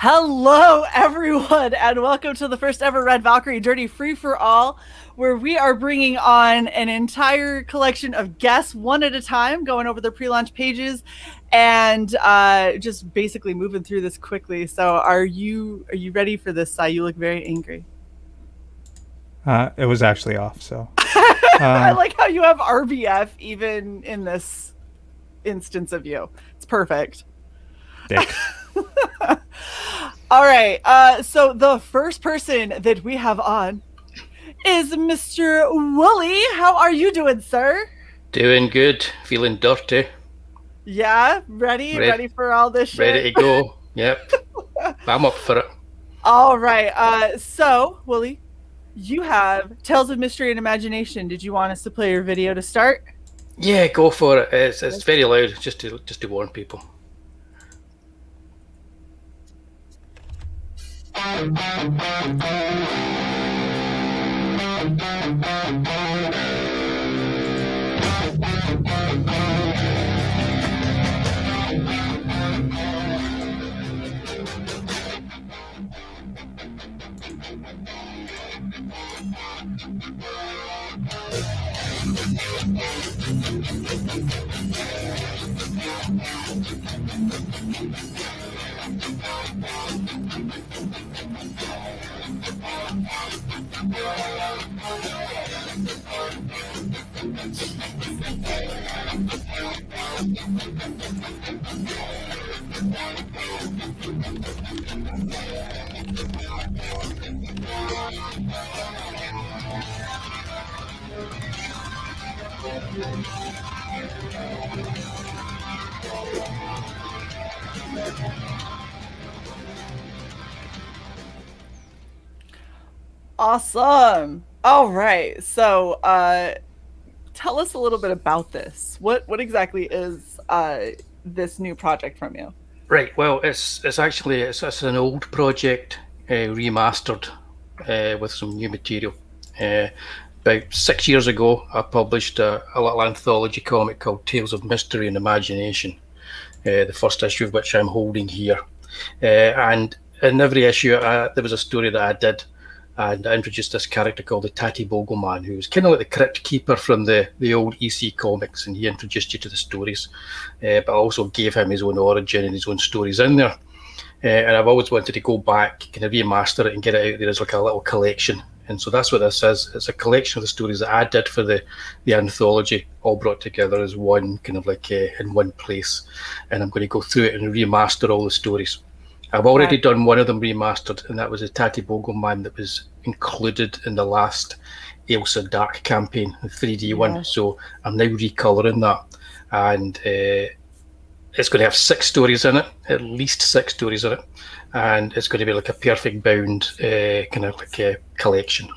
Hello, everyone, and welcome to the first ever Red Valkyrie Journey Free for All, where we are bringing on an entire collection of guests one at a time, going over the pre-launch pages, and just basically moving through this quickly. So, are you ready for this? You look very angry. It was actually off, so. I like how you have RBF even in this instance of you. It's perfect. Dick. All right. So the first person that we have on is Mr. Wullie. How are you doing, sir? Doing good. Feeling dirty. Yeah. Ready for all this shit? Ready to go. Yep. I'm up for it. All right. So, Wullie, you have Tales of Mystery and Imagination. Did you want us to play your video to start? Yeah, go for it. It's very loud, just to warn people. Awesome. All right. So, tell us a little bit about this. What exactly is this new project from you? Right. Well, it's an old project remastered with some new material. About 6 years ago, I published a little anthology comic called Tales of Mystery and Imagination, the first issue of which I'm holding here. And in every issue, there was a story that I did, and I introduced this character called the Tatty Bogleman, who was kind of like the Crypt Keeper from the old EC comics, and he introduced you to the stories, but I also gave him his own origin and his own stories in there. And I've always wanted to go back, kind of remaster it and get it out there as like a little collection. And so that's what this is. It's a collection of the stories that I did for the anthology, all brought together as one, kind of like in one place. And I'm going to go through it and remaster all the stories. I've already done one of them remastered, and that was a Tatty Bogleman that was included in the last Ailsa Dark campaign, the 3D one. So I'm now recolouring that. And it's going to have 6 stories in it, at least 6 stories in it. And it's going to be like a perfect bound kind of like a collection.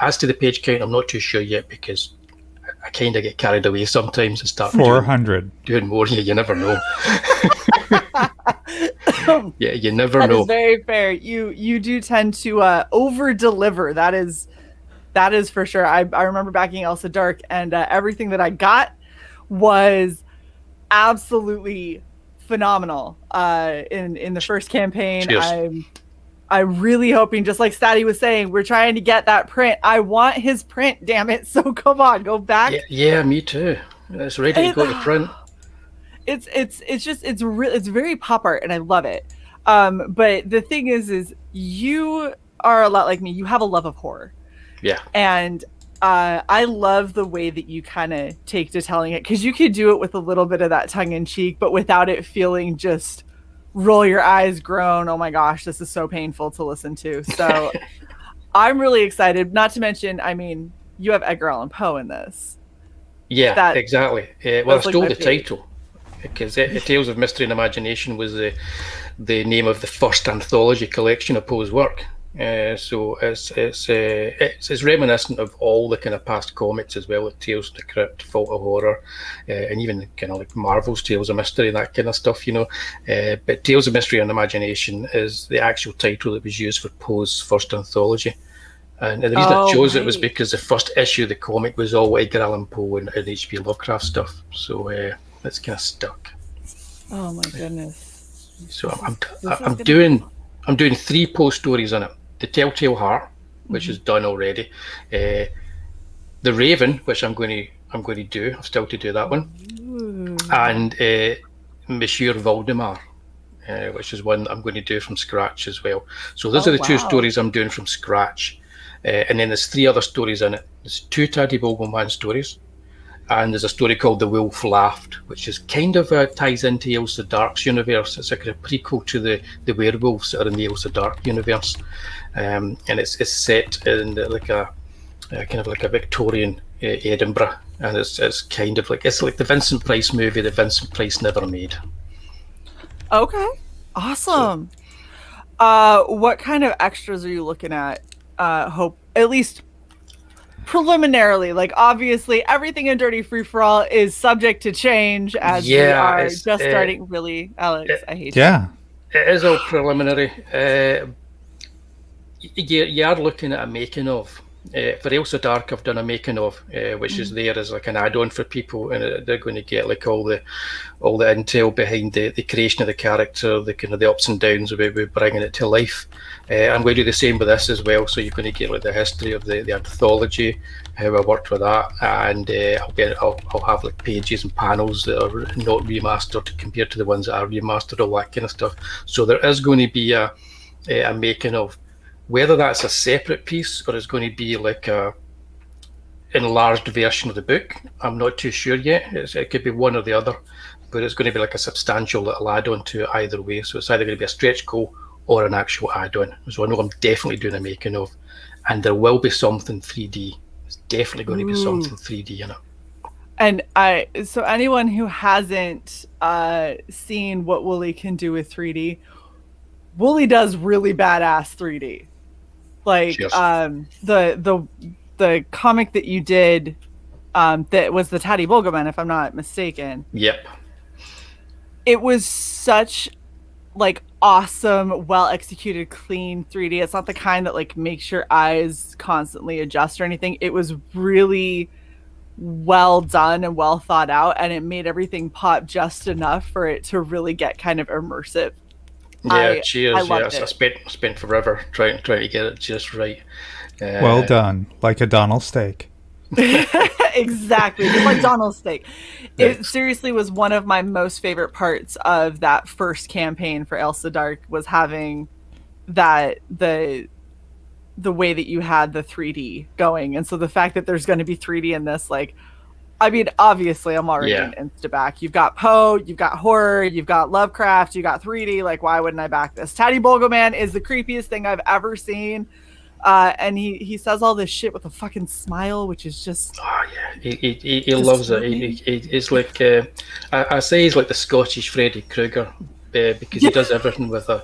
As to the page count, I'm not too sure yet, because I kind of get carried away sometimes and start 400 doing more. Yeah, you never know. Yeah, you never know. That is very fair. You do tend to over deliver. That is for sure. I remember backing Ailsa Dark, and everything that I got was absolutely phenomenal in the first campaign. Cheers. I'm really hoping, just like Statty was saying, we're trying to get that print. I want his print, damn it. So come on, go back. Yeah, me too. It's ready to go to print. It's very pop art, and I love it. But the thing is you are a lot like me. You have a love of horror. Yeah. And I love the way that you kind of take to telling it, because you could do it with a little bit of that tongue in cheek, but without it feeling just roll your eyes, groan, oh my gosh, this is so painful to listen to. So I'm really excited. Not to mention, I mean, you have Edgar Allan Poe in this. Yeah, exactly. Well, I stole like the title, because Tales of Mystery and Imagination was the name of the first anthology collection of Poe's work. So it's reminiscent of all the kind of past comics as well, like Tales of the Crypt, Fault of Horror, and even kind of like Marvel's Tales of Mystery and that kind of stuff, you know. But Tales of Mystery and Imagination is the actual title that was used for Poe's first anthology. And the reason I chose it was because the first issue of the comic was all Edgar Allan Poe and H.P. Lovecraft stuff. So it's kind of stuck. Oh my goodness. So I'm I'm doing 3 post stories in it. The Telltale Heart, which is done already. The Raven, which I'm going to do. I've still to do that one. Ooh. And Monsieur Voldemar, which is one that I'm going to do from scratch as well. So those are the 2 stories I'm doing from scratch. And then there's 3 other stories in it. There's 2 Taddy Bogleman stories. And there's a story called The Wolf Laughed, which is kind of ties into Ailsa Dark's universe. It's like a prequel to the werewolves that are in the Ailsa Dark universe. And it's set in like a kind of like a Victorian Edinburgh. And it's kind of like, it's like the Vincent Price movie that Vincent Price never made. Okay, awesome. What kind of extras are you looking at? Hope, at least preliminarily, like obviously everything in Dirty Free For All is subject to change as we are just starting. Really, Alex, I hate you. Yeah. It is all preliminary. You are looking at a making of. For Ailsa Dark, I've done a making of, which is there as like an add-on for people, and they're going to get like all the intel behind the creation of the character, the kind of the ups and downs of it, bringing it to life. I'm going to do the same with this as well. So you're going to get like the history of the anthology, how I worked with that, and I'll have like pages and panels that are not remastered compared to the ones that are remastered, all that kind of stuff. So there is going to be a making of. Whether that's a separate piece or it's going to be like a enlarged version of the book, I'm not too sure yet. It could be one or the other, but it's going to be like a substantial little add-on to it either way. So it's either going to be a stretch goal or an actual add-on. So I know I'm definitely doing a making of, and there will be something 3D. There's definitely going to be something 3D in it. And so anyone who hasn't seen what Wullie can do with 3D, Wullie does really badass 3D. Like the comic that you did, that was the Taddy Bogleman, if I'm not mistaken. Yep. It was such like awesome, well executed, clean 3D. It's not the kind that like makes your eyes constantly adjust or anything. It was really well done and well thought out, and it made everything pop just enough for it to really get kind of immersive. Yeah, cheers. I spent forever trying to get it just right. Well done, like a Donald steak. Exactly, just like Donald steak. It seriously was one of my most favorite parts of that first campaign for Ailsa Dark, was having that the way that you had the 3D going, and so the fact that there's going to be 3D in this, like, I mean, obviously, I'm already an insta-back. You've got Poe, you've got horror, you've got Lovecraft, you got 3D. Like, why wouldn't I back this? Taddy Bogleman is the creepiest thing I've ever seen. And he says all this shit with a fucking smile, which is just... Oh, yeah. He loves it. It's like... I say he's like the Scottish Freddy Krueger, because he does everything with a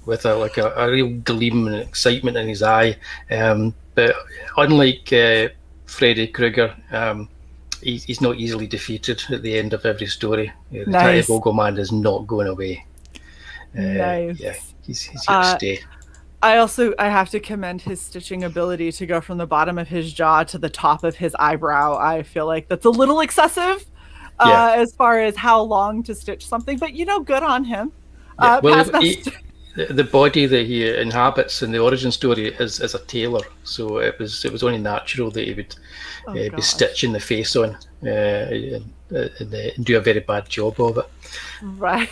real gleam and excitement in his eye. But unlike Freddy Krueger... He's not easily defeated at the end of every story. The Taddy Bogleman is not going away. Nice. Yeah, he's here to stay. I have to commend his stitching ability to go from the bottom of his jaw to the top of his eyebrow. I feel like that's a little excessive as far as how long to stitch something, but good on him. The body that he inhabits in the origin story is a tailor, so it was only natural that he would be stitching the face on and do a very bad job of it. Right.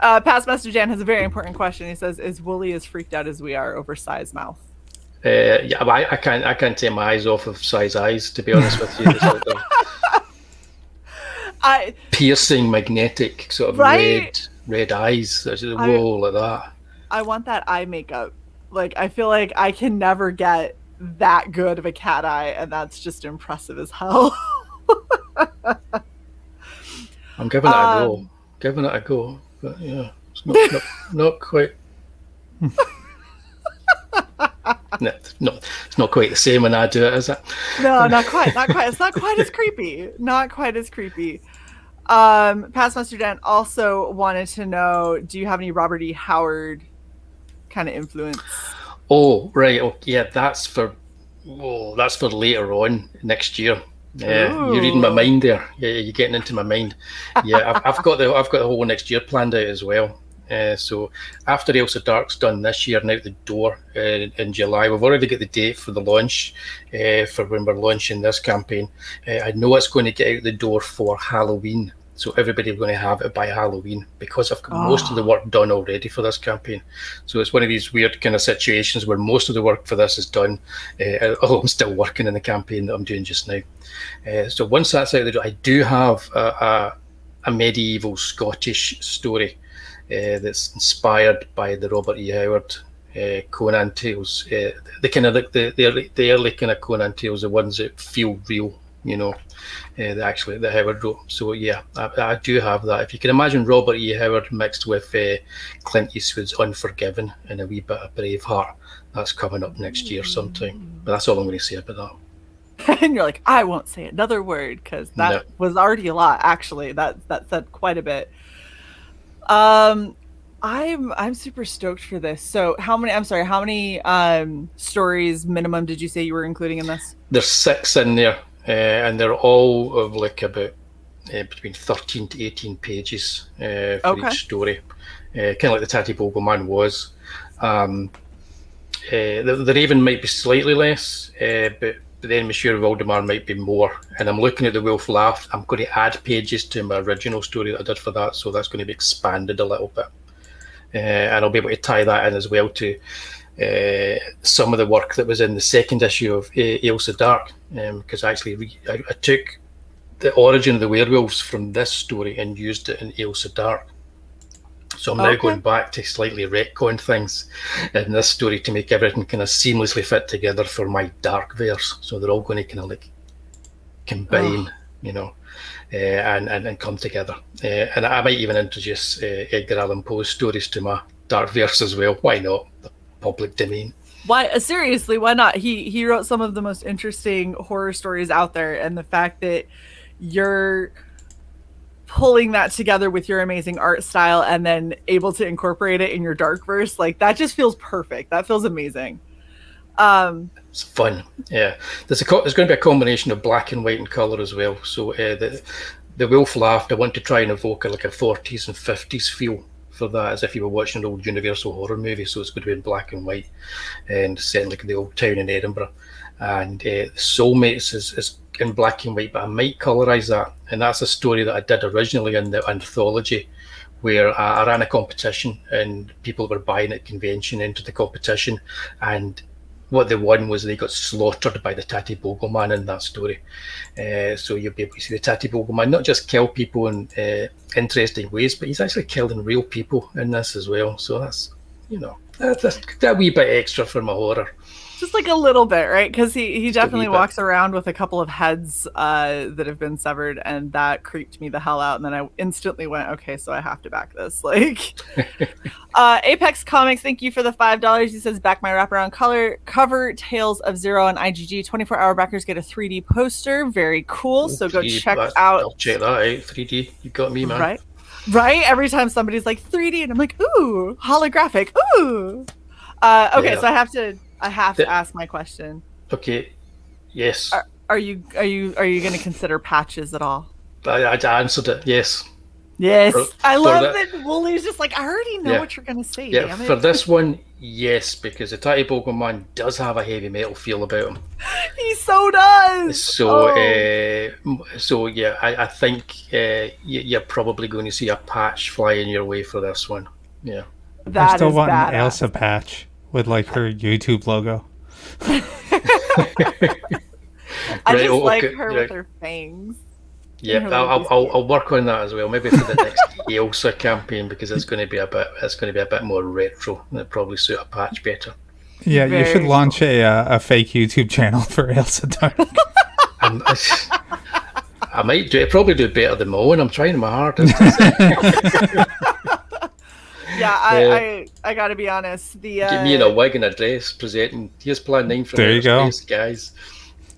Past Master Jan has a very important question. He says, "Is Wullie as freaked out as we are over Si's mouth?" I can't take my eyes off of Si's eyes, to be honest with you. It's like piercing, magnetic, sort of red eyes. Whoa, like that. I want that eye makeup. Like, I feel like I can never get that good of a cat eye, and that's just impressive as hell. I'm giving it a go. But yeah, it's not quite. No, it's not quite the same when I do it, is it? No, not quite. It's not quite as creepy. Past Master Dan also wanted to know, do you have any Robert E. Howard kind of influence? Oh, right. Oh, yeah, that's for later on next year. You're reading my mind there. Yeah, you're getting into my mind. Yeah, I've got the whole next year planned out as well. So after Elsa Dark's done this year and out the door in July, we've already got the date for the launch for when we're launching this campaign. I know it's going to get out the door for Halloween. So everybody's going to have it by Halloween because I've got most of the work done already for this campaign. So it's one of these weird kind of situations where most of the work for this is done, although I'm still working in the campaign that I'm doing just now. So once that's out the door, I do have a medieval Scottish story that's inspired by the Robert E. Howard Conan tales. The kind of the early kind of Conan tales, the ones that feel real, you know. The Howard wrote. So yeah, I do have that. If you can imagine Robert E. Howard mixed with Clint Eastwood's Unforgiven and a wee bit of Braveheart, that's coming up next year sometime. But that's all I'm going to say about that. And you're like, I won't say another word because that was already a lot. Actually, that said quite a bit. I'm super stoked for this. So how many stories minimum did you say you were including in this? There's 6 in there. And they're all of like about between 13 to 18 pages for each story, kind of like the Tatty Bogleman was. The Raven might be slightly less, but then Monsieur Waldemar might be more. And I'm looking at the Wolf Laugh. I'm going to add pages to my original story that I did for that, so that's going to be expanded a little bit. And I'll be able to tie that in as well to some of the work that was in the second issue of Ailsa Dark, because actually I took the origin of the werewolves from this story and used it in Ailsa Dark. So I'm now going back to slightly retcon things in this story to make everything kind of seamlessly fit together for my dark verse. So they're all going to kind of like combine, you know, and come together. And I might even introduce Edgar Allan Poe's stories to my dark verse as well. Why not? The public domain. Why? Seriously, why not? He wrote some of the most interesting horror stories out there, and the fact that you're pulling that together with your amazing art style and then able to incorporate it in your dark verse, like that just feels perfect. That feels amazing. It's fun. Yeah, there's going to be a combination of black and white and color as well. So the Wolf Laughed, I want to try and evoke like a 40s and 50s feel for that, as if you were watching an old Universal horror movie. So it's going to be in black and white and set in like the old town in Edinburgh. And Soulmates is in black and white, but I might colorize that. And that's a story that I did originally in the anthology, where I ran a competition and people were buying at convention into the competition, and what they won was they got slaughtered by the Tatty Bogleman in that story. So you'll be able to see the Tatty Bogleman not just kill people in interesting ways, but he's actually killing real people in this as well. So that's, you know, that's that wee bit extra for my horror. Just like a little bit, right? Because he definitely walks around with a couple of heads that have been severed, and that creeped me the hell out. And then I instantly went, okay, so I have to back this. Like, Apex Comics, thank you for the $5. He says, back my wraparound cover, Tales of Zero on IGG. 24-hour backers get a 3D poster. Very cool. So go check out. I'll check that out. 3D. You got me, man. Right. Every time somebody's like 3D, and I'm like, ooh, holographic. Ooh. Okay, yeah. So I have to ask my question. Okay. Yes. Are you going to consider patches at all? I answered it. Yes. Yes. I love that Wullie's just like, I already know what you're going to say. Yeah. For this one, yes, because the Tatty Bogleman does have a heavy metal feel about him. He so does. So, yeah, I think you're probably going to see a patch flying your way for this one. Yeah. I still want an Elsa patch with like her YouTube logo. I just like her with her fangs. Yeah, I'll work on that as well. Maybe for the next Elsa campaign, because it's going to be a bit more retro, and it'll probably suit a patch better. Yeah, you should launch a fake YouTube channel for Elsa Dark. I might do it. Probably do better than my own. I'm trying my hardest. Yeah, I gotta be honest. Get me in a wig and a dress presenting. Here's Plan 9 for there you go, space, guys.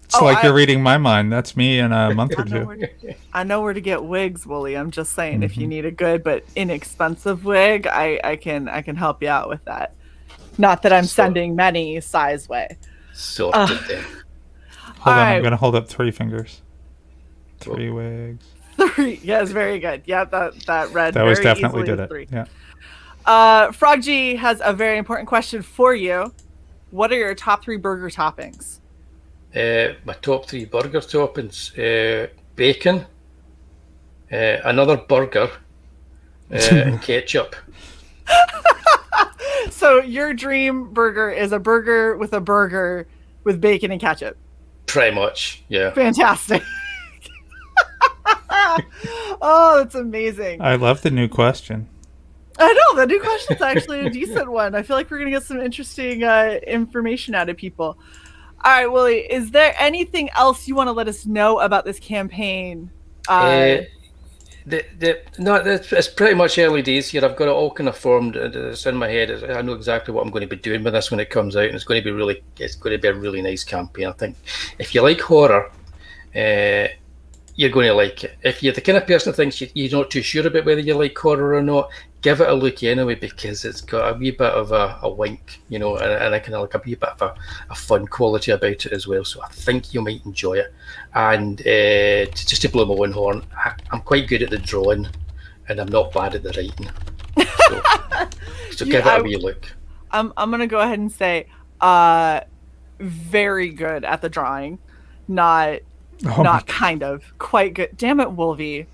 It's like you're reading my mind. That's me in a month or two. I know where to get wigs, Wullie. I'm just saying, if you need a good but inexpensive wig, I can help you out with that. Not that I'm sending many size way. Sorted then. Hold on, I'm gonna hold up 3 fingers. 3 wigs. 3. Yes, very good. Yeah, that red. That was definitely did it. 3. Yeah. Frog G has a very important question for you. What are your top 3 burger toppings? My top 3 burger toppings: bacon, another burger, and ketchup. So your dream burger is a burger with bacon and ketchup. Pretty much, yeah. Fantastic. Oh, that's amazing. I love the new question. I know, the new question's actually a decent one. I feel like we're going to get some interesting information out of people. All right, Wullie, is there anything else you want to let us know about this campaign? No, it's pretty much early days here. I've got it all kind of formed. It's in my head. I know exactly what I'm going to be doing with this when it comes out, and it's going to be a really nice campaign. I think if you like horror, you're going to like it. If you're the kind of person that thinks you're not too sure about whether you like horror or not, give it a look anyway, because it's got a wee bit of a wink, and a kind of like a wee bit of a fun quality about it as well. So I think you might enjoy it. And just to blow my own horn, I'm quite good at the drawing, and I'm not bad at the writing. So give it a wee look. I'm gonna go ahead and say, very good at the drawing, not kind of, quite good. Damn it, Wolvie.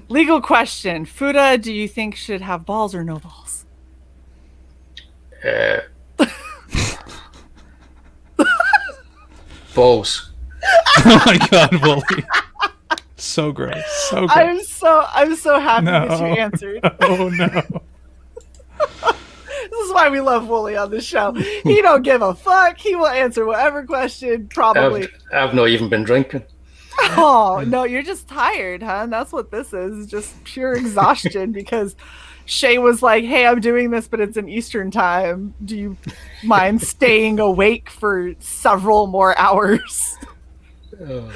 Legal question. Fuda, do you think should have balls or no balls? Balls. Oh my god, Wullie. So gross. So gross. I'm so happy that you answered. Oh no. This is why we love Wullie on this show. He don't give a fuck. He will answer whatever question, probably. I've not even been drinking. Oh, no, you're just tired, huh? And that's what this is, just pure exhaustion, because Shae was like, hey, I'm doing this, but it's in Eastern time. Do you mind staying awake for several more hours? Yeah,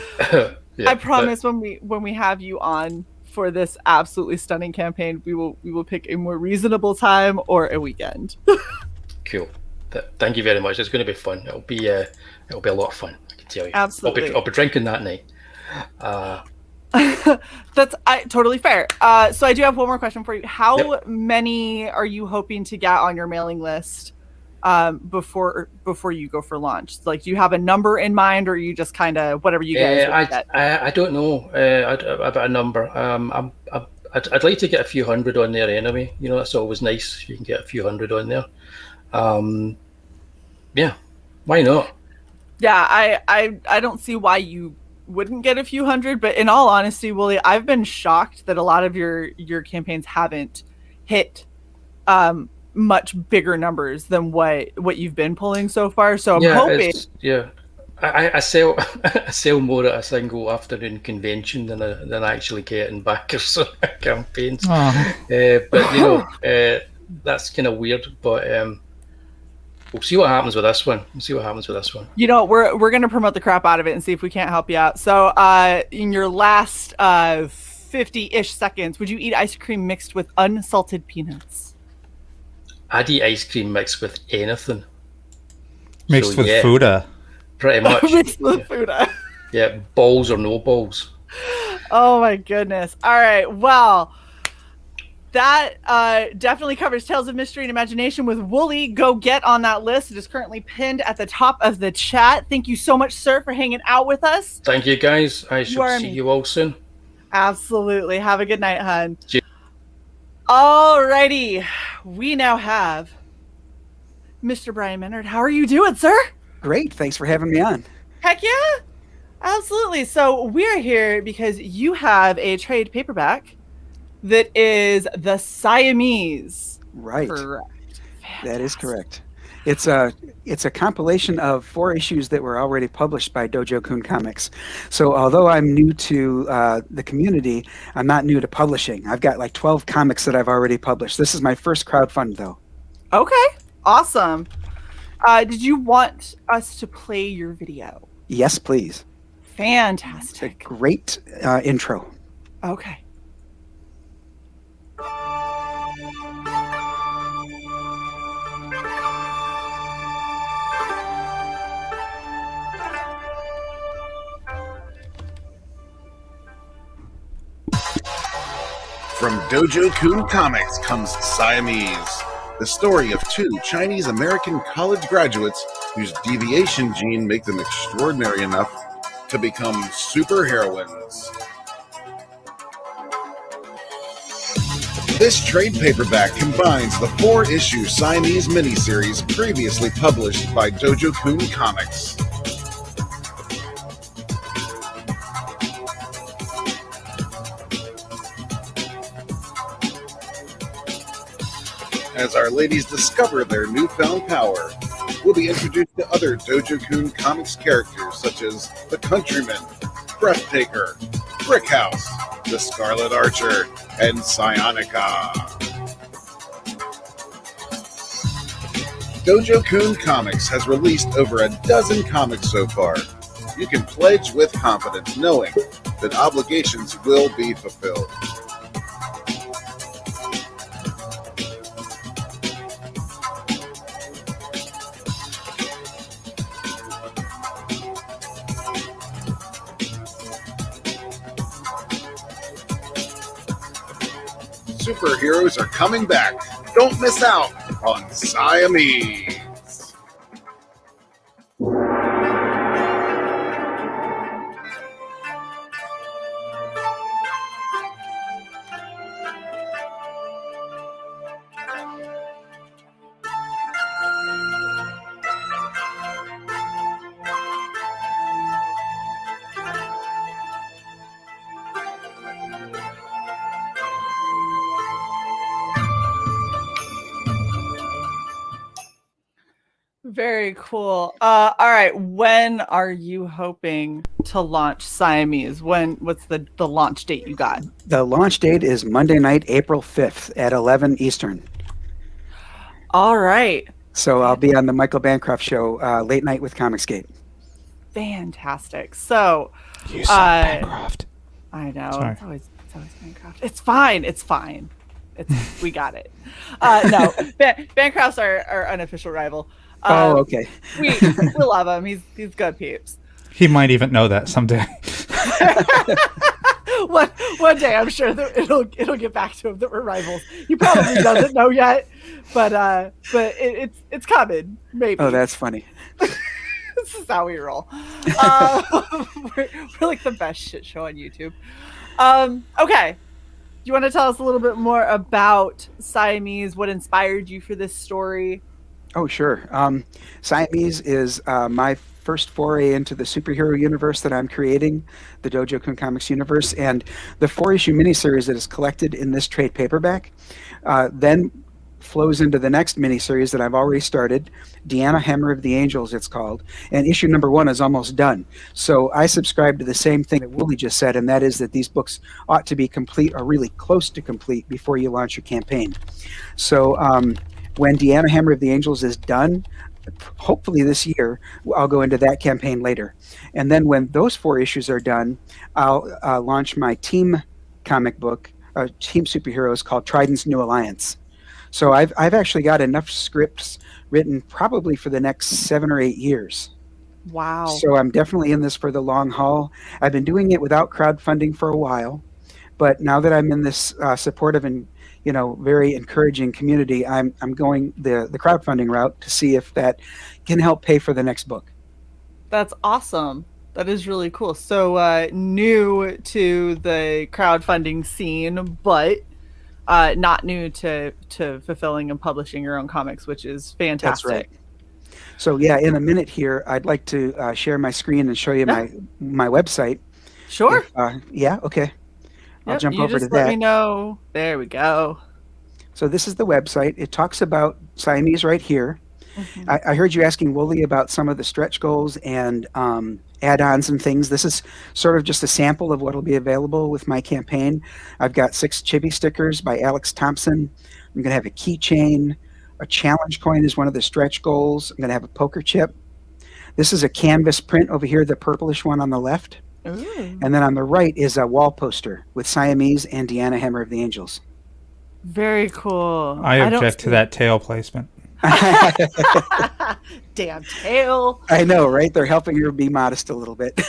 I promise when we have you on for this absolutely stunning campaign, we will pick a more reasonable time or a weekend. Cool. Thank you very much. It's going to be fun. It'll be a lot of fun, I can tell you. Absolutely. I'll be drinking that night. That's totally fair. So I do have one more question for you. How many are you hoping to get on your mailing list before you go for launch? Like, do you have a number in mind, or are you just kind of whatever you guys get? I don't know about a number. I'd like to get a few hundred on there anyway. That's always nice if you can get a few hundred on there. Yeah, why not? Yeah, I don't see why you wouldn't get a few hundred, but in all honesty, Wullie, I've been shocked that a lot of your campaigns haven't hit much bigger numbers than what you've been pulling so far. So I'm hoping. I sell more at a single afternoon convention than I actually get in backers campaigns. But that's kind of weird. But we'll see what happens with this one. We're going to promote the crap out of it and see if we can't help you out. So in your last 50-ish seconds, would you eat ice cream mixed with unsalted peanuts? I'd eat ice cream mixed with anything. Mixed with Fuda. Pretty much. Mixed with Fuda. Yeah, balls or no balls. Oh my goodness. All right, well, that definitely covers Tales of Mystery and Imagination with Wullie. Go get on that list. It is currently pinned at the top of the chat. Thank you so much, sir, for hanging out with us. Thank you, guys. I shall see you all soon. Absolutely. Have a good night, hon. Alrighty. We now have Mr. Brian Menard. How are you doing, sir? Great. Thanks for having me on. Heck yeah. Absolutely. So we're here because you have a trade paperback that is the Siamese. Right. Correct. That is correct. It's a compilation of 4 issues that were already published by Dojo Kun Comics. So although I'm new to the community, I'm not new to publishing. I've got like 12 comics that I've already published. This is my first crowdfund, though. Okay. Awesome. Did you want us to play your video? Yes, please. Fantastic. It's a great intro. Okay. From Dojo Kun Comics comes Siamese, the story of two Chinese-American college graduates whose deviation gene make them extraordinary enough to become superheroines. This trade paperback combines the 4-issue Siamese miniseries previously published by Dojo Kun Comics. As our ladies discover their newfound power, we'll be introduced to other Dojo Kun Comics characters such as the Countryman, Breathtaker, Brickhouse, the Scarlet Archer, and Psionica. Dojo Kun Comics has released over a dozen comics so far. You can pledge with confidence knowing that obligations will be fulfilled. Superheroes are coming back. Don't miss out on Siamese. Very cool. All right. When are you hoping to launch Siamese? What's the launch date you got? The launch date is Monday night, April 5th at 11 Eastern. All right. So I'll be on the Michael Bancroft show, Late Night with Comicsgate. Fantastic. So You said Bancroft. I know. Sorry. It's always Bancroft. It's fine. We got it. No, Bancroft's our unofficial rival. Okay. we love him. He's good peeps. He might even know that someday. One day, I'm sure that it'll get back to him that we're rivals. He probably doesn't know yet, but it's coming. Maybe. Oh, that's funny. This is how we roll. We're like the best shit show on YouTube. Okay. Do you want to tell us a little bit more about Siamese? What inspired you for this story? Oh, sure. Siamese is my first foray into the superhero universe that I'm creating, the Dojo Kun Comics universe, and the 4-issue miniseries that is collected in this trade paperback then flows into the next miniseries that I've already started, Deanna Hammer of the Angels, it's called, and issue number 1 is almost done. So I subscribe to the same thing that Wullie just said, and that is that these books ought to be complete or really close to complete before you launch your campaign. So when Deanna Hammer of the Angels is done, hopefully this year, I'll go into that campaign later. And then when those 4 issues are done, I'll launch my team comic book, Team Superheroes, called Trident's New Alliance. So I've actually got enough scripts written probably for the next 7 or 8 years. Wow. So I'm definitely in this for the long haul. I've been doing it without crowdfunding for a while, but now that I'm in this supportive and very encouraging community, I'm going the crowdfunding route to see if that can help pay for the next book. That's awesome. That is really cool. So new to the crowdfunding scene, but not new to fulfilling and publishing your own comics, which is fantastic. That's right. So yeah, in a minute here, I'd like to share my screen and show you my website. Sure. Yeah. Okay. I'll jump over to that. Let me know. There we go. So this is the website. It talks about Siamese right here. Mm-hmm. I heard you asking Wullie about some of the stretch goals and add-ons and things. This is sort of just a sample of what will be available with my campaign. I've got 6 chibi stickers by Alex Thompson. I'm going to have a keychain. A challenge coin is one of the stretch goals. I'm going to have a poker chip. This is a canvas print over here, the purplish one on the left. Ooh. And then on the right is a wall poster with Siamese and Deanna Hammer of the Angels. Very cool. I object to that tail placement. Damn tail. I know, right? They're helping her be modest a little bit.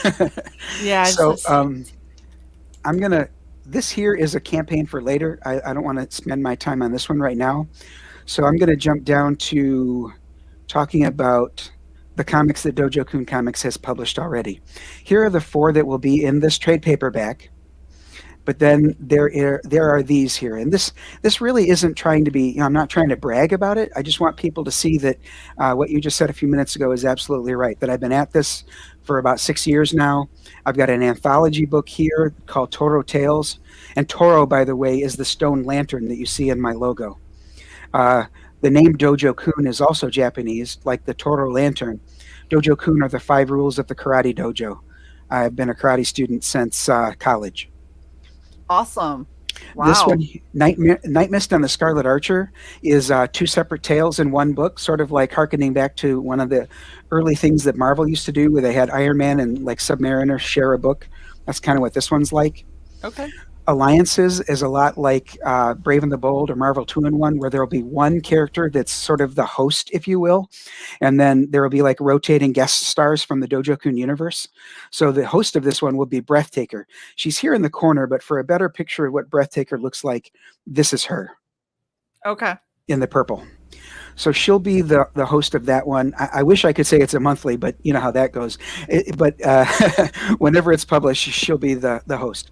Yeah. So I'm gonna this here is a campaign for later. I don't want to spend my time on this one right now. So I'm going to jump down to talking about the comics that Dojo Kun Comics has published already. Here are the 4 that will be in this trade paperback. But then there are these here. And this really isn't trying to be, I'm not trying to brag about it. I just want people to see that what you just said a few minutes ago is absolutely right, that I've been at this for about 6 years now. I've got an anthology book here called Toro Tales. And Toro, by the way, is the stone lantern that you see in my logo. The name Dojo Kun is also Japanese, like the Toro lantern. Dojo Kun are the 5 rules of the karate dojo. I've been a karate student since college. Awesome. Wow. This one, Night Mist and the Scarlet Archer, is 2 separate tales in one book, sort of like hearkening back to one of the early things that Marvel used to do, where they had Iron Man and like Submariner share a book. That's kind of what this one's like. Okay. Alliances is a lot like Brave and the Bold or Marvel 2-in-1, where there will be one character that's sort of the host, if you will, and then there will be like rotating guest stars from the Dojo Kun universe. So the host of this one will be Breathtaker. She's here in the corner, but for a better picture of what Breathtaker looks like, this is her. Okay. In the purple. So she'll be the host of that one. I wish I could say it's a monthly, but you know how that goes. But whenever it's published, she'll be the host.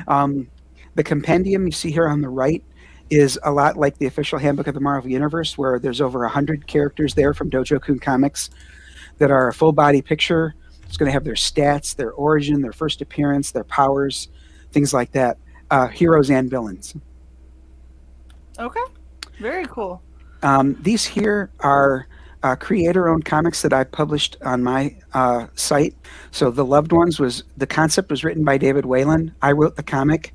The compendium you see here on the right is a lot like the official handbook of the Marvel Universe, where there's over 100 characters there from Dojo Kun Comics that are a full body picture. It's going to have their stats, their origin, their first appearance, their powers, things like that. Heroes and villains. Okay. Very cool. These here are creator-owned comics that I published on my site. So The Loved Ones the concept was written by David Whalen. I wrote the comic,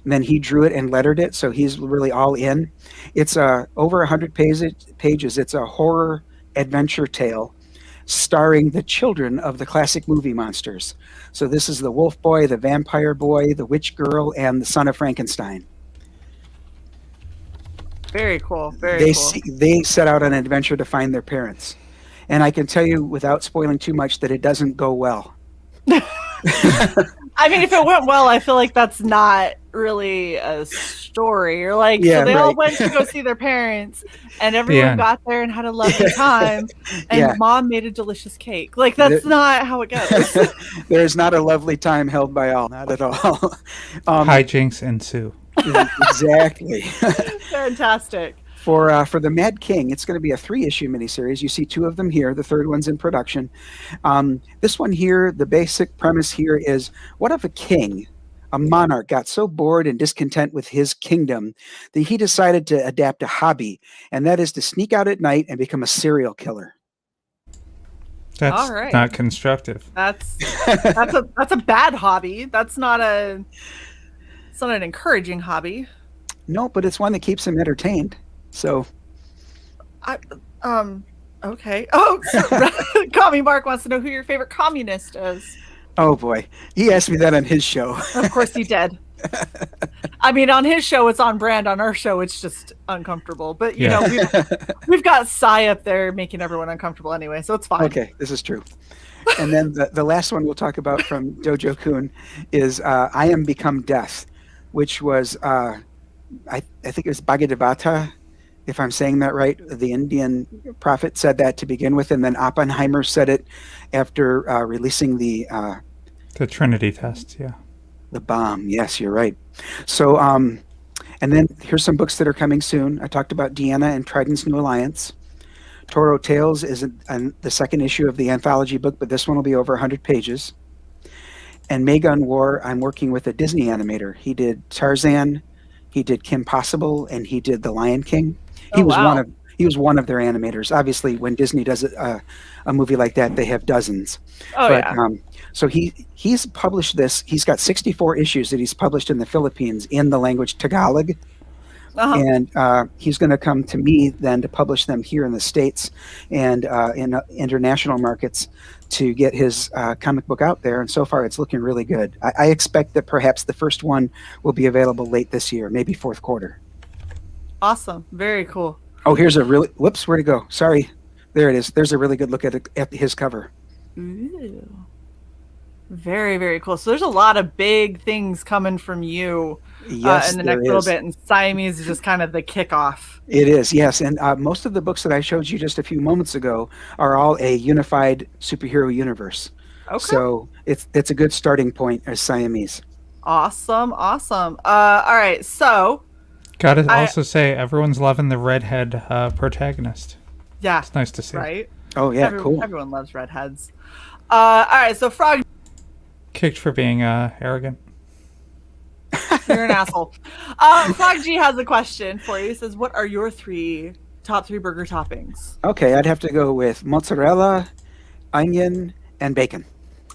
and then he drew it and lettered it, so he's really all in. It's over 100 pages. It's a horror adventure tale starring the children of the classic movie monsters. So this is the Wolf Boy, the Vampire Boy, the Witch Girl, and the Son of Frankenstein. Very cool. Very cool. They set out on an adventure to find their parents. And I can tell you, without spoiling too much, that it doesn't go well. I mean, if it went well, I feel like that's not really a story. Or like, so they all went to go see their parents, and everyone got there and had a lovely time, and mom made a delicious cake. Like, that's not how it goes. There's not a lovely time held by all, not at all. Hijinks ensue. Exactly. Fantastic. For the Mad King, it's going to be a 3-issue miniseries. You see 2 of them here. The third one's in production. This one here, the basic premise here is, what if a king, a monarch, got so bored and discontent with his kingdom that he decided to adapt a hobby, and that is to sneak out at night and become a serial killer? That's not constructive. That's a bad hobby. It's not an encouraging hobby. No, but it's one that keeps him entertained. So, okay. Oh, Commie Mark wants to know who your favorite communist is. Oh boy, he asked me that on his show. Of course he did. I mean, on his show it's on brand. On our show it's just uncomfortable. But you know, we've got Sai up there making everyone uncomfortable anyway, so it's fine. Okay, this is true. And then the last one we'll talk about from Dojo Kun is I Am Become Death, which was I think it was Bhagavata, if I'm saying that right. The Indian prophet said that to begin with, and then Oppenheimer said it after releasing the Trinity test, the bomb. Yes, you're right. So, and then here's some books that are coming soon. I talked about Deanna and Trident's New Alliance. Toro Tales is the second issue of the anthology book, but this one will be over 100 pages. And Megan War, I'm working with a Disney animator. He did Tarzan, he did Kim Possible, and he did The Lion King. He was one of their animators. Obviously, when Disney does a movie like that, they have dozens. So he's published this. He's got 64 issues that he's published in the Philippines in the language Tagalog. And he's going to come to me then to publish them here in the States and in international markets to get his comic book out there. And so far, it's looking really good. I expect that perhaps the first one will be available late this year, maybe fourth quarter. Awesome. Very cool. Oh, here's a really... Whoops, where'd it go? Sorry. There it is. There's a really good look at his cover. Ooh. Very, very cool. So there's a lot of big things coming from you Yes, in the there next little is. bit, and Siamese is just kind of the kickoff. It is, yes. And most of the books that I showed you just a few moments ago are all a unified superhero universe. Okay. So it's a good starting point as Siamese. Awesome. All right. So, Gotta also say, everyone's loving the redhead protagonist. yeah. It's nice to see. Right? Oh, yeah, cool. Everyone loves redheads. All right. So, Frog, Kicked for being arrogant. you're an asshole. Frog G has a question for you. He says, what are your top three burger toppings? Okay, I'd have to go with mozzarella, onion, and bacon.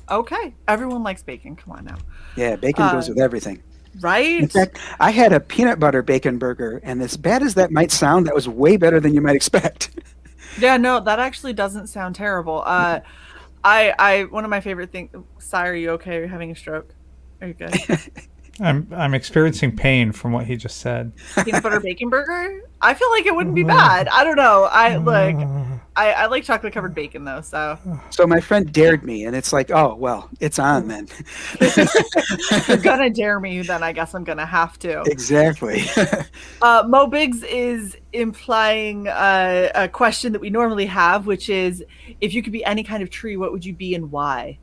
Okay. Everyone likes bacon. Come on now. Yeah, bacon goes with everything. Right? In fact, I had a peanut butter bacon burger, and as bad as that might sound, that was way better than you might expect. Yeah, no, that actually doesn't sound terrible. I one of my favorite things. Sai, are you okay? Are you having a stroke? Are you good? I'm experiencing pain from what he just said. Peanut butter bacon burger? I feel like it wouldn't be bad. I don't know. I like chocolate covered bacon though. So So my friend dared me, and it's like, oh, well, it's on then. if you're gonna dare me, then I guess I'm gonna have to. Exactly. Mo Biggs is implying a question that we normally have, which is, if you could be any kind of tree, what would you be and why?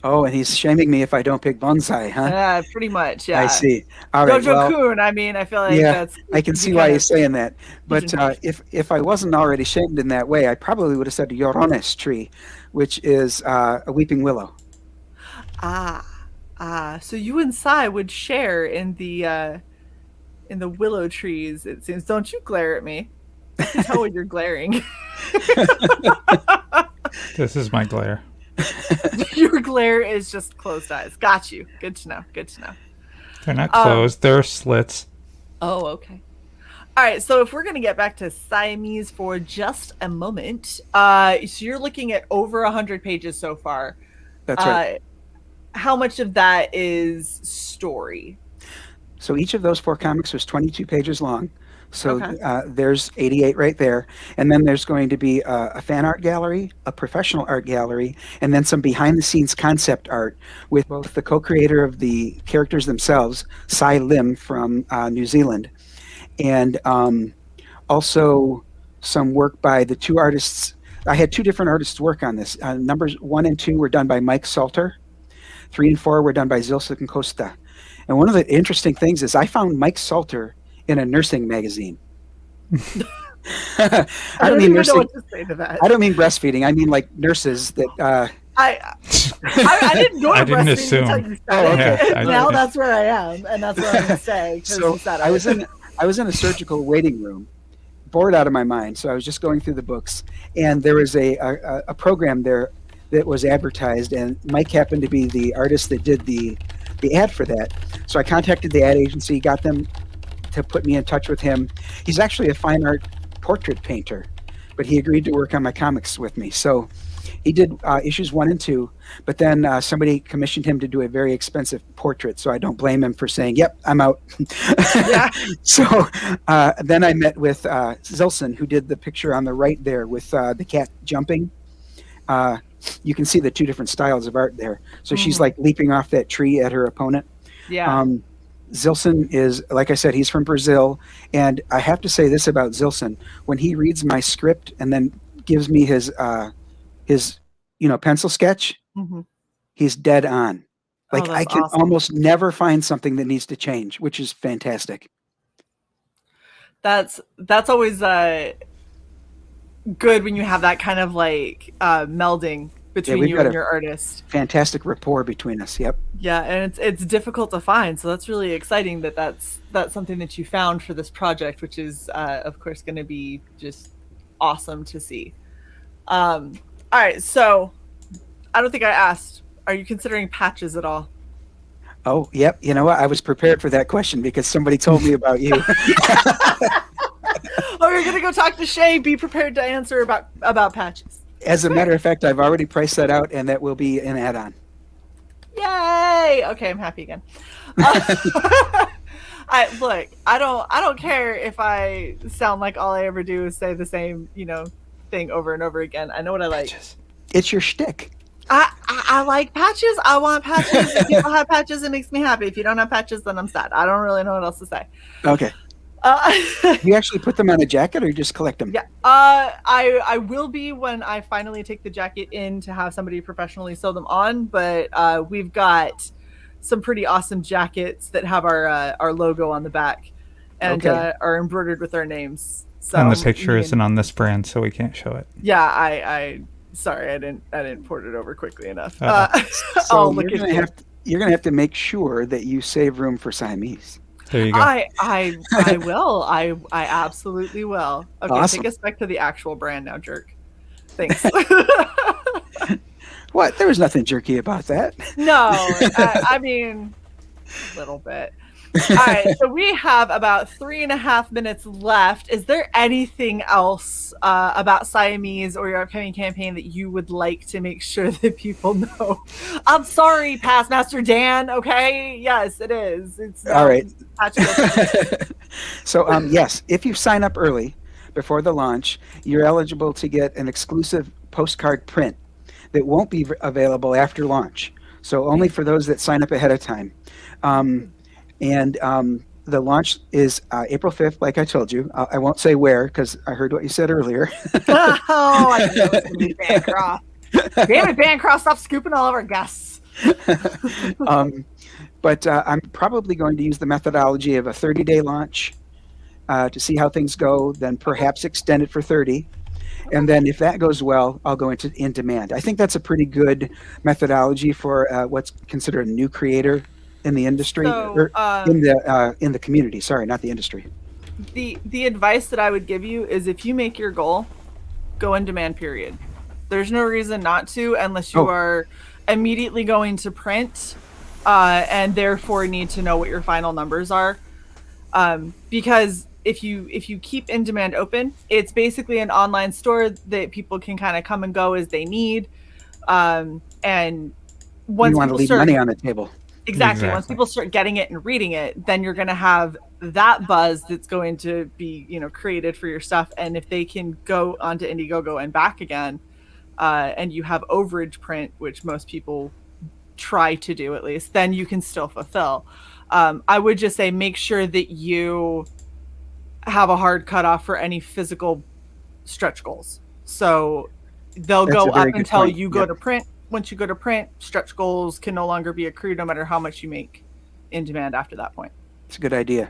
Oh, and he's shaming me if I don't pick bonsai, huh? Yeah, pretty much. Yeah. I see. All right. Dojo Kun. I mean, I feel like yeah, that's. I can see why he's saying that. But if I wasn't already shamed in that way, I probably would have said Llorones tree, which is a weeping willow. So you and Sai would share in the willow trees. It seems. Don't you glare at me? I can tell when you're glaring. This is my glare. Your glare is just closed eyes. Got you. Good to know. They're not closed. They're slits. Oh, okay. All right. So if we're going to get back to Siamese for just a moment, so you're looking at over 100 pages so far. That's right. How much of that is story? So each of those 4 comics was 22 pages long. So Okay. there's 88 right there. And then there's going to be a fan art gallery, a professional art gallery, and then some behind-the-scenes concept art with both the co-creator of the characters themselves, Sai Lim from New Zealand, and also some work by the 2 artists. I had 2 different artists work on this. Numbers 1 and 2 were done by Mike Salter. 3 and 4 were done by Zilsa and Costa. And one of the interesting things is I found Mike Salter in a nursing magazine. I don't mean even nursing. know what to say to that. I don't mean breastfeeding. I mean like nurses that. I didn't go to I didn't breastfeeding assume. until you said Oh, it. okay. Yeah, Now that's where I am, and that's what I'm going to say. 'Cause So you said I it. was in a surgical waiting room, bored out of my mind. So I was just going through the books, and there was a program there that was advertised, and Mike happened to be the artist that did the ad for that. So I contacted the ad agency, got them to put me in touch with him. He's actually a fine art portrait painter, but he agreed to work on my comics with me. So he did issues 1 and 2, but then somebody commissioned him to do a very expensive portrait. So I don't blame him for saying, "Yep, I'm out." Yeah. So then I met with Zilson, who did the picture on the right there with the cat jumping. You can see the 2 different styles of art there. So she's like leaping off that tree at her opponent. Yeah. Zilson is, like I said, he's from Brazil, and I have to say this about Zilson: when he reads my script and then gives me his pencil sketch, he's dead on. Like I can almost never find something that needs to change, which is fantastic. That's always good when you have that kind of like melding between you and your artist. Fantastic rapport between us. Yep. Yeah, and it's difficult to find, so that's really exciting that's something that you found for this project, which is of course going to be just awesome to see. All right, so I don't think I asked, are you considering patches at all? Oh, yep. You know what? I was prepared for that question because somebody told me about you. Oh, you're gonna go talk to Shae. Be prepared to answer about patches. As a matter of fact, I've already priced that out, and that will be an add-on. Yay! Okay, I'm happy again. Look, I don't care if I sound like all I ever do is say the same, thing over and over again. I know what I like. It's your shtick. I like patches. I want patches. If people have patches, it makes me happy. If you don't have patches, then I'm sad. I don't really know what else to say. Okay. You actually put them on a jacket, or you just collect them? Yeah. I will be when I finally take the jacket in to have somebody professionally sew them on. But we've got some pretty awesome jackets that have our logo on the back and are embroidered with our names. So, and the picture isn't on this brand, so we can't show it. Yeah, I sorry, I didn't port it over quickly enough. So you're gonna have to make sure that you save room for Siamese. There you go. I will. I absolutely will. Okay, Awesome. Take us back to the actual brand now, jerk. Thanks. What? There was nothing jerky about that. No, I mean, a little bit. All right, so we have about 3.5 minutes left. Is there anything else about Siamese or your upcoming campaign that you would like to make sure that people know? I'm sorry, Past Master Dan. Okay, yes, it is. It's all right. So, yes, if you sign up early before the launch, you're eligible to get an exclusive postcard print that won't be available after launch. So only for those that sign up ahead of time. The launch is April 5th, like I told you. I won't say where because I heard what you said earlier. Oh, I know it's going to be Bancroft. Damn it, Bancroft, stop scooping all of our guests. But I'm probably going to use the methodology of a 30-day launch to see how things go, then perhaps extend it for 30. And then if that goes well, I'll go into in demand. I think that's a pretty good methodology for what's considered a new creator in the industry, or in the community. Sorry, not the industry. The advice that I would give you is if you make your goal, go in demand, period. There's no reason not to unless you are immediately going to print and therefore need to know what your final numbers are. Because if you keep in demand open, it's basically an online store that people can kind of come and go as they need. And once you want to leave money on the table. Exactly. Once people start getting it and reading it, then you're going to have that buzz that's going to be, created for your stuff. And if they can go onto Indiegogo and back again, and you have overage print, which most people try to do at least, then you can still fulfill. I would just say make sure that you have a hard cutoff for any physical stretch goals. So they'll go up until you go to print. Once you go to print, stretch goals can no longer be accrued no matter how much you make in demand after that point. It's a good idea.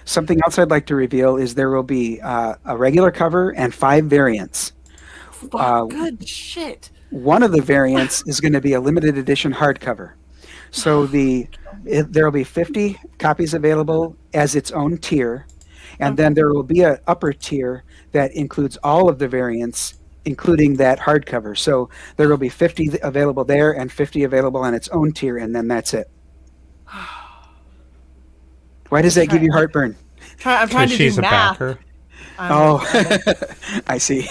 Something else I'd like to reveal is there will be a regular cover and 5 variants. Good shit. One of the variants is going to be a limited edition hardcover. So there will be 50 copies available as its own tier. And then there will be an upper tier that includes all of the variants, including that hardcover. So there will be 50 available there and 50 available on its own tier, and then that's it. Why does that give you heartburn? I'm trying to do math. Backer. I see.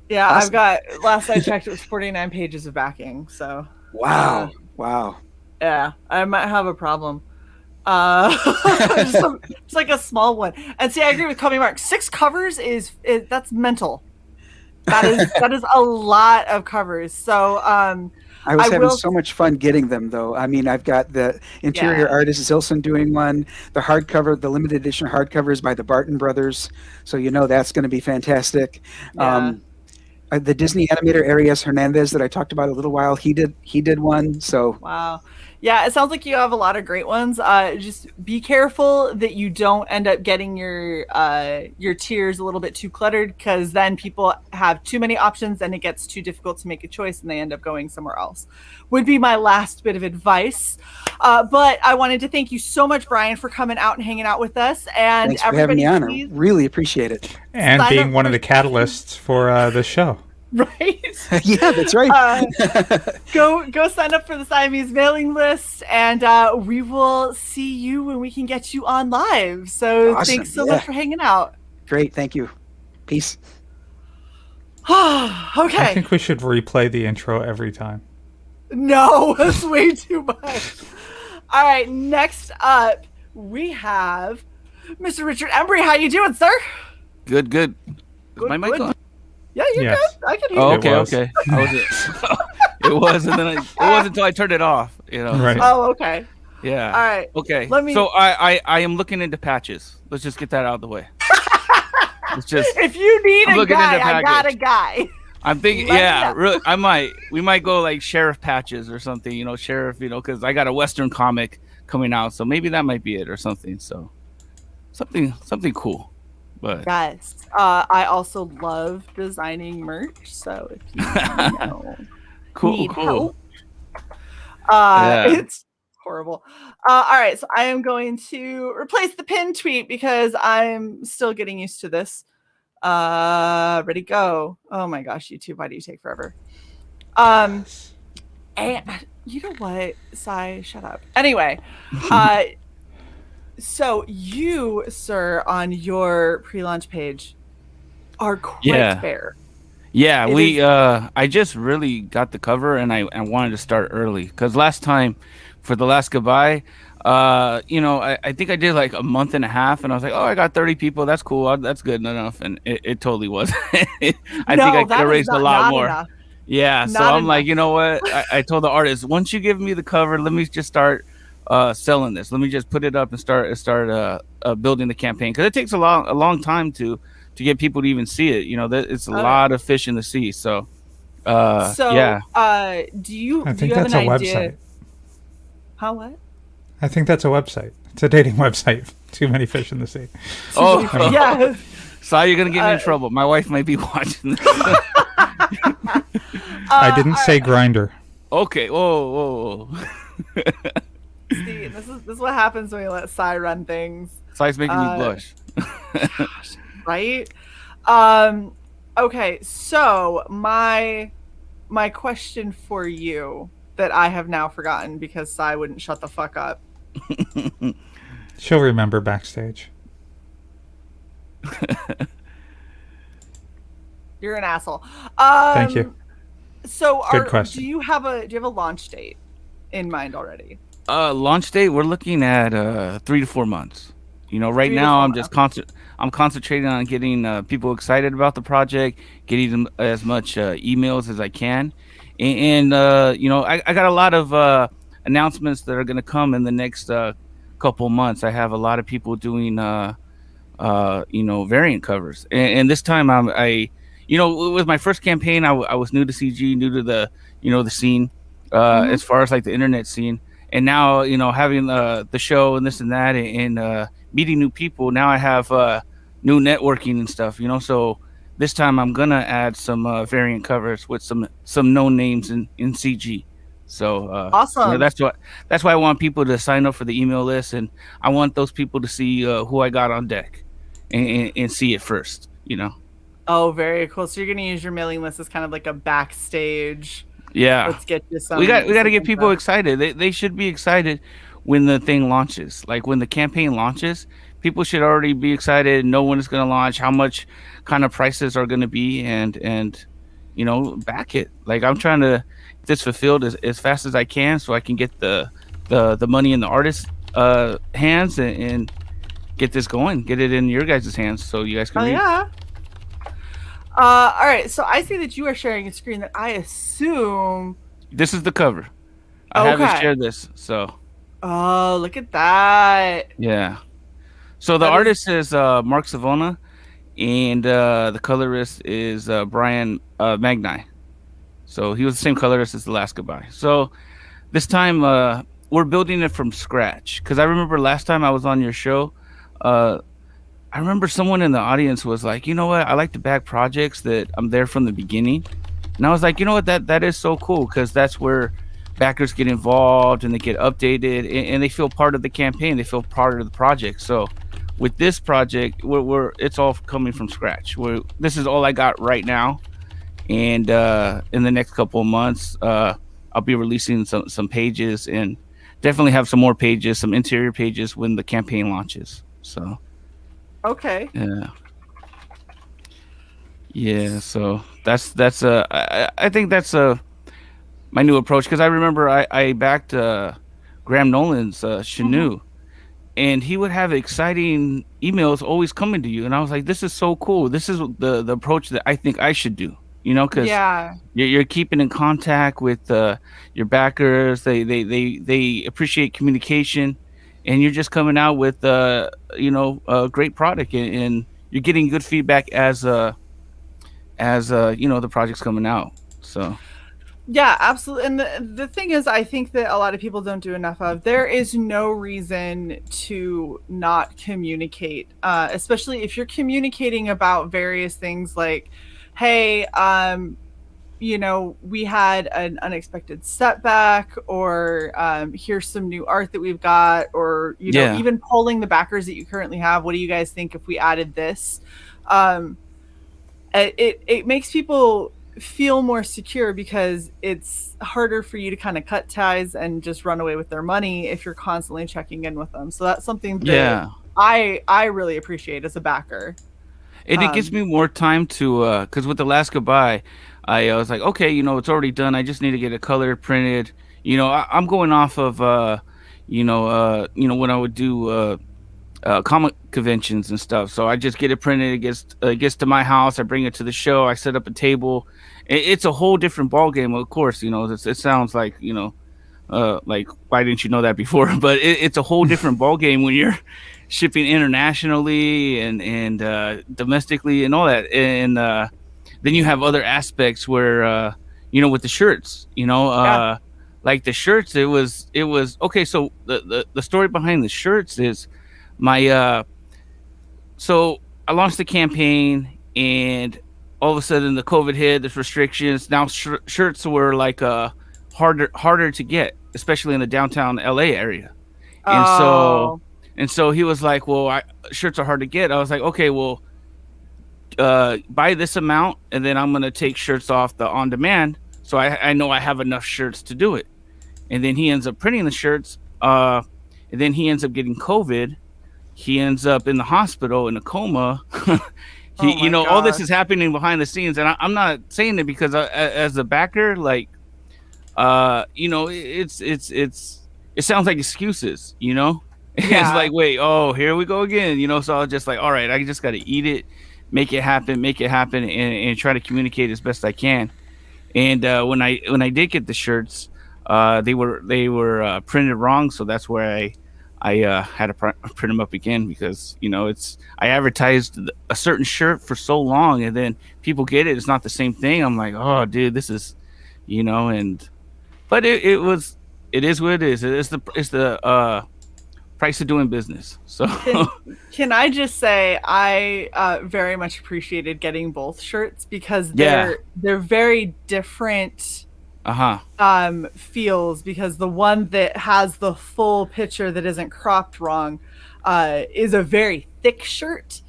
Yeah, awesome. I've got, last I checked, it was 49 pages of backing. So wow. Yeah, I might have a problem. It's like a small one. And see, I agree with Kobe Mark. 6 covers is that's mental. That is a lot of covers. So I was having so much fun getting them, though. I mean, I've got the interior artist Zilson doing one. The hardcover, the limited edition hardcover is by the Barton brothers, so that's going to be fantastic. Yeah. The Disney animator Arias Hernandez that I talked about a little while, he did one. So wow. Yeah, it sounds like you have a lot of great ones. Just be careful that you don't end up getting your tiers a little bit too cluttered, because then people have too many options and it gets too difficult to make a choice and they end up going somewhere else. Would be my last bit of advice. But I wanted to thank you so much, Brian, for coming out and hanging out with us. And thanks for having me on. I really appreciate it. And being one of the catalysts for the show. Right? Yeah, that's right. Go sign up for the Siamese mailing list, and we will see you when we can get you on live. So awesome. Thanks so much for hanging out. Great, thank you. Peace. Okay. I think we should replay the intro every time. No, that's way too much. All right, next up we have Mr. Richard Embree. How you doing, sir? Good. Is my mic on? Yeah, you're Yes. good. I can hear Oh, you. okay, It was. okay. I was it was, and then it wasn't until I turned it off. Right. Oh, okay. Yeah. All right. Okay. Let me. So I am looking into patches. Let's just get that out of the way. It's just If you need I'm a looking guy, into I got a package. guy. I'm thinking, Let me yeah, know. really, we might go like Sheriff patches or something, Sheriff, because I got a Western comic coming out, so maybe that might be it or something. So something cool, but Yes. I also love designing merch, so if you need cool. help, Yeah. it's horrible. All right, so I am going to replace the pin tweet because I'm still getting used to this. Ready, go. Oh my gosh, YouTube, why do you take forever? And you know what, Sai, shut up. Anyway, so you, sir, on your pre-launch page are quite fair. Yeah, It I just really got the cover, and I wanted to start early because last time for the last goodbye, I think I did like a month and a half, and I was like, oh, I got 30 people, that's cool, that's good enough, and it totally wasn't. I think I could have raised a lot more. Enough. Yeah, so I'm like, you know what? I told the artist, once you give me the cover, let me just start selling this. Let me just put it up and start building the campaign, because it takes a long time to get people to even see it. That it's a lot of fish in the sea. So yeah. Do you? I do think you have that's an a idea? website. How what? I think that's a website. It's a dating website. Too many fish in the sea. Oh, Yeah. So you're gonna get me in trouble. My wife might be watching this. I didn't say grinder. Okay. Whoa. See, this is what happens when we let Sai run things. Sai's making me blush. Right? Okay, so my question for you that I have now forgotten because Sai wouldn't shut the fuck up. She'll remember backstage. You're an asshole. Thank you. So Good question. do you have a launch date in mind already? Launch date, we're looking at 3 to 4 months. Right 3 to now 4 I'm just I'm concentrating on getting people excited about the project, getting them as much emails as I can, and I got a lot of announcements that are going to come in the next couple months. I have a lot of people doing variant covers, and this time with my first campaign, I was new to CG, new to the scene, as far as like the internet scene. And now, having the show and this and that, and meeting new people, now I have new networking and stuff, So this time I'm gonna add some variant covers with some known names in CG. So awesome. That's why I want people to sign up for the email list, and I want those people to see who I got on deck, and see it first. Oh, very cool. So you're gonna use your mailing list as kind of like a backstage. Yeah, let's get you some. We got to get people excited. They should be excited when the thing launches. Like when the campaign launches, people should already be excited, know when it's going to launch, how much kind of prices are going to be, and back it. Like I'm trying to get this fulfilled as fast as I can, so I can get the money in the artist's hands and get this going, get it in your guys' hands, so you guys can read. Yeah. All right, so I see that you are sharing a screen that I assume this is the cover. I haven't shared this, so. Oh, look at that. Yeah. So the artist is Mark Savona, and the colorist is Brian Magni. So he was the same colorist as the last goodbye. So this time we're building it from scratch, because I remember last time I was on your show, I remember someone in the audience was like, you know what, I like to back projects that I'm there from the beginning. And I was like, you know what, that is so cool, because that's where backers get involved and they get updated, and they feel part of the campaign. They feel part of the project. So with this project, it's all coming from scratch. This is all I got right now. And in the next couple of months, I'll be releasing some pages, and definitely have some more pages, some interior pages when the campaign launches. So. Okay. Yeah. So that's I think that's my new approach, because I remember I backed Graham Nolan's Shanu, and he would have exciting emails always coming to you, and I was like, this is so cool. This is the approach that I think I should do, because Yeah. you're keeping in contact with your backers. They appreciate communication, and you're just coming out with a great product, and you're getting good feedback as the project's coming out. So Yeah, absolutely. And the thing is, I think that a lot of people don't do enough of. There is no reason to not communicate, especially if you're communicating about various things like, hey, we had an unexpected setback, or here's some new art that we've got, or even polling the backers that you currently have. What do you guys think if we added this? It makes people feel more secure, because it's harder for you to kind of cut ties and just run away with their money if you're constantly checking in with them. So that's something that I really appreciate as a backer. And it gives me more time to, because with the last goodbye, I was like, okay, it's already done. I just need to get a color printed. I'm going off of, when I would do comic conventions and stuff. So I just get it printed. It gets to my house. I bring it to the show. I set up a table. It's a whole different ball game. Of course, it sounds like like why didn't you know that before? But it's a whole different ball game when you're shipping internationally and domestically and all that. And then you have other aspects where with the shirts, like the shirts, it was okay. So the story behind the shirts is so I launched the campaign, and all of a sudden the COVID hit, there's restrictions. Now shirts were like harder to get, especially in the downtown LA area. And so he was like, well, shirts are hard to get. I was like, okay, well, buy this amount, and then I'm going to take shirts off the on demand. So I know I have enough shirts to do it. And then he ends up printing the shirts. And then he ends up getting COVID. He ends up in the hospital in a coma. All this is happening behind the scenes, and I'm not saying it because as a backer, like, it sounds like excuses, It's like, wait, here we go again, So I was just like, all right, I just got to eat it, make it happen, and try to communicate as best I can. And when I did get the shirts, they were printed wrong, so that's where I had to print them up again, because I advertised a certain shirt for so long, and then people get it. It's not the same thing. I'm like, oh, dude, this is, but it is what it is. It's the price of doing business. So can I just say I very much appreciated getting both shirts, because they're very different feels, because the one that has the full picture that isn't cropped wrong is a very thick shirt,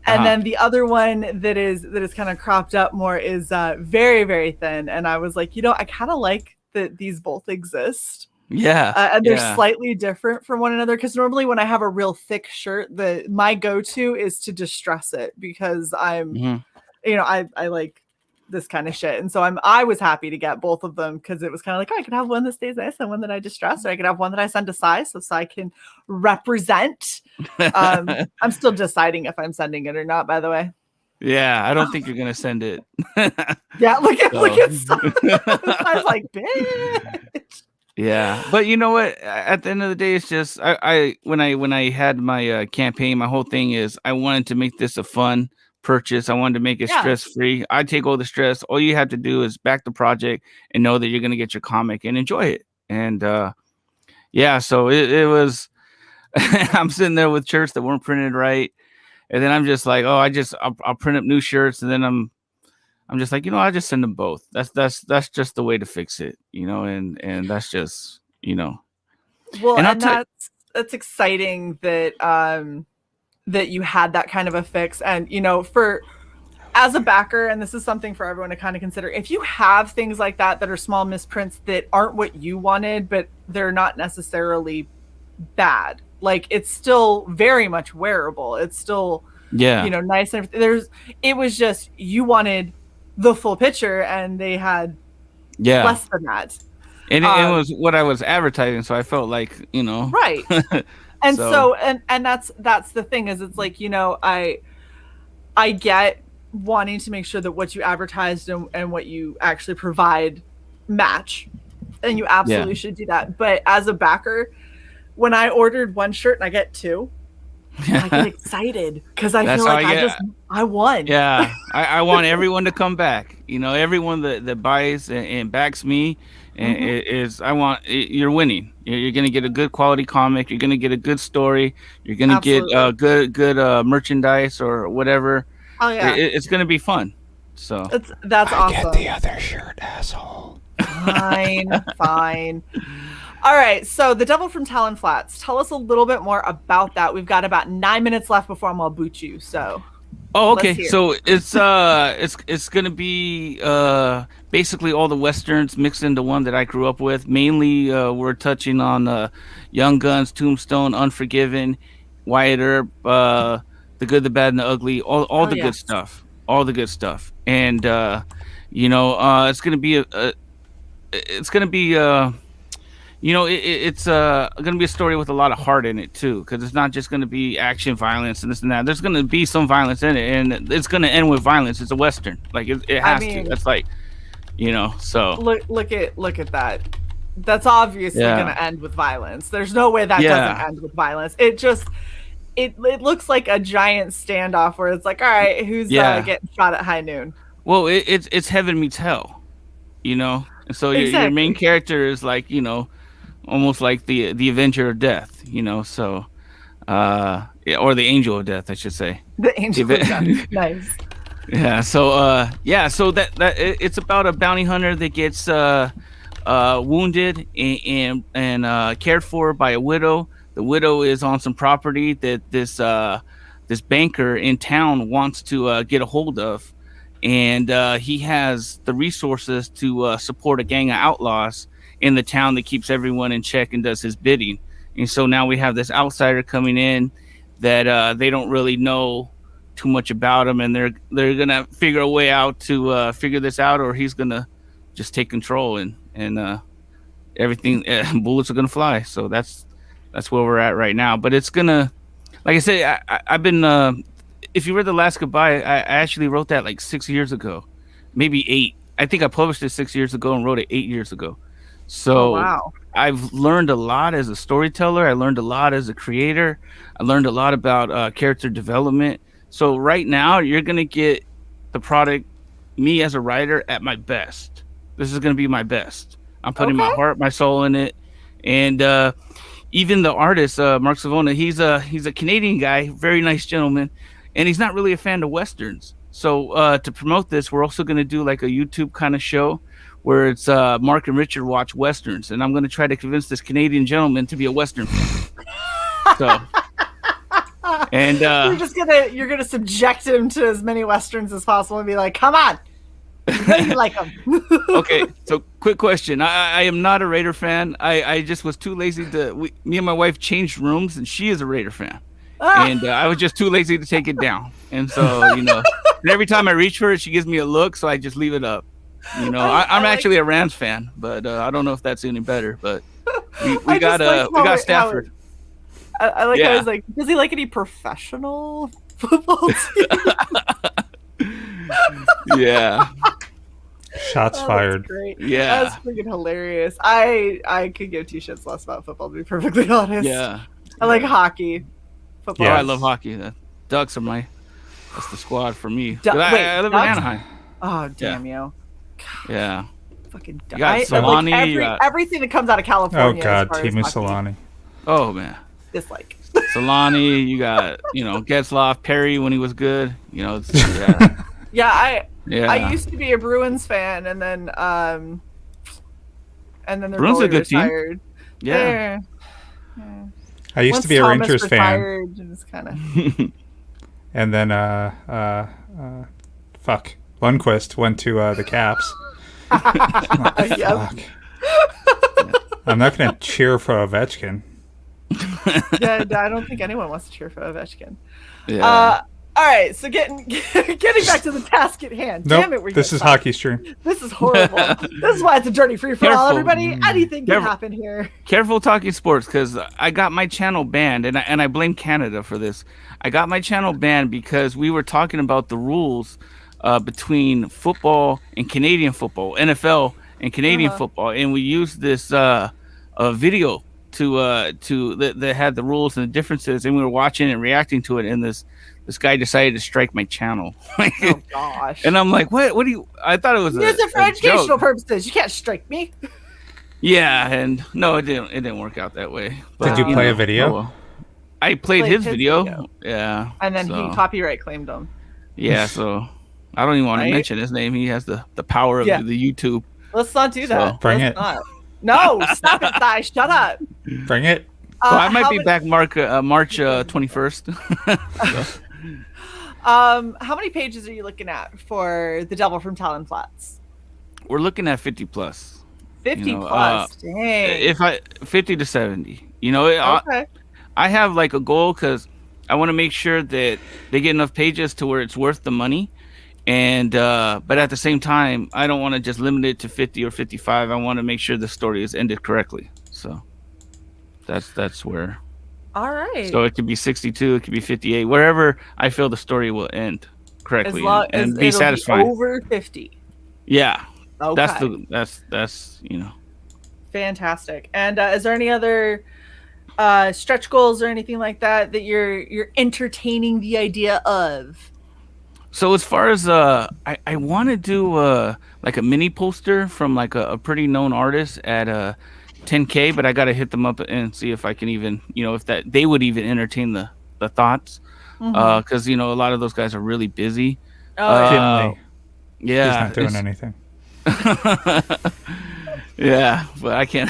and then the other one that is kind of cropped up more is very, very thin. And I was like, I kind of like that these both exist. And they're slightly different from one another, because normally when I have a real thick shirt, my go-to is to distress it, because I'm I like this kind of shit. And so I was happy to get both of them, because it was kind of like, I could have one that stays nice and one that I distress, or I could have one that I send to Sai, so Sai can represent. I'm still deciding if I'm sending it or not, by the way. I don't think you're gonna send it. Look at I was like, bitch. But you know what, at the end of the day, it's just when I had my campaign, my whole thing is I wanted to make this a fun purchase. I wanted to make it stress-free. I take all the stress. All you have to do is back the project and know that you're going to get your comic and enjoy it. And so it was I'm sitting there with shirts that weren't printed right, and then I'm just like, I'll print up new shirts, and then I'm just like, I'll just send them both. That's just the way to fix it, and that's just, Well, and that's exciting that that you had that kind of a fix. And for as a backer, and this is something for everyone to kind of consider, if you have things like that are small misprints that aren't what you wanted, but they're not necessarily bad, like, it's still very much wearable, it's still nice, and it was just you wanted the full picture, and they had less than that. And it was what I was advertising, so I felt like, right. And so that's the thing is it's like, I get wanting to make sure that what you advertised and what you actually provide match. And you absolutely should do that. But as a backer, when I ordered one shirt and I get two, I get excited because I feel like I won. Yeah, I want everyone to come back. Everyone that buys and backs me you're winning. You're gonna get a good quality comic. You're gonna get a good story. You're gonna get good merchandise or whatever. Oh yeah, it's gonna be fun. So that's awesome. Get the other shirt, asshole. Fine. All right, so the Devil from Talonflats. Tell us a little bit more about that. We've got about 9 minutes left before I'm gonna boot you. So. Oh, okay. So it's gonna be basically all the westerns mixed into one that I grew up with. Mainly, we're touching on Young Guns, Tombstone, Unforgiven, Wyatt Earp, The Good, the Bad, and the Ugly. All the good stuff. All the good stuff. And it's gonna be it's gonna be a story with a lot of heart in it too, because it's not just gonna be action, violence, and this and that. There's gonna be some violence in it, and it's gonna end with violence. It's a western, like it has to. That's like, So look at that. That's obviously gonna end with violence. There's no way that doesn't end with violence. It just it looks like a giant standoff where it's like, all right, who's getting shot at high noon? Well, it's heaven meets hell, and so your main character is like, almost like the Avenger of Death, so or the Angel of Death, I should say. The Angel of Death. Nice. Yeah, so that it's about a bounty hunter that gets wounded and cared for by a widow. The widow is on some property that this banker in town wants to get a hold of, and he has the resources to support a gang of outlaws in the town that keeps everyone in check and does his bidding. And so now we have this outsider coming in that they don't really know too much about him, and they're gonna figure a way out to figure this out, or he's gonna just take control and everything. Bullets are gonna fly. So that's where we're at right now. But it's gonna, like I say, I've been. If you read The Last Goodbye, I actually wrote that like 6 years ago, maybe 8. I think I published it 6 years ago and wrote it 8 years ago. So I've learned a lot as a storyteller. I learned a lot as a creator. I learned a lot about character development. So right now you're going to get the product, me as a writer, at my best. This is going to be my best. I'm putting my heart, my soul in it. And even the artist, Mark Savona, he's a Canadian guy, very nice gentleman. And he's not really a fan of Westerns. So to promote this, we're also going to do like a YouTube kind of show where it's Mark and Richard watch Westerns. And I'm going to try to convince this Canadian gentleman to be a Western fan. So, and you're gonna subject him to as many Westerns as possible and be like, come on, you like them. Okay, so quick question. I am not a Raider fan. I just was too lazy me and my wife changed rooms, and she is a Raider fan. And I was just too lazy to take it down. And so, and every time I reach for it, she gives me a look, so I just leave it up. I'm actually a Rams fan, but I don't know if that's any better. But we got Stafford. I like how I was like, does he like any professional football team? Yeah. Shots fired. Great. Yeah. That's freaking hilarious. I could give two shits less about football, to be perfectly honest. Yeah. I like hockey. Football. Yeah, I love hockey. The Ducks are that's the squad for me. Wait, I live in Anaheim. Oh, damn you. Yeah. Fucking you got Solani. Everything that comes out of California. Oh, God. Teemu Solani. Oh, man. Dislike. Solani, you got, Getzlaf, Perry when he was good. Yeah, I used to be a Bruins fan, and then the Bruins are a good retired. Team. Yeah. I used to be a Rangers fan. And then Lundqvist went to the Caps. Fuck. I'm not going to cheer for Ovechkin. Yeah, I don't think anyone wants to cheer for Ovechkin. Yeah. All right, so getting back to the task at hand. Nope, Damn it, we're this is hockey stream. This is horrible. This is why it's a dirty free for all, Careful. everybody. Anything can Careful. happen here. Careful talking sports, because I got my channel banned, and I blame Canada for this. I got my channel banned because we were talking about the rules between football and Canadian football, NFL and Canadian football, and we used this video that had the rules and the differences, and we were watching and reacting to it, and this guy decided to strike my channel. Oh gosh. And I'm like, what do you? I thought it was Use it for educational joke. purposes. You can't strike me. Yeah, and no, it didn't work out that way. But, Did you play a video? oh well. I played his video. Yeah. And then so, he copyright claimed him. Yeah, so I don't even want Right? to mention his name. He has the power of the YouTube. Let's not do that. So, bring Let's it. not. No, stop it, Thai. Shut up. Bring it. So I might how be many- back March 21st. How many pages are you looking at for The Devil from Talonflats? We're looking at 50 plus. 50 You know, plus. Dang. If 50 to 70. You know, Okay. I have like a goal because I want to make sure that they get enough pages to where it's worth the money. And but at the same time, I don't want to just limit it to 50 or 55. I want to make sure the story is ended correctly. So that's where. All right. So it could be 62, it could be 58, wherever I feel the story will end correctly as long and as be it'll satisfying. Be over 50. Yeah, Okay. that's you know. Fantastic. And is there any other stretch goals or anything like that you're entertaining the idea of? So as far as I want to do like a mini poster from like a pretty known artist at 10K, but I got to hit them up and see if I can even, you know, if that they would even entertain the thoughts, because you know a lot of those guys are really busy. Finley. Yeah, He's not doing it's- anything. Yeah, but I can't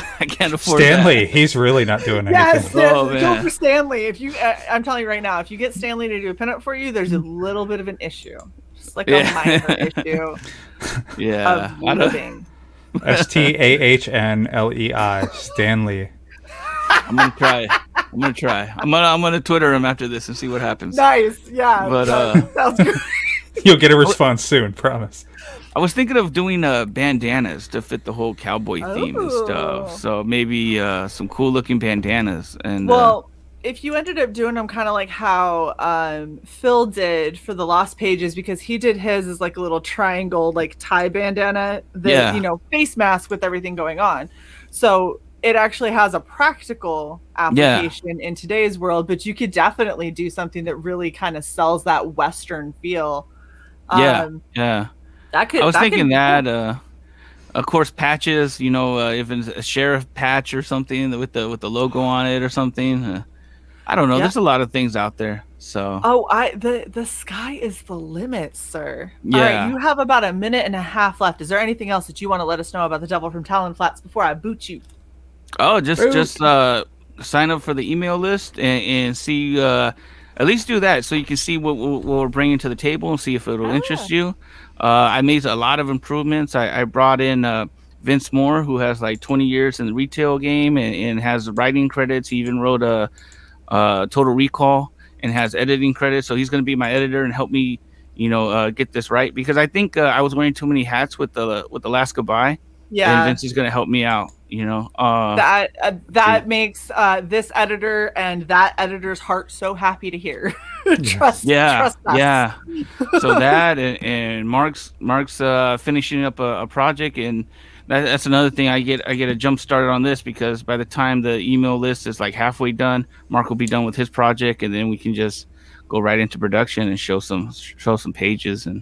afford Stanley, that. he's really not doing anything. Yes, Oh, go man. for Stanley. If you, I'm telling you right now, if you get Stanley to do a pinup for you, there's a little bit of an issue, just like a minor issue Yeah, of I don't- moving. Stahnlei, Stanley. I'm gonna try. I'm gonna Twitter him after this and see what happens. Nice, yeah. But, sounds good. You'll get a response soon, promise. I was thinking of doing bandanas to fit the whole cowboy theme and stuff. Oh. So maybe some cool looking bandanas. And Well, if you ended up doing them kind of like how Phil did for the Lost Pages, because he did his as like a little triangle, like tie bandana, that Yeah. you know, face mask with everything going on. So it actually has a practical application in today's world, but you could definitely do something that really kind of sells that Western feel. yeah. That could. I was that thinking could- that. Of course, patches. You know, if it's a sheriff patch or something with the logo on it or something. I don't know. Yeah. There's a lot of things out there. So Oh, the sky is the limit, sir. All Yeah. right, you have about a minute and a half left. Is there anything else that you want to let us know about the Devil from Talonflats before I boot you? just sign up for the email list and see. At least do that so you can see what we're bringing to the table and see if it'll interest you. I made a lot of improvements. I brought in Vince Moore, who has like 20 years in the retail game and has writing credits. He even wrote a Total Recall and has editing credits. So he's going to be my editor and help me, you know, get this right, because I think I was wearing too many hats with the last goodbye. And Yeah, Vince is going to help me out. You know, that makes this editor and that editor's heart so happy to hear. Trust us. Yeah. So that and Mark's finishing up a project, and that's another thing. I get a jump started on this because by the time the email list is like halfway done, Mark will be done with his project, and then we can just go right into production and show some pages, and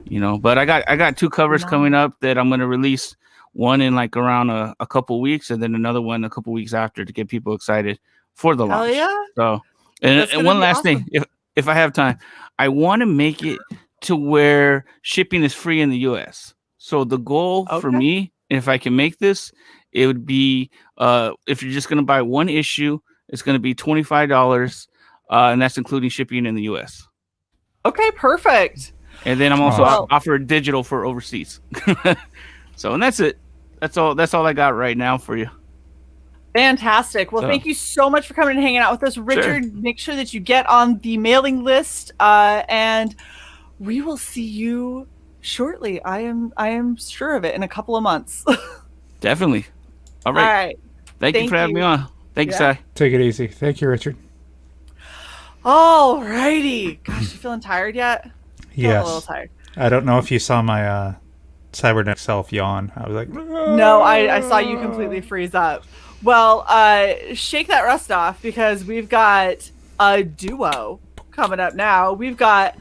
you know. But I got 2 covers coming up that I'm gonna release. One in like around a couple weeks, and then another one a couple weeks after to get people excited for the launch. yeah. So, That's and gonna one be last thing, if I have time, I want to make it to where shipping is free in the U.S. So the goal for Okay. me, if I can make this, it would be if you're just going to buy one issue, it's going to be $25, and that's including shipping in the U.S. Okay, perfect. And then I'm also Wow. offer digital for overseas. So, and that's it. That's all I got right now for you. Fantastic. Well, So- thank you so much for coming and hanging out with us, Richard. Make sure that you get on the mailing list, and we will see you shortly. I am sure of it in a couple of months. Definitely. All All right. right. Thank you for having me on. Thank you, Yeah. Shae. Take it easy. Thank you, Richard. All righty. Gosh, you feeling tired yet? Feeling a little Yes. tired. I don't know if you saw my cybernetic self yawn. I was like, No, I saw you completely freeze up. Well, shake that rust off because we've got a duo coming up now. We've got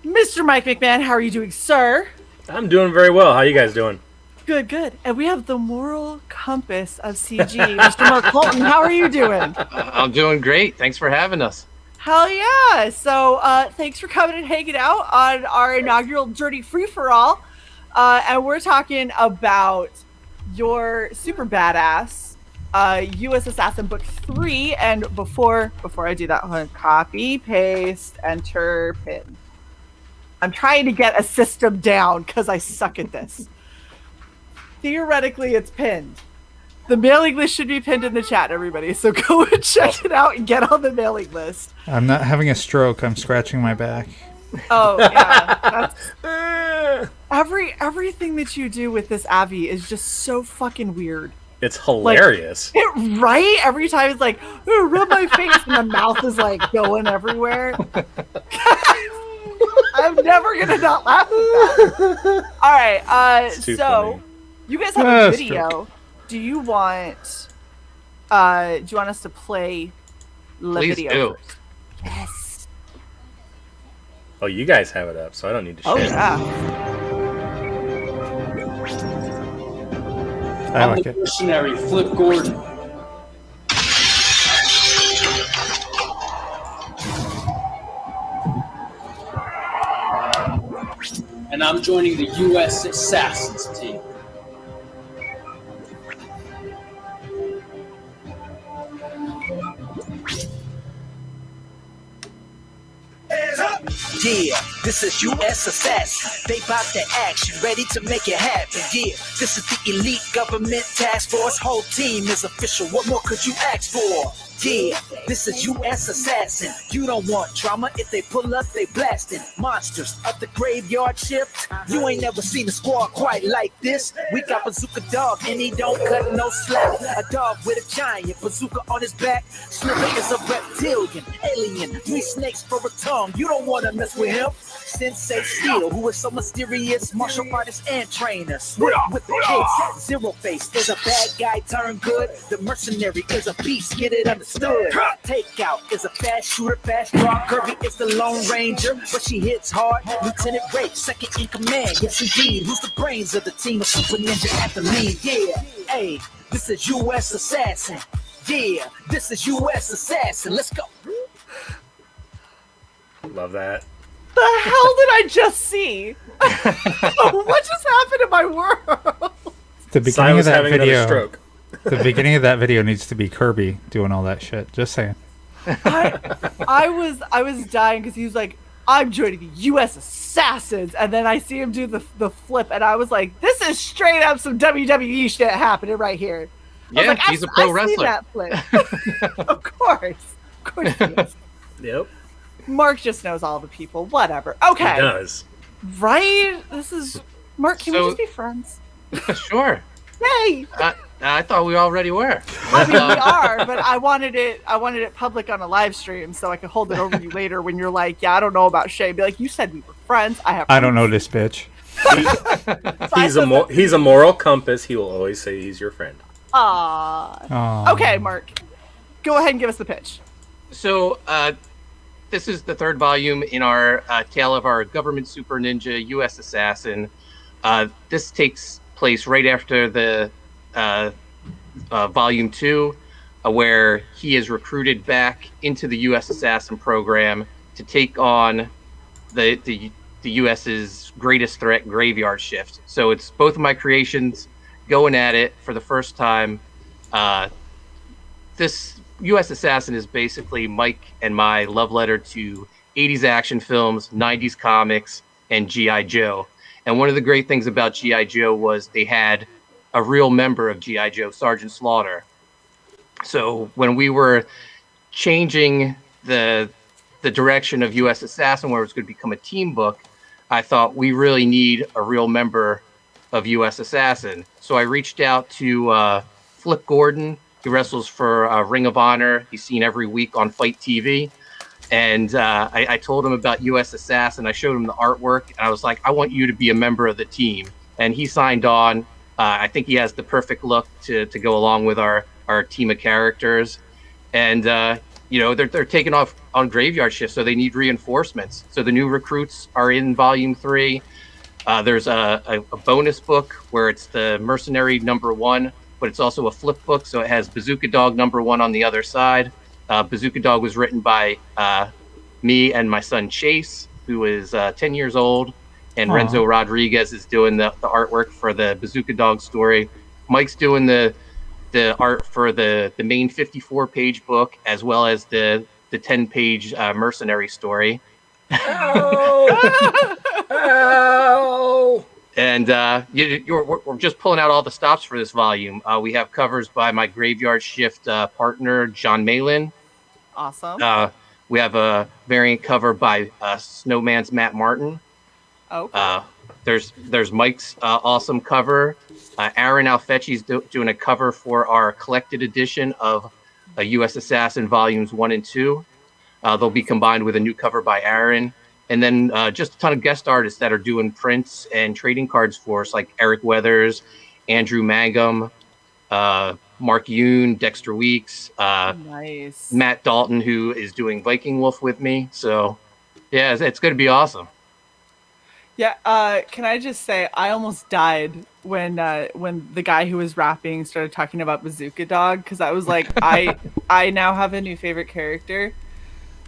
Mr. Mike McMahon. How are you doing, sir? I'm doing very well. How you guys doing? Good, good. And we have the moral compass of CG, Mr. Mark Poulton. How are you doing? I'm doing great. Thanks for having us. Hell yeah. So thanks for coming and hanging out on our inaugural Dirty Free-For-All. And we're talking about your super badass US Assassin Book 3. And before I do that, hold on. Copy, paste, enter, pin. I'm trying to get a system down because I suck at this. Theoretically, it's pinned. The mailing list should be pinned in the chat, everybody. So go and check it out and get on the mailing list. I'm not having a stroke. I'm scratching my back. Oh yeah, everything that you do with this Avi is just so fucking weird. It's hilarious. Right? Every time it's like, "Oh, rub my face," and the mouth is like going everywhere. I'm never gonna not laugh at that. All right, It's too so funny. you guys have a Ah, video. stroke. Do you want us to play the Please video do. first? Yes. Oh, you guys have it up, so I don't need to share. Oh it. yeah. I like it. Missionary Flip Gordon. And I'm joining the US Assassins team. Yeah, this is US Assassin. They bout the action, ready to make it happen. Yeah, this is the elite government task force. Whole team is official. What more could you ask for? Yeah, this is US Assassin. You don't want drama. If they pull up, they blasting. Monsters of the graveyard shift. You ain't never seen a squad quite like this. We got Bazooka Dog, and he don't cut no slack. A dog with a giant bazooka on his back. Slither is a reptilian, alien. 3 snakes for a tongue. You don't wanna mess with him. Sensei Steel, who is so mysterious, martial artist and trainer. Swift with the hits. Zero Face is a bad guy turned good. The mercenary is a beast, get it understood. Takeout is a fast shooter, fast draw. Kirby is the Lone Ranger, but she hits hard. Lieutenant Ray, second in command. Yes, indeed. Who's the brains of the team? A super ninja at the lead. Yeah, hey, this is US Assassin. Yeah, this is US Assassin. Let's go. Love that. The hell did I just see? What just happened in my world? The beginning Silas of that having another video. stroke. The beginning of that video needs to be Kirby doing all that shit. Just saying. I was dying because he was like, "I'm joining the U.S. Assassins," and then I see him do the flip, and I was like, "This is straight up some WWE shit happening right here." I was Yeah, like, he's a pro I've seen wrestler. that flip. Of course he is. Yep. Mark just knows all the people. Whatever. He Okay. does. Right? This is Mark. Can we So- just be friends? Sure. Yay! I thought we already were. I mean, we are, but I wanted it public on a live stream so I could hold it over you later when you're like, "Yeah, I don't know about Shae." Be like, "You said we were friends. I have." I don't know this bitch. He's a moral compass. He will always say he's your friend. Aww. Aw. Okay, Mark. Go ahead and give us the pitch. So, this is the 3rd volume in our tale of our government super ninja, U.S. Assassin. This takes place right after the volume 2, where he is recruited back into the U.S. Assassin program to take on the U.S.'s greatest threat, Graveyard Shift. So it's both of my creations going at it for the first time. This U.S. Assassin is basically Mike and my love letter to 80s action films, 90s comics, and G.I. Joe. And one of the great things about G.I. Joe was they had a real member of G.I. Joe, Sergeant Slaughter. So when we were changing the direction of USAssassin, where it was going to become a team book, I thought we really need a real member of USAssassin. So I reached out to Flip Gordon. He wrestles for Ring of Honor. He's seen every week on Fight TV. And I told him about USAssassin. I showed him the artwork, and I was like, I want you to be a member of the team. And he signed on. I think he has the perfect look to go along with our team of characters. And, they're taking off on graveyard shifts, so they need reinforcements. So the new recruits are in Volume 3. There's a bonus book where it's the Mercenary #1, but it's also a flip book, so it has Bazooka Dog #1 on the other side. Bazooka Dog was written by me and my son Chase, who is 10 years old, and Renzo Rodriguez is doing the artwork for the Bazooka Dog story. Mike's doing the art for the main 54-page book, as well as the 10-page Mercenary story. Oh! And we're just pulling out all the stops for this volume. We have covers by my Graveyard Shift partner, John Malin. Awesome. We have a variant cover by Snowman's Matt Martin. Okay. There's Mike's awesome cover. Aaron Alfecci's doing a cover for our collected edition of USAssassin Volumes 1 and 2. They'll be combined with a new cover by Aaron. And then just a ton of guest artists that are doing prints and trading cards for us, like Eric Weathers, Andrew Mangum, Mark Yoon, Dexter Weeks, nice. Matt Dalton, who is doing Viking Wolf with me. So, yeah, it's going to be awesome. Yeah, can I just say, I almost died when the guy who was rapping started talking about Bazooka Dog, because I was like, I now have a new favorite character.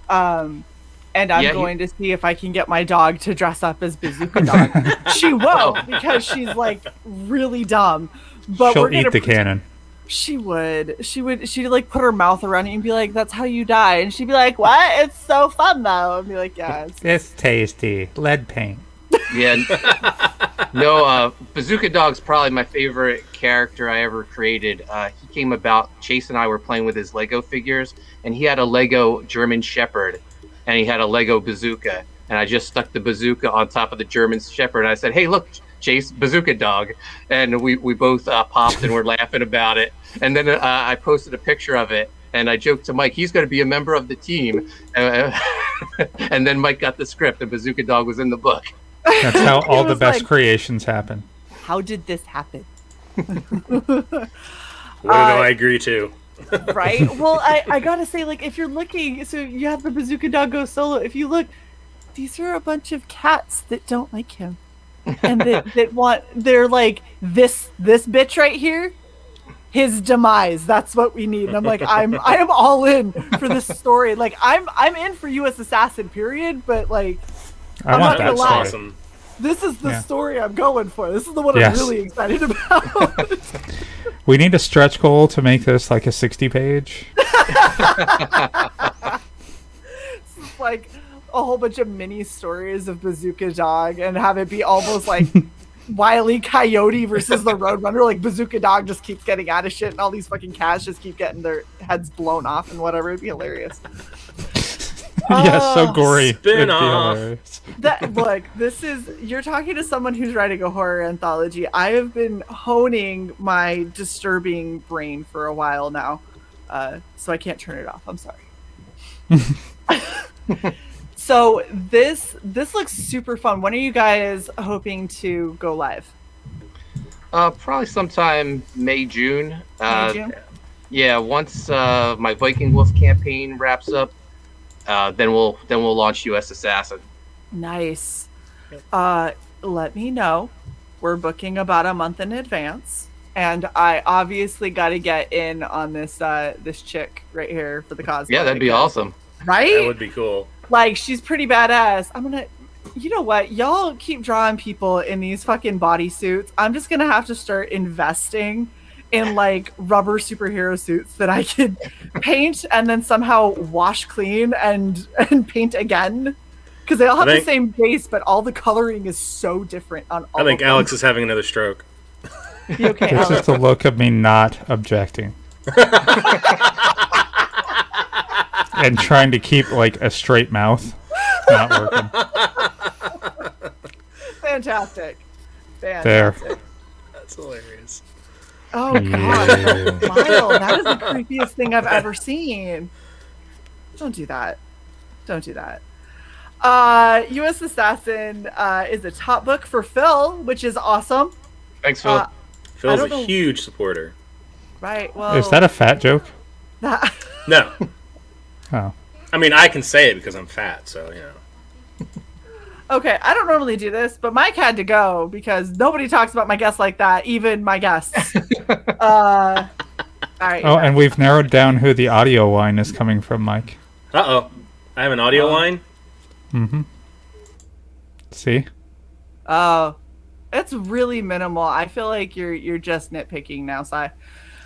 And I'm going to see if I can get my dog to dress up as Bazooka Dog. She won't, because she's like really dumb. But she'll eat the cannon. She'd like put her mouth around it and be like, "That's how you die," and she'd be like, "What? It's so fun though." I'd be like, "Yeah, it's tasty. Lead paint." Yeah. No, Bazooka Dog's probably my favorite character I ever created. He came about, Chase and I were playing with his Lego figures, and he had a Lego German Shepherd, and he had a Lego bazooka. And I just stuck the bazooka on top of the German Shepherd, and I said, "Hey, look, Chase, Bazooka Dog." And we both popped and were laughing about it. And then I posted a picture of it, and I joked to Mike, he's going to be a member of the team. And then Mike got the script, and Bazooka Dog was in the book. That's how all the best creations happen. How did this happen? What did I agree to? Right? Well, I gotta say, like, if you're looking, so you have the Bazooka Dog go solo. If you look, these are a bunch of cats that don't like him. And they're like, this bitch right here, his demise. That's what we need. And I'm like, I am all in for this story. Like, I'm in for USAssassin, period. But like, I want that story. Awesome. This is the story I'm going for. This is the one I'm really excited about. We need a stretch goal to make this like a 60-page. It's like a whole bunch of mini stories of Bazooka Dog, and have it be almost like Wile E. Coyote versus the Roadrunner. Like, Bazooka Dog just keeps getting out of shit, and all these fucking cats just keep getting their heads blown off and whatever. It'd be hilarious. Yes, so gory. Spin off. You're talking to someone who's writing a horror anthology. I have been honing my disturbing brain for a while now, so I can't turn it off. I'm sorry. So this looks super fun. When are you guys hoping to go live? Probably sometime May, June. June? Yeah, once my Viking Wolf campaign wraps up, then we'll launch USAssassin. Nice. Let me know. We're booking about a month in advance, and I obviously got to get in on this this chick right here for the cosplay. Yeah, that'd be awesome. Right? That would be cool. Like, she's pretty badass. I'm gonna, you know what? Y'all keep drawing people in these fucking bodysuits. I'm just gonna have to start investing in like rubber superhero suits that I could paint and then somehow wash clean and paint again. Because they all have the same base, but all the coloring is so different on all. I think Alex is having another stroke. You okay, This Alex? is the look of me not objecting. And trying to keep like a straight mouth. Not working. Fantastic. There. That's hilarious. Oh god, Lyle, that is the creepiest thing I've ever seen. Don't do that. Don't do that. US Assassin is a top book for Phil, which is awesome. Thanks, Phil. Phil's a huge supporter. Right. Well, Is that a fat joke? that No. Oh. I mean, I can say it because I'm fat, so, you know. Okay, I don't normally do this, but Mike had to go because nobody talks about my guests like that, even my guests. All right. Oh, and we've narrowed down who the audio wine is coming from, Mike. Uh-oh. I have an audio line? Mm-hmm. See? Oh, it's really minimal. I feel like you're just nitpicking now, Si.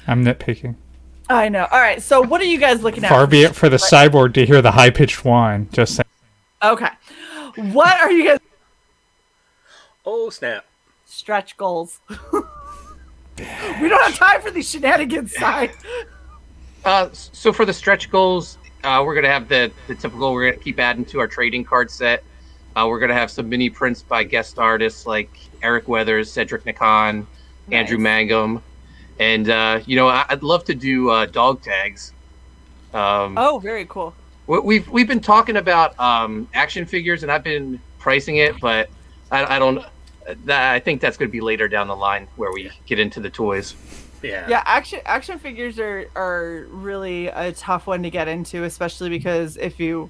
I'm nitpicking. I know. All right, so what are you guys looking at? Far be it for the cyborg to hear the high-pitched whine. Just saying. Okay. What are you guys... Oh, snap. Stretch goals. We don't have time for these shenanigans, Si. So for the stretch goals, we're going to have the typical, we're going to keep adding to our trading card set. We're going to have some mini prints by guest artists like Eric Weathers, Cedric Nacon, Andrew Mangum. And, I'd love to do dog tags. Oh, very cool. We've been talking about action figures, and I've been pricing it, but I think that's going to be later down the line where we get into the toys. Yeah, action figures are really a tough one to get into, especially because if you're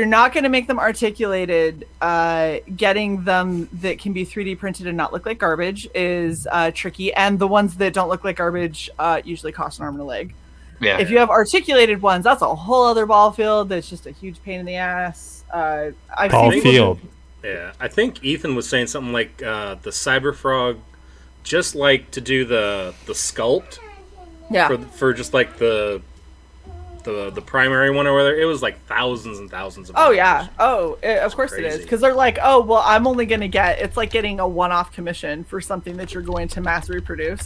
not going to make them articulated, getting them that can be 3D printed and not look like garbage is tricky, and the ones that don't look like garbage usually cost an arm and a leg. Yeah. If you have articulated ones, that's a whole other ball field. That's just a huge pain in the ass. Ball field. Yeah, I think Ethan was saying something like the Cyberfrog just like to do the sculpt. Yeah. For just like the primary one or whatever, it was like thousands and thousands of Oh dollars. yeah. Of course it is, crazy. because they're like, oh well, I'm only going to get. It's like getting a one-off commission for something that you're going to mass reproduce.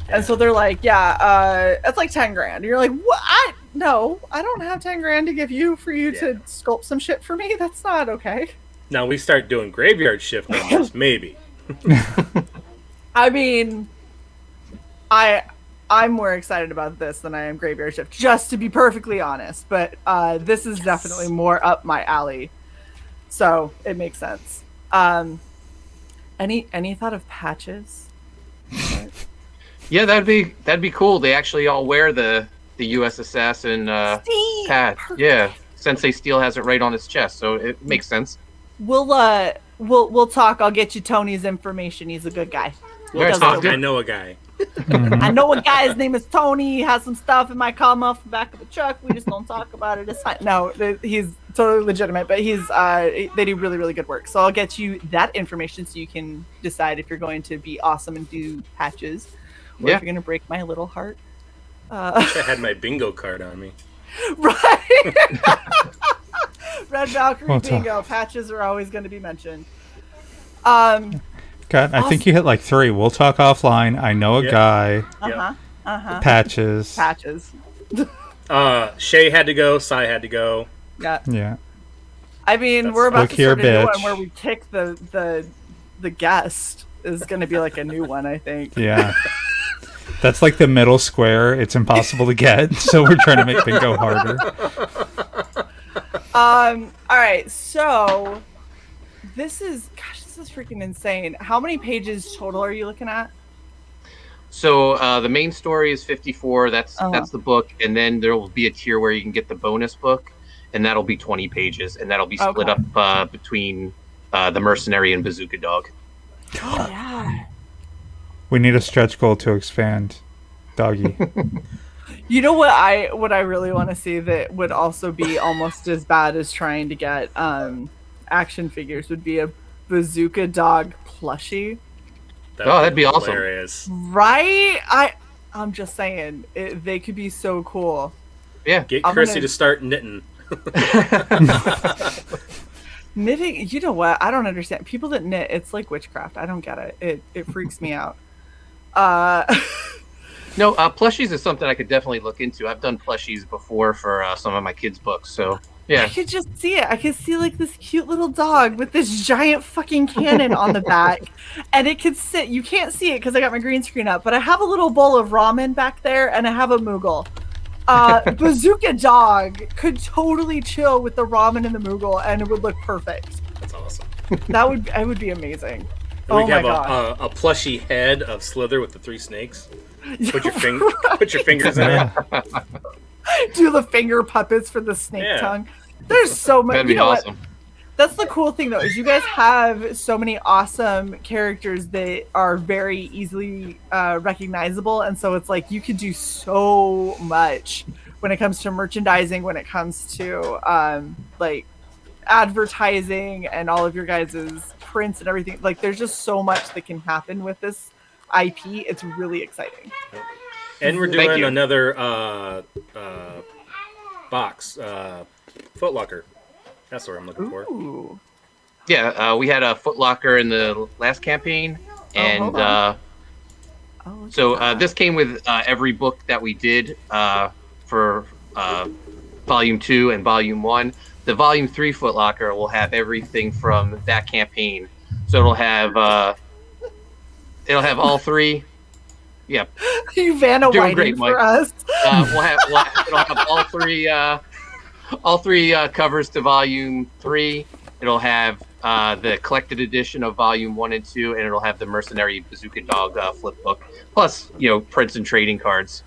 And so they're like, yeah, that's like 10 grand. And you're like, what? No, I don't have 10 grand to give you for you to sculpt some shit for me. That's not okay. Now we start doing graveyard shift numbers, maybe. I mean, I'm more excited about this than I am Graveyard Shift, just to be perfectly honest. But this is definitely more up my alley, so it makes sense. Any thought of patches? Yeah, that'd be cool. They actually all wear the US Assassin patch. Yeah, Sensei Steel has it right on his chest, so it makes sense. We'll talk. I'll get you Tony's information. He's a good guy. I know a guy. I know a guy. His name is Tony. He has some stuff. It might come off the back of the truck. We just don't talk about it. It's fine. No, he's totally legitimate, but they do really, really good work. So I'll get you that information so you can decide if you're going to be awesome and do patches, or if you're going to break my little heart. I wish I had my bingo card on me. Right. Red Valkyrie bingo patches are always going to be mentioned. God, I think you hit like 3. We'll talk offline. I know a guy. Patches. Shae had to go. Sai had to go. Yeah. I mean, we're about to start a new bitch. one where we kick the guest is going to be like a new one, I think. Yeah. That's like the middle square. It's impossible to get, so we're trying to make bingo harder. All right, so this is freaking insane. How many pages total are you looking at? So the main story is 54. That's the book, and then there will be a tier where you can get the bonus book, and that'll be 20 pages, and that'll be split up between the Mercenary and Bazooka Dog. Oh yeah. We need a stretch goal to expand, Doggy. You know what I really want to see that would also be almost as bad as trying to get action figures would be a Bazooka Dog plushie. That'd be awesome. Hilarious. Right? I'm just saying they could be so cool. Yeah. Get Chrissy to start knitting. Knitting, you know what? I don't understand. People that knit, it's like witchcraft. I don't get it. It freaks me out. No, plushies is something I could definitely look into. I've done plushies before for some of my kids' books, so yeah. I could just see it. I could see like this cute little dog with this giant fucking cannon on the back, and it could sit. You can't see it because I got my green screen up, but I have a little bowl of ramen back there, and I have a Moogle. Bazooka dog could totally chill with the ramen and the Moogle, and it would look perfect. That's awesome. It would be amazing. And Oh we my have god! a plushy head of Slither with the 3 snakes. Put your fingers in it. Do the finger puppets for the snake Yeah. tongue. There's so much. That'd be you know awesome. What? That's the cool thing, though, is you guys have so many awesome characters that are very easily recognizable, and so it's like you could do so much when it comes to merchandising, when it comes to like advertising and all of your guys' prints and everything. Like, there's just so much that can happen with this IP. It's really exciting. And we're Thank doing you. another box, Footlocker. That's what I'm looking for. Ooh. Yeah, we had a Foot Locker in the last campaign, and hold on. Oh, so this came with every book that we did for Volume 2 and Volume 1. The Volume 3 Foot Locker will have everything from that campaign. So it'll have all 3. Yeah, You Vanna Doing Whiting great, Mike. for us. it'll have all three covers to Volume 3. It'll have the collected edition of Volume 1 and 2, and it'll have the Mercenary Bazooka Dog flip book, plus prints and trading cards.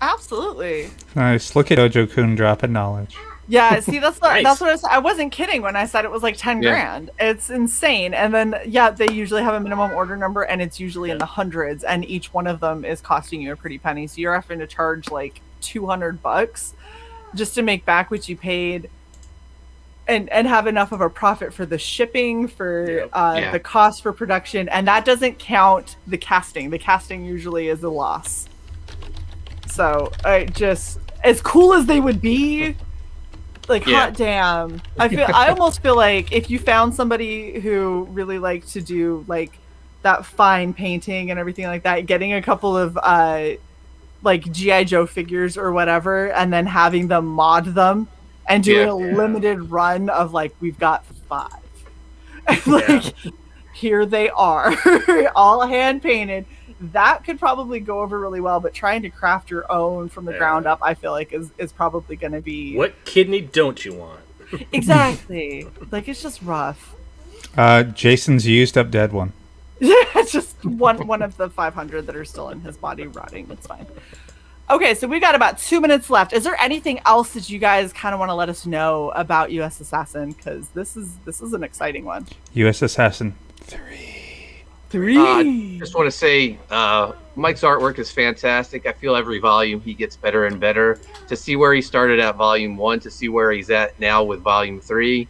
Absolutely. Nice. Look at Dojo Kun dropping knowledge. Yeah, see, that's Nice. what I was. I wasn't kidding when I said it was like 10 Yeah. grand. It's insane. And then they usually have a minimum order number, and it's usually in the hundreds, and each one of them is costing you a pretty penny. So you're having to charge like $200 just to make back what you paid, and have enough of a profit for the shipping, for Yeah. the cost for production, and that doesn't count the casting. The casting usually is a loss. So just as cool as they would be. Like, Yeah. hot damn. I almost feel like if you found somebody who really liked to do like that fine painting and everything like that, getting a couple of like G.I. Joe figures or whatever, and then having them mod them and doing a limited run of like, we've got 5. And like, here they are, all hand painted. That could probably go over really well, but trying to craft your own from the ground up, I feel like is probably going to be What kidney don't you want? exactly like, it's just rough. Jason's used up dead one. It's just one of the 500 that are still in his body rotting. It's fine. Okay, so we've got about 2 minutes left. Is there anything else that you guys kind of want to let us know about US Assassin? Because this is an exciting one. USAssassin 3. Just want to say, Mike's artwork is fantastic. I feel every volume he gets better and better. To see where he started at Volume 1, to see where he's at now with Volume 3,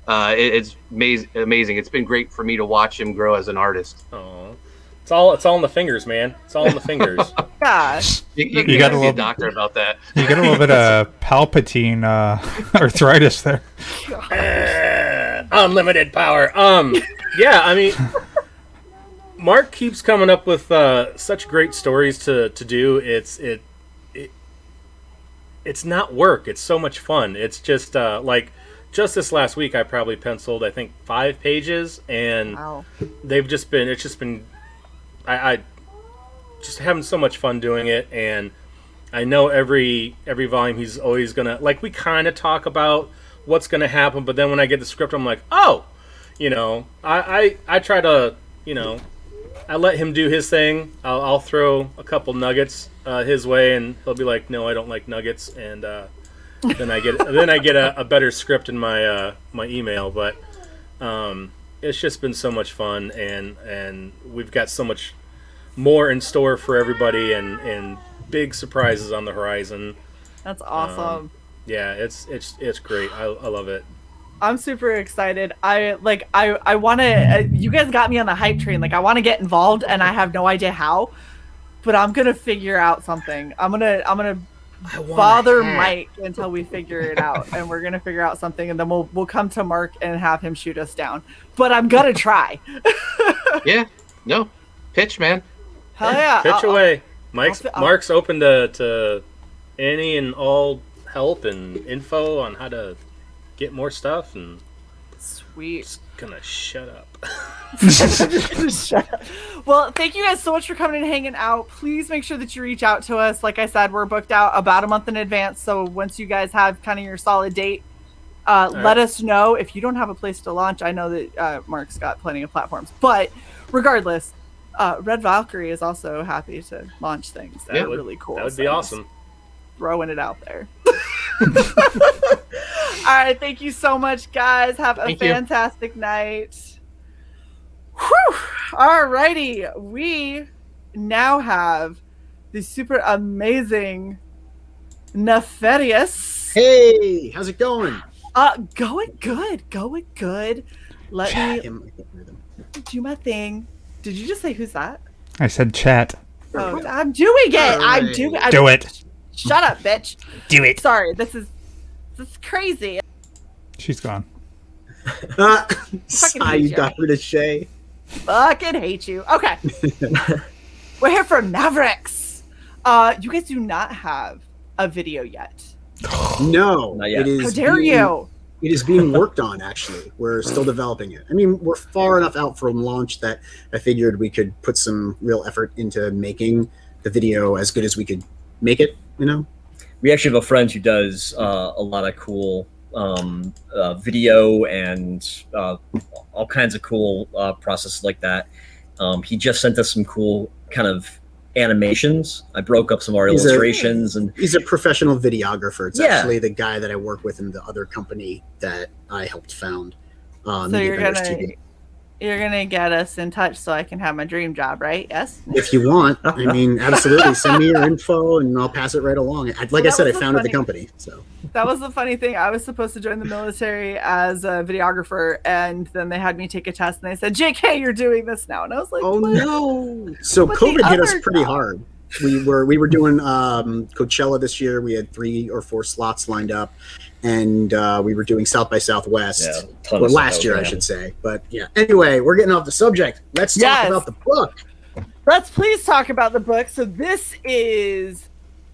it's amazing. It's been great for me to watch him grow as an artist. Oh, it's all in the fingers, man. It's all in the fingers. Gosh. You got got a to be little- a doctor about that. You get a little bit of Palpatine arthritis there. Unlimited power. Yeah, I mean, Mark keeps coming up with such great stories to do. It's not work. It's so much fun. It's just like just this last week, I probably penciled, I think, 5 pages, and Wow. it's just been I just having so much fun doing it. And I know every volume he's always gonna, like, we kind of talk about what's gonna happen, but then when I get the script, I'm like, oh, I try to, I let him do his thing. I'll throw a couple nuggets his way, and he'll be like, no, I don't like nuggets, and then I get a better script in my my email. But it's just been so much fun, and we've got so much more in store for everybody, and big surprises on the horizon. That's awesome. Yeah, it's great. I love it. I'm super excited. I want to. You guys got me on the hype train. Like, I want to get involved, and I have no idea how. But I'm gonna figure out something. I'm gonna bother Mike until we figure it out, and we're gonna figure out something, and then we'll come to Mark and have him shoot us down. But I'm gonna try. Yeah, no, pitch, man. Hell yeah! Pitch away. Mark's open to any and all help and info on how to get more stuff, and Sweet. just gonna shut up. Shut up. Well, thank you guys so much for coming and hanging out. Please make sure that you reach out to us. Like I said, we're booked out about a month in advance, so once you guys have kind of your solid date, let us know. If you don't have a place to launch, I know that Mark's got plenty of platforms, but regardless, Red Valkyrie is also happy to launch things that are really cool. That would be awesome. Throwing it out there. All right, thank you so much, guys. Have a fantastic night. Whew. All righty, we now have the super amazing Nefarious. Hey, how's it going? Going good. Let me do my thing. Did you just say who's that? I said chat. Oh, I'm doing it. I'm doing it. Do it. Shut up, bitch. Do it. Sorry, this is crazy. She's gone. You got rid of Shae. Fucking hate you. Okay. We're here for Mavrics. You guys do not have a video yet. No, Not yet. it is. How dare you? It is being worked on, actually. We're still developing it. I mean, we're far enough out from launch that I figured we could put some real effort into making the video as good as we could make it, you know? We actually have a friend who does a lot of cool video and all kinds of cool processes like that. He just sent us some cool kind of animations. I broke up some of our illustrations, and he's a professional videographer. It's actually the guy that I work with in the other company that I helped found. So you're gonna get us in touch so I can have my dream job, right? Yes. If you want, I mean, absolutely. Send me your info and I'll pass it right along. Like I said, I founded the company, so that was the funny thing. I was supposed to join the military as a videographer, and then they had me take a test, and they said, "JK, you're doing this now," and I was like, "Oh what? No!" So COVID hit us pretty hard. We were doing Coachella this year. We had 3 or 4 slots lined up, and we were doing South by Southwest. Last year, I should say. But yeah. Anyway, we're getting off the subject. Let's talk about the book. Let's please talk about the book. So this is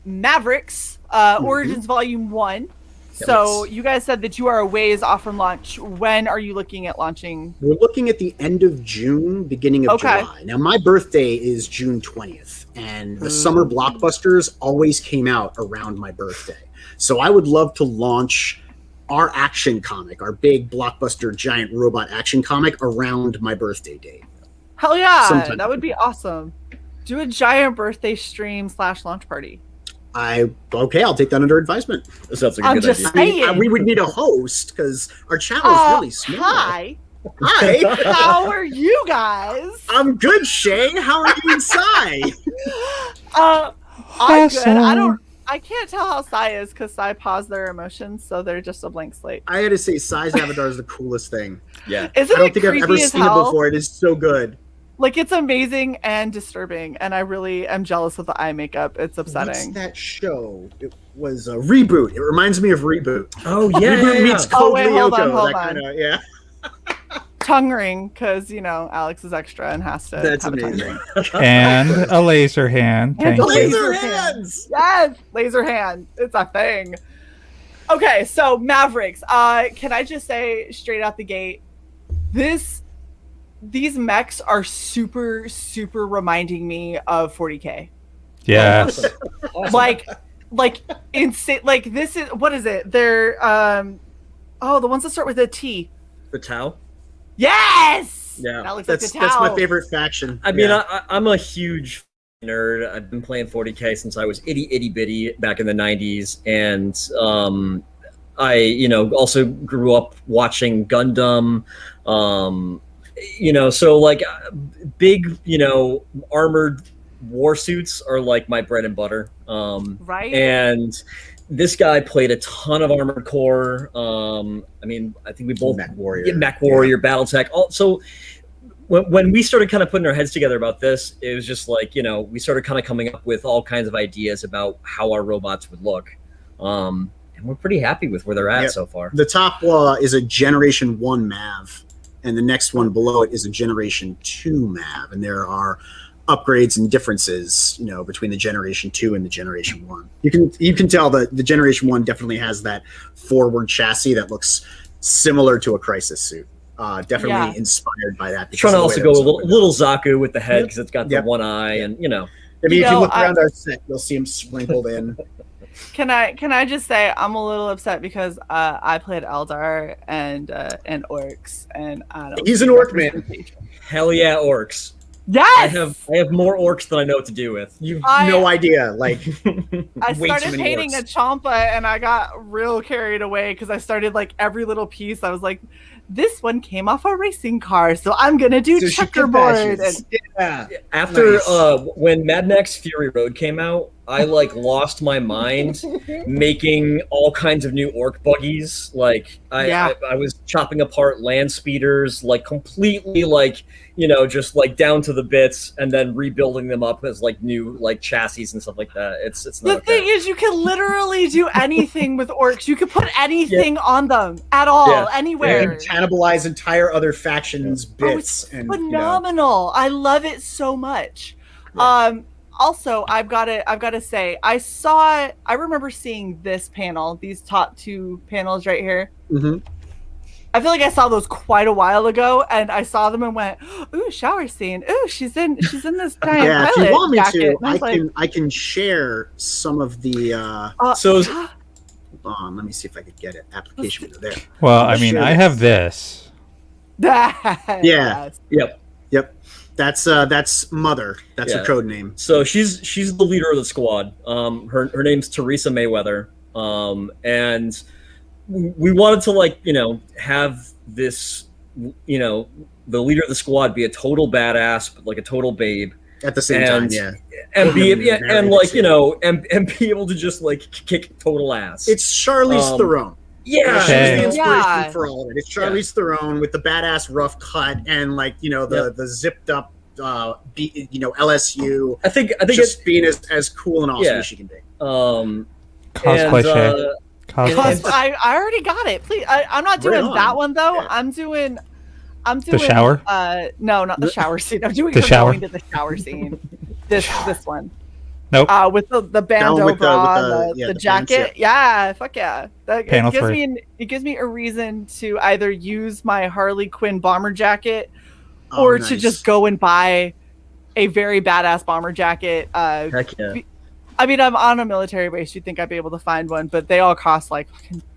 Mavrics Origins Volume 1. So you guys said that you are a ways off from launch. When are you looking at launching? We're looking at the end of June, beginning of July. Now, my birthday is June 20th, and the summer blockbusters always came out around my birthday. So I would love to launch our action comic, our big blockbuster giant robot action comic, around my birthday date. Hell yeah, that would be awesome. Do a giant birthday stream / launch party. I'll take that under advisement. That sounds like a good idea. Saying. I mean, we would need a host because our channel is really small. Hi. How are you guys? I'm good, Shae. How are you inside? I'm good. I can't tell how Sai is because Sai paused their emotions, so they're just a blank slate. I had to say, Sai's avatar is the coolest thing. Yeah. I don't think I've ever seen it before. It is so good. Like, it's amazing and disturbing, and I really am jealous of the eye makeup. It's upsetting. What's that show? It was a Reboot. It reminds me of Reboot. Oh, yeah. Reboot meets Code Lyoko. Hold on. Yeah. Tongue ring, because, Alex is extra and has to That's have amazing. a tongue ring. And a laser hand. Thank you. Laser hands! Yes! Laser hand. It's a thing. Okay, so Mavrics. Can I just say straight out the gate, these mechs are super, super reminding me of 40K. Yes. Like insane. Like, this is, what is it? They're, the ones that start with a T. The Tau? Yes! Yeah. That looks like the Tau. That's my favorite faction. I mean, I'm a huge nerd. I've been playing 40K since I was itty bitty back in the 90s. And I, also grew up watching Gundam. So like big, armored war suits are like my bread and butter. Right. And this guy played a ton of Armored Core. I think we both Mech Warrior, BattleTech. Also, when we started kind of putting our heads together about this, it was just like, we started kind of coming up with all kinds of ideas about how our robots would look. And we're pretty happy with where they're at so far. The top is a Generation 1 Mav, and the next one below it is a Generation 2 Mav, and there are upgrades and differences, between the Generation 2 and the Generation 1. You can tell that the Generation 1 definitely has that forward chassis that looks similar to a Crisis suit. Definitely inspired by that. Trying to also go a little Zaku with the head because it's got the one eye, and I mean, if you look around our set, you'll see him sprinkled in. Can I just say I'm a little upset because I played Eldar and orcs, and I don't. He's an orc man. Hell yeah, orcs. Yes. I have more orcs than I know what to do with. You've no idea. Like, I started painting a Champa, and I got real carried away because I started like every little piece. I was like, this one came off a racing car, so I'm gonna do checkerboard. After when Mad Max Fury Road came out, I like lost my mind making all kinds of new orc buggies. Like I was chopping apart land speeders, like completely like just like down to the bits, and then rebuilding them up as like new like chassis and stuff like that. It's not the thing is, you can literally do anything with orcs. You can put anything on them at all, anywhere. And cannibalize entire other factions bits. It's phenomenal. I love it so much. Also, I've got to say, I remember seeing this panel, these top two panels right here. Mm-hmm. I feel like I saw those quite a while ago, and I saw them and went, "Ooh, shower scene! Ooh, she's in this giant pilot if you want me jacket." to, I can share some of the. Hold on, let me see if I could get it. Application window there. Well, I mean, I have this. Yeah. Yep. That's Mother. That's her code name. So she's the leader of the squad. Her name's Teresa Mayweather. And we wanted to have this, the leader of the squad be a total badass, but like a total babe at the same time. Yeah. And be and be able to just like kick total ass. It's Charlize Theron. Yeah, she's the inspiration for all of it. It's Charlize Theron with the badass rough cut and the zipped up LSU. I think just being as cool and awesome as she can be. Cosplay Shae. I already got it. Please, I'm not doing that one though. Yeah. I'm doing the shower. No, not the shower scene. I'm doing the shower. Going to the shower scene. This one. Nope. With the bandeau bra, the jacket. Yeah, fuck yeah. It gives me a reason to either use my Harley Quinn bomber jacket or to just go and buy a very badass bomber jacket. Heck yeah. I mean, I'm on a military base. You'd think I'd be able to find one, but they all cost like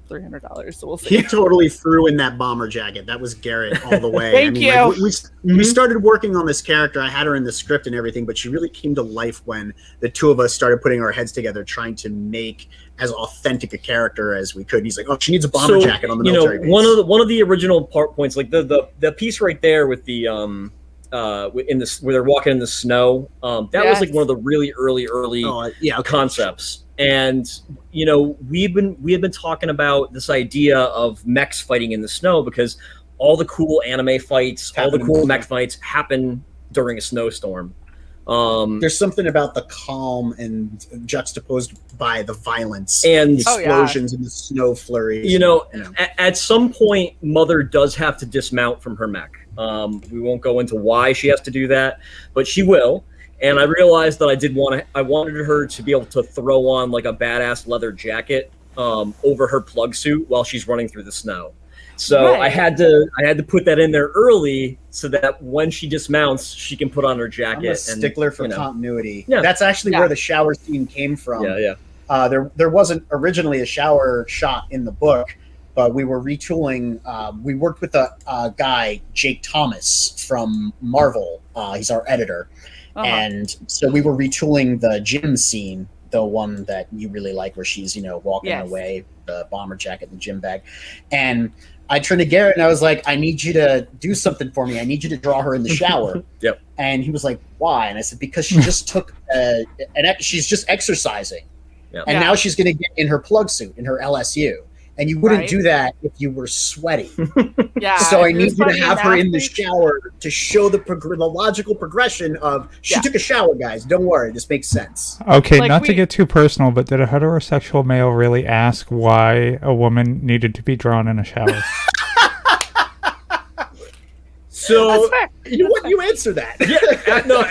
$300. So we'll see. He totally threw in that bomber jacket. That was Garrett all the way. Thank you. We started working on this character. I had her in the script and everything, but she really came to life when the two of us started putting our heads together, trying to make as authentic a character as we could. And he's like, "Oh, she needs a bomber jacket on the military base." One of the original part points, like the piece right there with the where they're walking in the snow. That was like one of the really early concepts. And we had been talking about this idea of mechs fighting in the snow because all the cool anime fights, all the cool mech fights happen during a snowstorm. There's something about the calm and juxtaposed by the violence and the explosions and the snow flurries. At some point, Mother does have to dismount from her mech. We won't go into why she has to do that, but she will. And I realized that I wanted her to be able to throw on like a badass leather jacket over her plug suit while she's running through the snow. So I had to put that in there early so that when she dismounts, she can put on her jacket. I'm a stickler for continuity. Yeah. That's actually where the shower scene came from. There wasn't originally a shower shot in the book, but we were retooling. We worked with a guy, Jake Thomas from Marvel. He's our editor. And so we were retooling the gym scene, the one that you really like, where she's, walking away, the bomber jacket and the gym bag. And I turned to Garrett and I was like, I need you to do something for me. I need you to draw her in the shower. Yep. And he was like, why? And I said, because she just took she's just exercising. Yep. And now she's going to get in her plug suit, in her LSU. And you wouldn't do that if you were sweaty. So I need you to have her in the shower to show the logical progression of she took a shower, guys. Don't worry, this makes sense. Okay, not to get too personal, but did a heterosexual male really ask why a woman needed to be drawn in a shower? So you know what? You answer that. Yeah, no,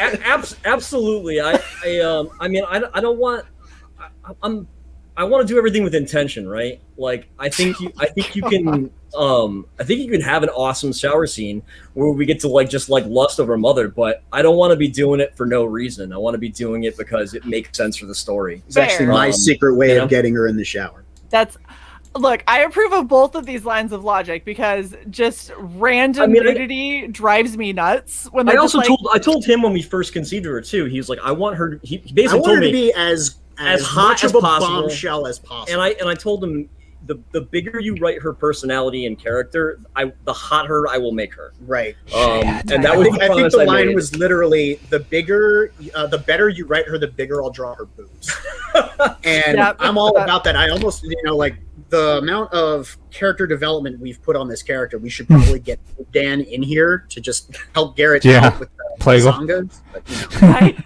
absolutely. I mean, I don't want. I want to do everything with intention, right? Like, I think you can. I think you can have an awesome shower scene where we get to just lust over Mother, but I don't want to be doing it for no reason. I want to be doing it because it makes sense for the story. It's actually my secret way of getting her in the shower. Look, I approve of both of these lines of logic because just random nudity drives me nuts. When I also told him when we first conceived her too. He was like, I want her. He basically told me to be as hot as a bombshell as possible. And I told him the bigger you write her personality and character, the hotter I will make her. Right. And that was I think the line was literally the better you write her, the bigger I'll draw her boobs. And I'm all about that. I almost the amount of character development we've put on this character, we should probably get Dan in here to just help Garrett out with the Sangas. But, Right.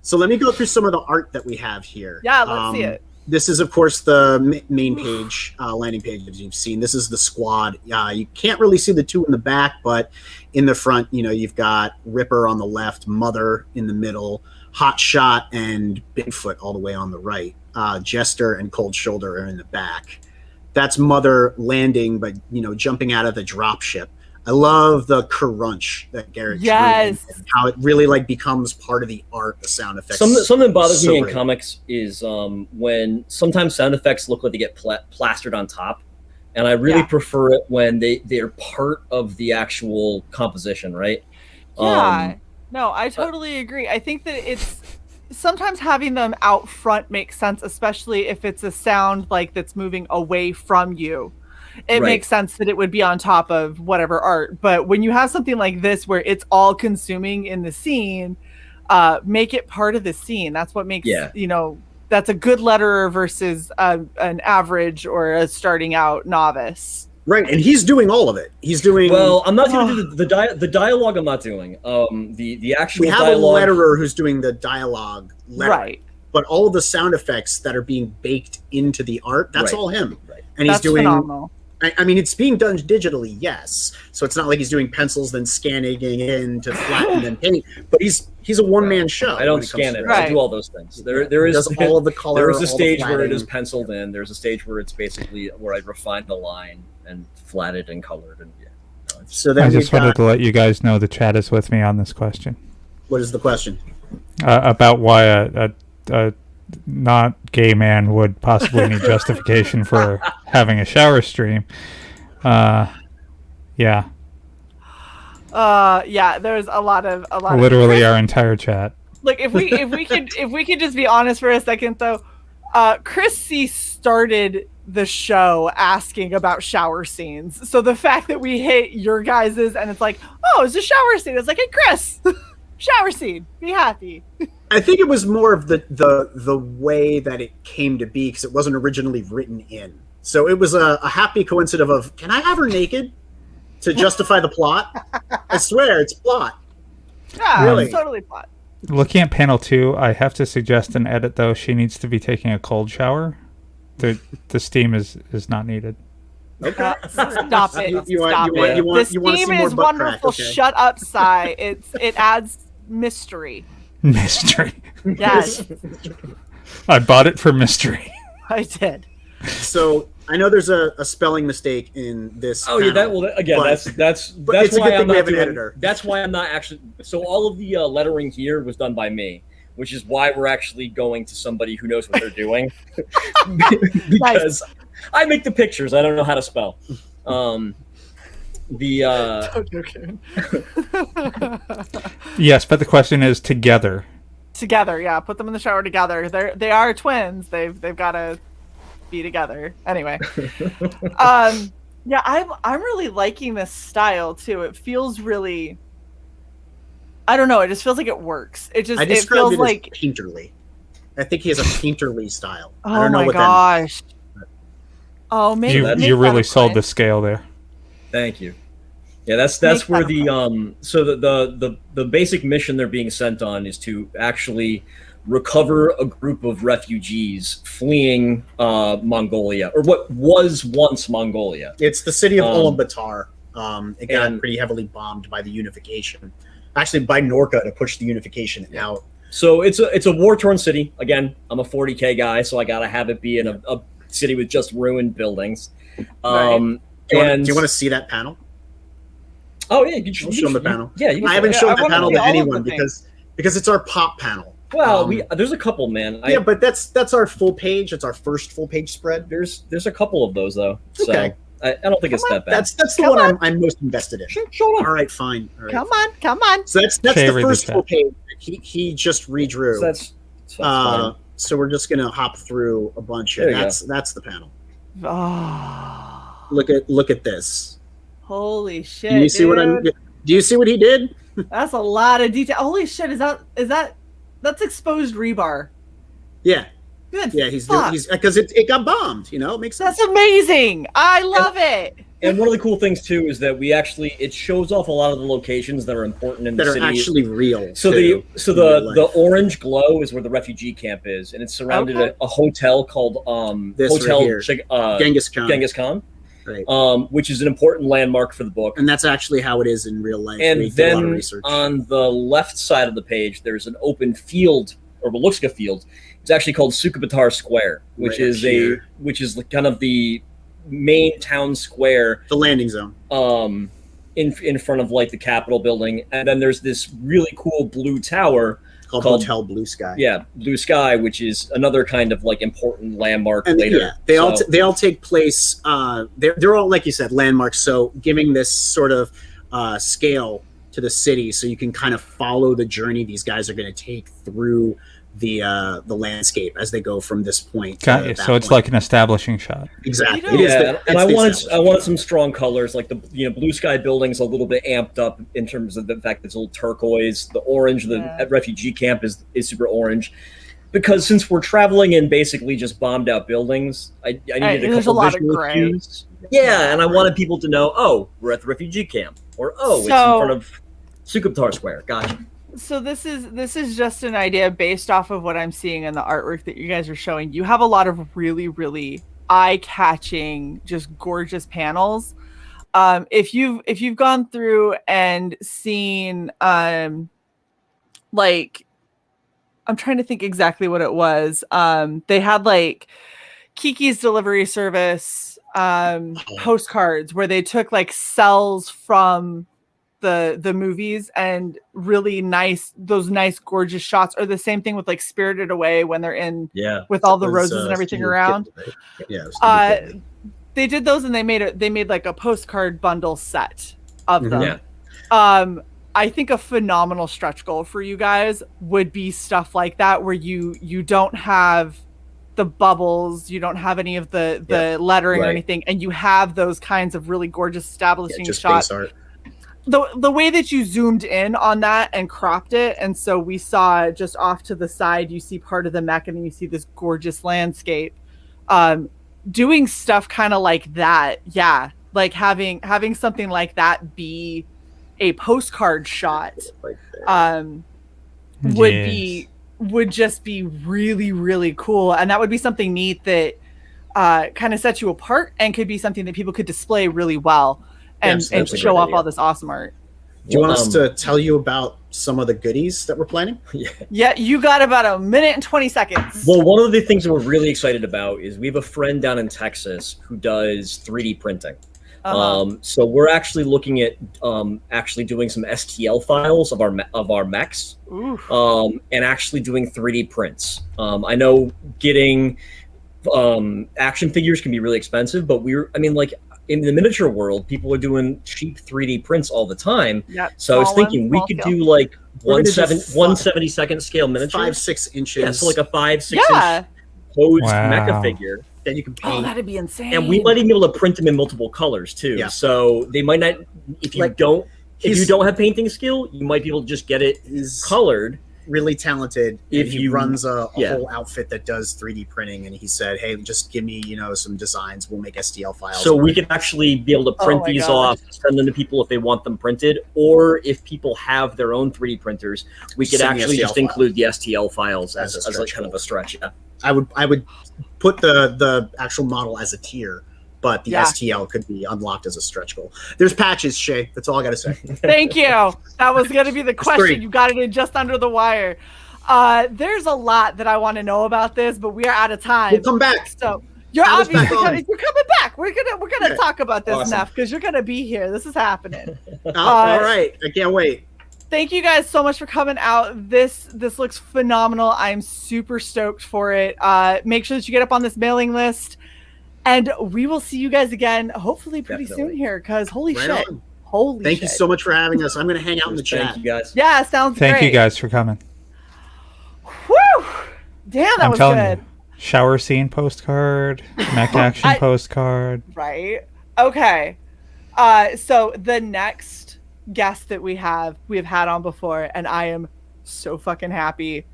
So let me go through some of the art that we have here. Yeah, let's see it. This is, of course, the main page, landing page, as you've seen. This is the squad. You can't really see the two in the back, but in the front, you've got Ripper on the left, Mother in the middle, Hotshot and Bigfoot all the way on the right. Jester and Cold Shoulder are in the back. That's Mother landing, but, jumping out of the dropship. I love the crunch that Garrett drew, and how it really becomes part of the art, the sound effects. Something that bothers me in comics is when sometimes sound effects look like they get plastered on top, and I really prefer it when they're part of the actual composition, right? Yeah, no, I totally agree. I think that it's sometimes having them out front makes sense, especially if it's a sound that's moving away from you. It makes sense that it would be on top of whatever art. But when you have something like this where it's all consuming in the scene, make it part of the scene. That's what makes, that's a good letterer versus an average or a starting out novice. Right, and he's doing all of it. He's doing... Well, I'm not going to do the dialogue. I'm not doing the actual. We have dialogue. A letterer who's doing the dialogue lettering. Right. But all of the sound effects that are being baked into the art, that's all him. Right. And he's doing... phenomenal. I mean, it's being done digitally, yes. So it's not like he's doing pencils, then scanning in to flatten, then paint. But he's a one-man show. I don't scan it. I do all those things. There is all of the color. There is a stage where it is penciled in. There's a stage where it's basically where I refine the line and flatted and colored. And so then I just wanted to let you guys know the chat is with me on this question. What is the question? About why a not gay man would possibly need justification for having a shower stream. Yeah, there's a lot of literally our entire chat. Look, if we could just be honest for a second though, Chris C started the show asking about shower scenes. So the fact that we hit your guys's and it's like, oh, it's a shower scene. It's like, hey Chris, shower scene, be happy. I think it was more of the way that it came to be because it wasn't originally written in. So it was a happy coincidence of, can I have her naked to justify the plot? I swear, it's plot. Yeah, really. It's totally plot. Looking at panel 2, I have to suggest an edit though. She needs to be taking a cold shower. The steam is not needed. Okay. Stop it. You Stop want it. The to see more steam is butt wonderful. crack, okay. Shut up, Sai. It adds mystery. Mystery. Yes. I bought it for mystery. I did. So I know there's a spelling mistake in this. Oh yeah, that's why I'm not doing editor. That's why I'm not actually. So all of the lettering here was done by me, which is why we're actually going to somebody who knows what they're doing. Because I make the pictures. I don't know how to spell. Yes, but the question is together. Together, yeah. Put them in the shower together. They are twins. They've got to be together. Anyway, yeah, I'm really liking this style too. It feels really. I don't know. It just feels like it works. It feels like painterly. I think he has a painterly style. Oh I don't know my what gosh. That means. Oh, maybe you really sold the scale there. Thank you. Yeah, that's where the basic mission they're being sent on is to actually recover a group of refugees fleeing Mongolia, or what was once Mongolia. It's the city of Ulaanbaatar. It got pretty heavily bombed by the unification. Actually, by Norca to push the unification out. So it's a war-torn city. Again, I'm a 40K guy, so I gotta have it be in a city with just ruined buildings. Right. Do you want to see that panel? Oh yeah, you can show them the panel. Yeah, I haven't shown that panel to anyone because it's our pop panel. Well, there's a couple, man. But that's our full page. It's our first full page spread. There's a couple of those though. Okay. So I don't think it's that bad. That's the one I'm most invested in. Show All right, fine. All right. Come on. So that's the first full page. He just redrew. So that's fine. So we're just gonna hop through a bunch here. That's the panel. Oh. Look at this. Holy shit! Do you see dude. Do you see what he did? That's a lot of detail. Holy shit! Is that's exposed rebar? Yeah. Good. Yeah, he's because it got bombed. You know, it makes sense. That's amazing. I love it. And one of the cool things too is that it shows off a lot of the locations that are important in the city. That are actually real. So the orange glow is where the refugee camp is, and it's surrounded a hotel called Genghis Khan. Genghis Khan. Right. Which is an important landmark for the book. And that's actually how it is in real life. And then on the left side of the page, there's an open field, or what looks like a field. It's actually called Sukhbatar Square, which is kind of the main town square, the landing zone, in front of like the Capitol building. And then there's this really cool blue tower called Hotel Blue Sky. Yeah, Blue Sky, which is another kind of like important landmark and later. Yeah, they all take place. They're all, like you said, landmarks. So giving this sort of scale to the city, so you can kind of follow the journey these guys are going to take through the landscape as they go from this point. So it's like an establishing shot. Exactly. And I wanted some strong colors, like the Blue Sky building's a little bit amped up in terms of the fact that it's a little turquoise. The orange, the refugee camp is super orange. Because since we're traveling in basically just bombed out buildings, I needed a couple visual cues. Yeah, and I wanted people to know, oh, we're at the refugee camp, or it's in front of Sukhbatar Square. Gotcha. So this is just an idea based off of what I'm seeing in the artwork that you guys are showing. You have a lot of really, really eye-catching, just gorgeous panels. If you've gone through and seen like, I'm trying to think exactly what it was. They had like Kiki's Delivery Service postcards where they took like cells from the movies and really nice gorgeous shots, or the same thing with like Spirited Away when they're in with all the roses and everything around. They did those and they made like a postcard bundle set of them. I think a phenomenal stretch goal for you guys would be stuff like that, where you don't have the bubbles, you don't have any of the lettering or anything, and you have those kinds of really gorgeous establishing shots. Base art. The way that you zoomed in on that and cropped it, and so we saw just off to the side, you see part of the mech, and then you see this gorgeous landscape. Doing stuff kind of like that, like having something like that be a postcard shot, would just be really, really cool, and that would be something neat that kind of sets you apart and could be something that people could display really well. And show off all this awesome art. Do you want us to tell you about some of the goodies that we're planning? Yeah, you got about a minute and 20 seconds. Well, one of the things that we're really excited about is we have a friend down in Texas who does 3D printing. So we're actually looking at actually doing some STL files of our mechs, and actually doing 3D prints. I know getting action figures can be really expensive, but in the miniature world, people are doing cheap 3D prints all the time. So I was thinking we could do like 1/72nd scale miniature, 5-6 inches. Yeah, so like a 5-6 inch posed mecha figure that you can paint. Oh, that'd be insane. And we might even be able to print them in multiple colors too. Yeah. So they might not, if you don't have painting skill, you might be able to just get it colored. Really talented. If he runs a whole outfit that does 3D printing, and he said, "Hey, just give me some designs. We'll make STL files." So we could actually be able to print these off, send them to people if they want them printed, or if people have their own 3D printers, we could actually just include the STL files as like kind of a stretch. Yeah, I would put the actual model as a tier but the STL could be unlocked as a stretch goal. There's patches, Shae. That's all I got to say. Thank you. That was going to be the question. You got it in just under the wire. There's a lot that I want to know about this, but we are out of time. We'll come back. So you're obviously coming back. We're gonna talk about this, Neff, because you're gonna be here. This is happening. All right, I can't wait. Thank you guys so much for coming out. This looks phenomenal. I'm super stoked for it. Make sure that you get up on this mailing list, and we will see you guys again, hopefully pretty soon here. Because holy shit, Thank you so much for having us. I'm gonna hang out in the chat. Thank you guys. Yeah, sounds great. Thank you guys for coming. Woo! Damn, that was good. You, shower scene postcard, mech action postcard. Right. Okay. So the next guest that we have had on before, and I am so fucking happy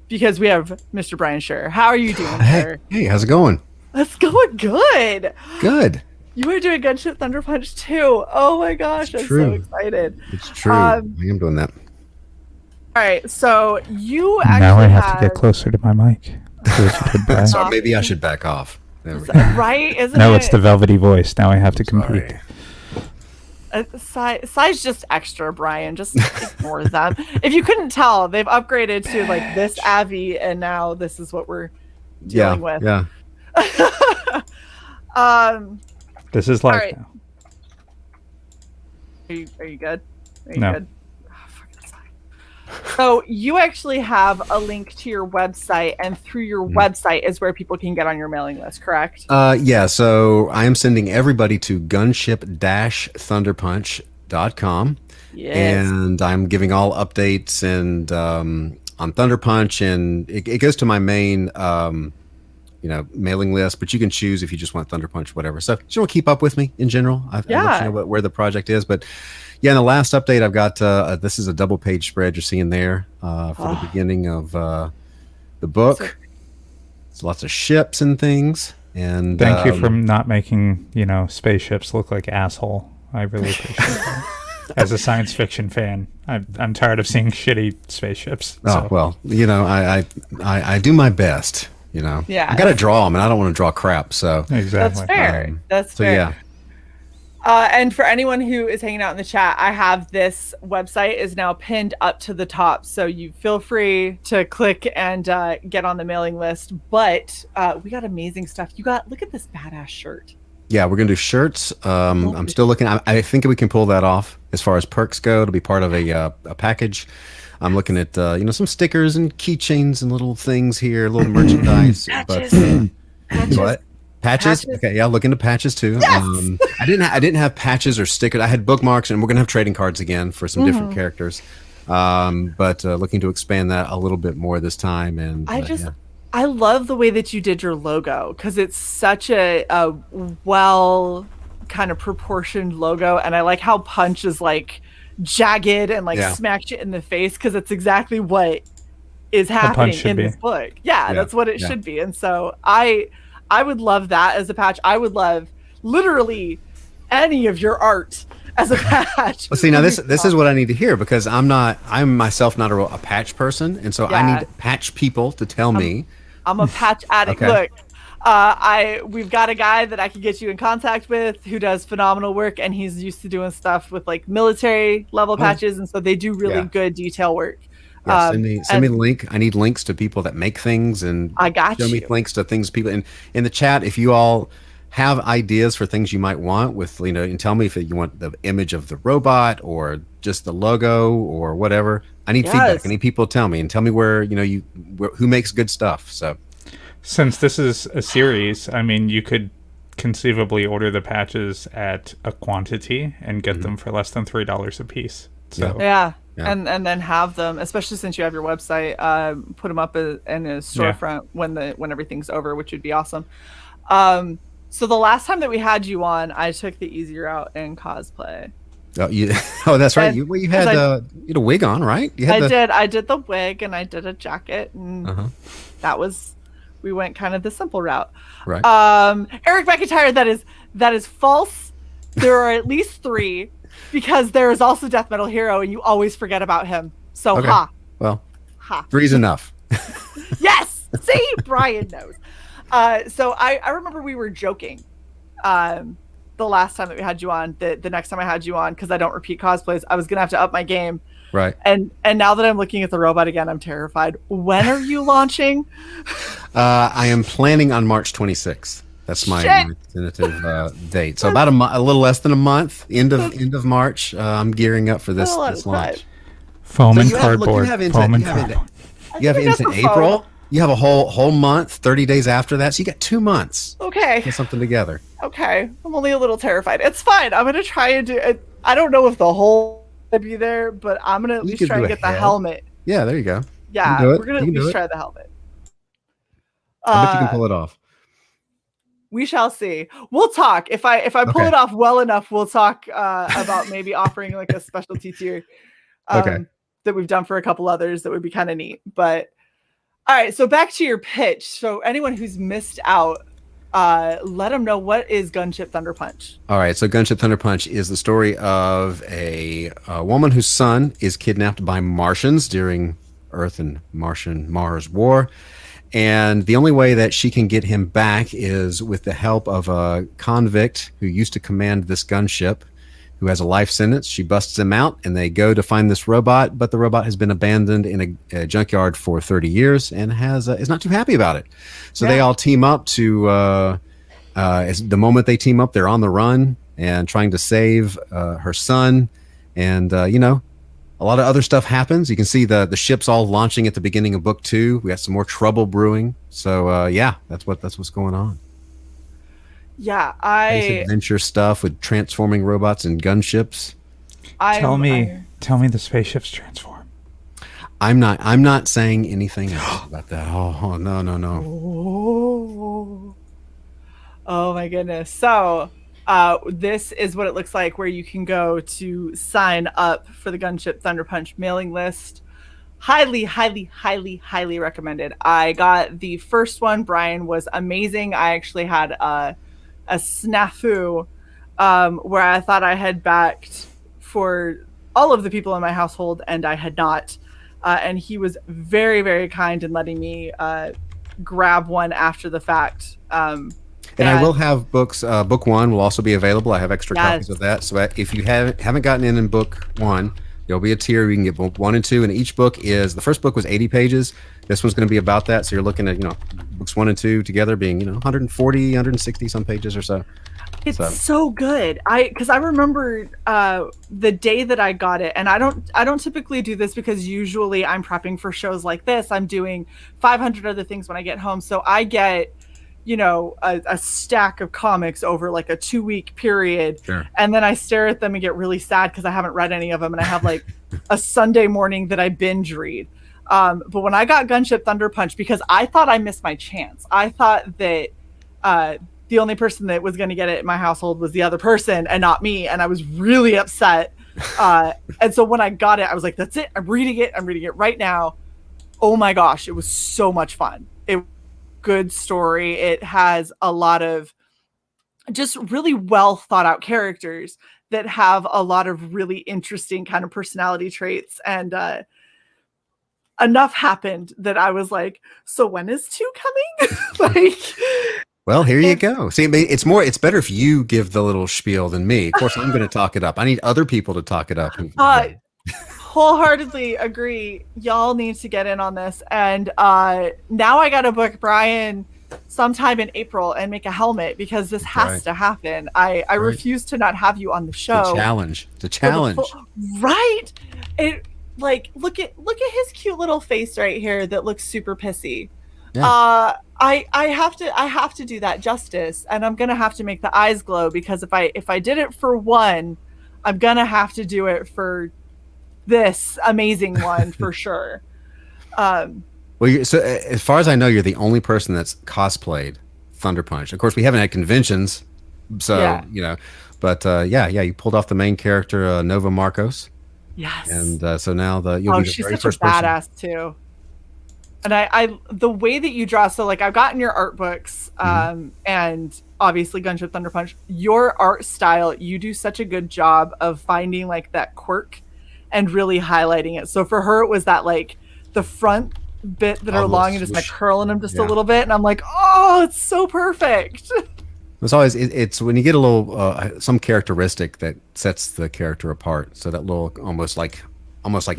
because we have Mr. Brian Shearer. How are you doing, sir? Hey, how's it going? It's going good. Good. You are doing Gunship Thunderpunch too. Oh my gosh, I'm so excited. It's true. I am doing that. All right, so you actually now I have to get closer to my mic. So maybe I should back off. Right? Isn't no, it? it's the velvety voice. Now I have to compete. Size just extra, Brian. Just ignore them. If you couldn't tell, they've upgraded to like this Avi, and now this is what we're dealing with. Yeah. This is life now. Are you good? Are you No. good? So you actually have a link to your website, and through your website is where people can get on your mailing list, correct? Yeah, so I am sending everybody to gunship-thunderpunch.com. Yes. And I'm giving all updates and on Thunderpunch, and it goes to my main mailing list, but you can choose if you just want Thunderpunch, whatever. So just want to keep up with me in general. I'll let you know where the project is, but yeah, in the last update, I've got this is a double page spread you're seeing there for the beginning of the book. It's lots of ships and things. And thank you for not making spaceships look like asshole. I really appreciate that. As a science fiction fan, I'm tired of seeing shitty spaceships. Oh well, I do my best. Yeah, I got to draw them, and I don't want to draw crap. So That's exactly. fair. That's fair. Yeah. And for anyone who is hanging out in the chat, I have this website is now pinned up to the top, so you feel free to click and get on the mailing list. But we got amazing stuff. Look at this badass shirt. Yeah, we're gonna do shirts. I'm still looking. I think we can pull that off. As far as perks go, it'll be part of a package. I'm looking at some stickers and keychains and little things here, little merchandise. Patches. What? Patches? Okay, yeah, look into patches too. Yes! I didn't have patches or stickers. I had bookmarks, and we're gonna have trading cards again for some different characters. But looking to expand that a little bit more this time. And I love the way that you did your logo because it's such a well kind of proportioned logo, and I like how Punch is like jagged and like smacks you in the face because it's exactly what is happening in this book. Yeah, that's what it should be. And so I would love that as a patch. I would love literally any of your art as a patch. Well, see, now this is what I need to hear because I'm myself not a patch person, and so I need patch people to tell me. I'm a patch addict. Okay. Look, we've got a guy that I can get you in contact with who does phenomenal work, and he's used to doing stuff with like military level patches, and so they do really good detail work. Yeah, send me the link. I need links to people that make things, and show me links to things people in the chat. If you all have ideas for things you might want with and tell me if you want the image of the robot or just the logo or whatever. I need feedback. I need people to tell me where who makes good stuff. So since this is a series, I mean, you could conceivably order the patches at a quantity and get them for less than $3 a piece. So yeah. And then have them, especially since you have your website, put them up in a storefront when everything's over, which would be awesome. So the last time that we had you on, I took the easy route in cosplay. Oh, that's right. You had a wig on, right? I did the wig and I did a jacket, and we went kind of the simple route. Right. Eric McIntyre, that is false. There are at least 3. Because there is also Death Metal Hero, and you always forget about him. So, okay. Well, 3's enough. Yes! See? Brian knows. So I remember we were joking the last time that we had you on, the next time I had you on, because I don't repeat cosplays, I was gonna have to up my game. Right. And now that I'm looking at the robot again, I'm terrified. When are you launching? I am planning on March 26th. That's my tentative date. So about a little less than a month, end of March. I'm gearing up for this launch. Foam and cardboard. Foam and cardboard. You have into April. You have a whole month, 30 days after that. So you got 2 months. Okay. Get something together. Okay. I'm only a little terrified. It's fine. I'm gonna try and do it. I don't know if the whole will be there, but I'm gonna at least try and get the helmet. Yeah, there you go. Yeah, we're gonna at least try the helmet. I bet you can pull it off. We shall see. We'll talk. If I pull it off well enough, we'll talk about maybe offering like a specialty tier that we've done for a couple others that would be kind of neat. But all right, so back to your pitch. So anyone who's missed out, let them know, what is Gunship Thunderpunch? All right, so Gunship Thunderpunch is the story of a woman whose son is kidnapped by Martians during Earth and Mars war. And the only way that she can get him back is with the help of a convict who used to command this gunship, who has a life sentence. She busts him out, and they go to find this robot, but the robot has been abandoned in a junkyard for 30 years and is not too happy about it. So they all team up to, the moment they team up, they're on the run and trying to save her son. And, a lot of other stuff happens. You can see the ships all launching at the beginning of book 2. We got some more trouble brewing. So, that's what's going on. Yeah, nice adventure stuff with transforming robots and gunships. Tell me the spaceships transform. I'm not saying anything else about that. Oh no. Oh my goodness. So this is what it looks like, where you can go to sign up for the Gunship Thunderpunch mailing list. Highly, highly, highly, highly recommended. I got the first one. Brian was amazing. I actually had a snafu where I thought I had backed for all of the people in my household, and I had not. And he was very, very kind in letting me grab one after the fact. And I will have books. Book 1 will also be available. I have extra copies of that. So if you haven't gotten in book 1, there'll be a tier. You can get book 1 and 2, and each book the first book was 80 pages. This one's going to be about that. So you're looking at books 1 and 2 together being 140, 160 some pages or so. It's so good. Because I remember the day that I got it, and I don't typically do this because usually I'm prepping for shows like this. I'm doing 500 other things when I get home. So I get a stack of comics over like a 2-week period. Sure. And then I stare at them and get really sad because I haven't read any of them. And I have like a Sunday morning that I binge read. But when I got Gunship Thunderpunch, because I thought I missed my chance. I thought that the only person that was going to get it in my household was the other person and not me. And I was really upset. And so when I got it, I was like, that's it. I'm reading it right now. Oh my gosh. It was so much fun. Good story. It has a lot of just really well thought out characters that have a lot of really interesting kind of personality traits, and enough happened that I was like, so when is 2 coming? Well, here you go. See, it's better if you give the little spiel than me. Of course, I'm going to talk it up. I need other people to talk it up. Wholeheartedly agree. Y'all need to get in on this. And now I got to book Brian sometime in April and make a helmet, because this has to happen. I refuse to not have you on the show. The challenge. Right? It look at his cute little face right here that looks super pissy. Yeah. I have to do that justice, and I'm gonna have to make the eyes glow, because if I did it for one, I'm gonna have to do it for this amazing one for sure. So as far as I know, you're the only person that's cosplayed Thunderpunch. Of course, we haven't had conventions, so but you pulled off the main character, Nova Marcos. Yes. And so now you'll be the she's very such first a badass too. And I the way that you draw, so like I've gotten your art books, and obviously Gunship Thunderpunch, your art style, you do such a good job of finding like that quirk and really highlighting it. So for her, it was that like the front bit that are long and just like curling them just a little bit, and I'm like, oh, it's so perfect. It's always it's when you get a little some characteristic that sets the character apart. So that little almost like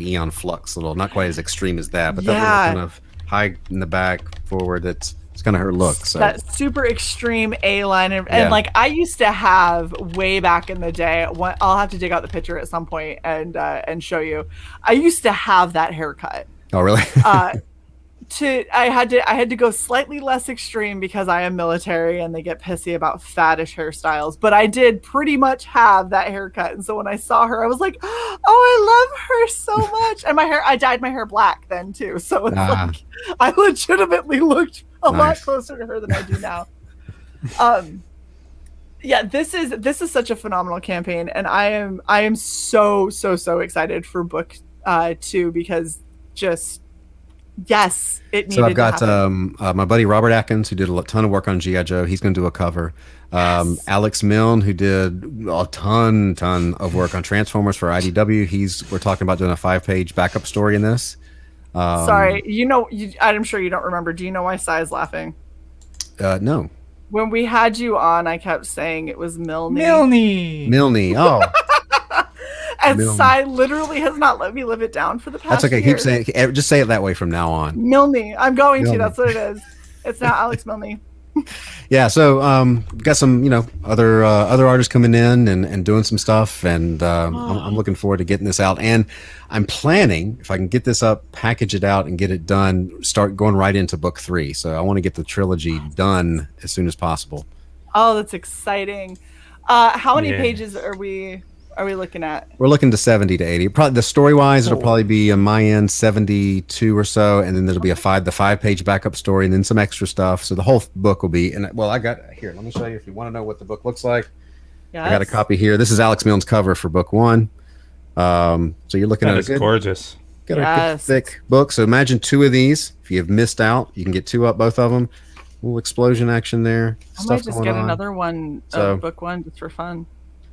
Eon Flux, little not quite as extreme as that, but that little kind of high in the back, forward. It's kind of her look. So that super extreme A line, and like I used to have way back in the day. I'll have to dig out the picture at some point and show you. I used to have that haircut. Oh really? I had to go slightly less extreme because I am military and they get pissy about faddish hairstyles, but I did pretty much have that haircut. And so when I saw her, I was like, oh, I love her so much. And I dyed my hair black then too. So it's like I legitimately looked a lot closer to her than I do now. Yeah, this is such a phenomenal campaign, and I am so excited for book 2 because just yes, it needed. So I've got to happen. My buddy Robert Atkins, who did a ton of work on G.I. Joe. He's going to do a cover. Alex Milne, who did a ton of work on Transformers for IDW. We're talking about doing a 5-page backup story in this. Sorry, I'm sure you don't remember. Do you know why Sai is laughing? No. When we had you on, I kept saying it was Milne. Milne. Oh. And Sai literally has not let me live it down for the past. That's okay. year. Keep saying. Just say it that way from now on. Milne. I'm going Milne. to. That's what it is. It's now Alex Milne. Yeah. So got some other artists coming in and doing some stuff, and I'm looking forward to getting this out. And I'm planning, if I can get this up, package it out, and get it done, start going right into book 3. So I want to get the trilogy done as soon as possible. Oh, that's exciting. How many pages are we looking at? We're looking to 70 to 80. Probably the story wise, it'll probably be on my end 72 or so, and then there'll be the 5-page backup story, and then some extra stuff. So the whole book will be. And I got here. Let me show you if you want to know what the book looks like. Yes. I got a copy here. This is Alex Milne's cover for book 1. So you're looking at a gorgeous. Got a good, thick book. So imagine 2 of these. If you have missed out, you can get 2 up, both of them. A little explosion action there. I might just get another one of book 1 just for fun.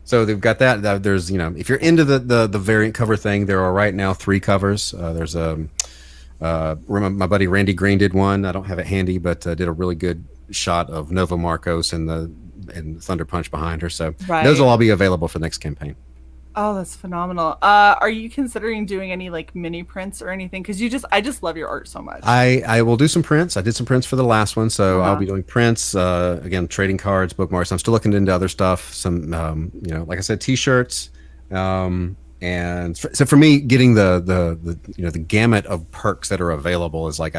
So they've got that. There's, if you're into the variant cover thing, there are right now 3 covers. There's my buddy Randy Green did one. I don't have it handy, but did a really good shot of Nova Marcos and Thunderpunch behind her. So those will all be available for the next campaign. Oh, that's phenomenal. Are you considering doing any like mini prints or anything? Because I just love your art so much. I will do some prints. I did some prints for the last one, so I'll be doing prints. Again, trading cards, bookmarks. I'm still looking into other stuff. Some, like I said, T-shirts. And so for me, getting the gamut of perks that are available is like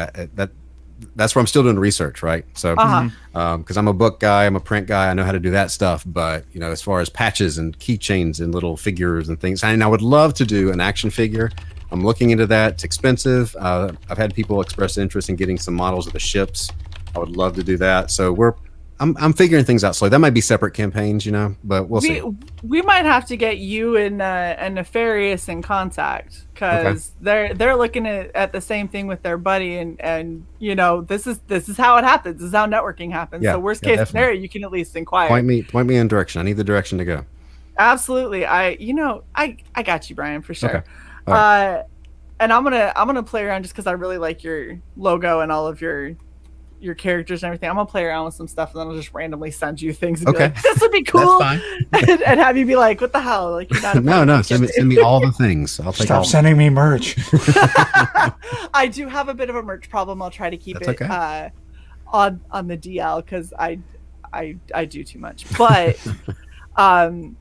that's where I'm still doing research, right? So, because I'm a book guy, I'm a print guy, I know how to do that stuff. But as far as patches and keychains and little figures and things, and I would love to do an action figure. I'm looking into that. It's expensive. I've had people express interest in getting some models of the ships. I would love to do that. So I'm figuring things out slowly. That might be separate campaigns, but we'll see. We might have to get you and Nefarious in contact because they're looking at the same thing with their buddy, and this is how it happens. This is how networking happens. So worst case scenario, you can at least inquire. Point me in direction. I need the direction to go. Absolutely. I got you, Brian, for sure. Okay. Right. And I'm gonna play around just because I really like your logo and all of your characters and everything. I'm gonna play around with some stuff, and then I'll just randomly send you things and be like, this would be cool. That's fine. and have you be like, what the hell? Like, you're not no, send me all the things. I'll take Stop sending me merch. I do have a bit of a merch problem. I'll try to keep it on the DL because I do too much. But I'm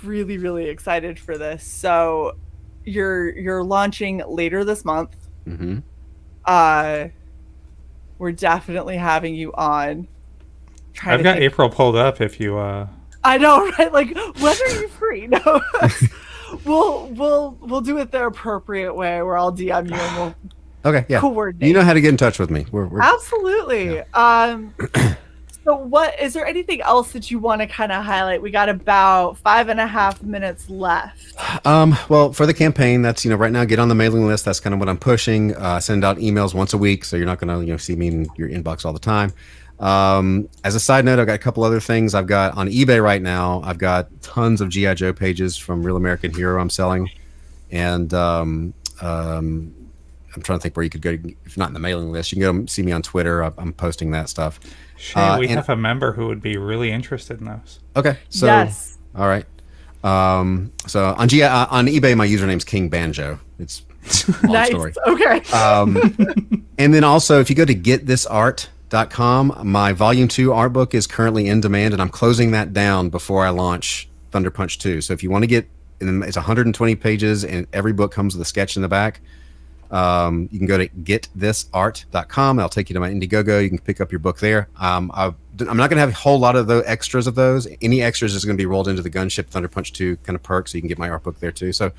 really, really excited for this. So you're launching later this month. Mm-hmm. We're definitely having you on. I've got April pulled up if you I know, right? Like, when are you free? No. we'll do it the appropriate way where I'll DM you and we'll coordinate. You know how to get in touch with me. We're absolutely. Yeah. So is there anything else that you want to kind of highlight? We got about 5.5 minutes left. Well, for the campaign, that's, right now, get on the mailing list. That's kind of what I'm pushing. Send out emails once a week, so you're not going to, see me in your inbox all the time. As a side note, I've got a couple other things. I've got on eBay right now, I've got tons of G.I. Joe pages from Real American Hero I'm selling. And I'm trying to think where you could go. If not in the mailing list, you can go see me on Twitter. I'm posting that stuff. Shae, we have a member who would be really interested in those. Okay. So, Yes. all right. So on eBay, my username's King Banjo. It's a long Nice. story. Okay. And then also, if you go to getthisart.com, my Volume 2 art book is currently in demand, and I'm closing that down before I launch Thunderpunch 2. So if you want to get, it's 120 pages, and every book comes with a sketch in the back. You can go to getthisart.com. I'll take you to my Indiegogo. You can pick up your book there. I'm not going to have a whole lot of the extras of those. Any extras is going to be rolled into the Gunship Thunderpunch 2 kind of perk, so you can get my art book there too. So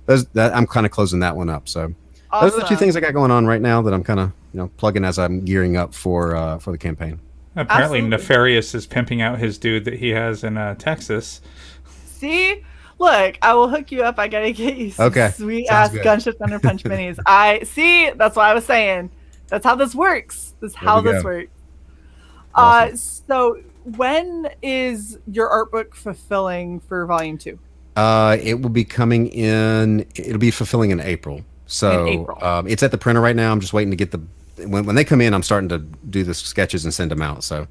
I'm kind of closing that one up. So those are the two things I got going on right now that I'm kind of plugging as I'm gearing up for the campaign. Apparently, Absolutely. Nefarious is pimping out his dude that he has in Texas. See? Look, I will hook you up. I gotta get you some Okay. sweet Sounds ass good. Gunship Thunderpunch minis. I see. That's what I was saying. That's how this works. This is how we this go. works. Awesome. So when is your art book fulfilling for Volume 2? It will be coming in. It'll be fulfilling in April. So In April. it's at the printer right now. I'm just waiting to get when they come in. I'm starting to do the sketches and send them out. So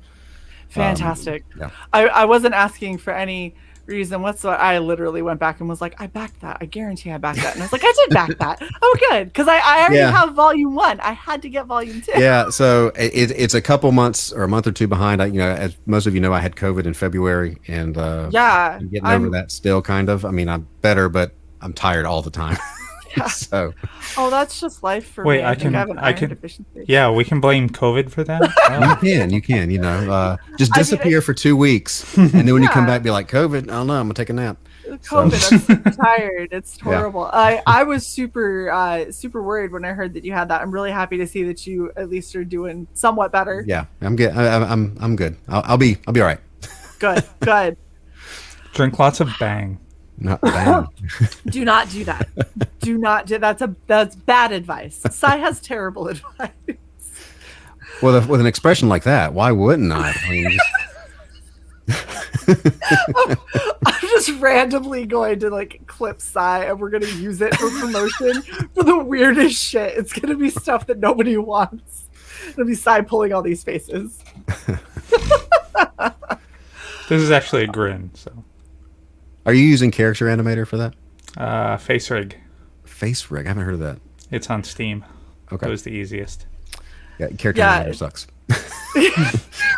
Fantastic. yeah. I wasn't asking for any reason whatsoever. I literally went back and was like, I backed that. I guarantee I backed that. And I was like, I did back that. Oh, good. Because I already Yeah. have Volume 1. I had to get Volume 2. Yeah, so it's a couple months or a month or two behind. As most of you know, I had COVID in February, and Yeah. I'm getting over that still, kind of. I mean, I'm better, but I'm tired all the time. Yeah. So Oh, that's just life for Wait, me. I think I have an iron deficiency. Yeah, we can blame COVID for that. you can, just I mean, disappear for 2 weeks, and then when you come Yeah. back, be like, COVID. I don't know. I'm gonna take a nap. COVID, I'm super tired. It's Yeah. horrible. I was super worried when I heard that you had that. I'm really happy to see that you at least are doing somewhat better. Yeah, I'm good. I'm good. I'll be all right. Good. Drink lots of Bang. Not bad. Do not do that. Do not do that's bad advice. Sai has terrible advice. With an expression like that, why wouldn't I? I mean, I'm just randomly going to clip Sai and we're gonna use it for promotion for the weirdest shit. It's gonna be stuff that nobody wants. It'll be Sai pulling all these faces. This is actually a grin. So, are you using Character Animator for that? Face Rig. Face Rig. I haven't heard of that. It's on Steam. Okay. It was the easiest. Yeah, Character Animator sucks.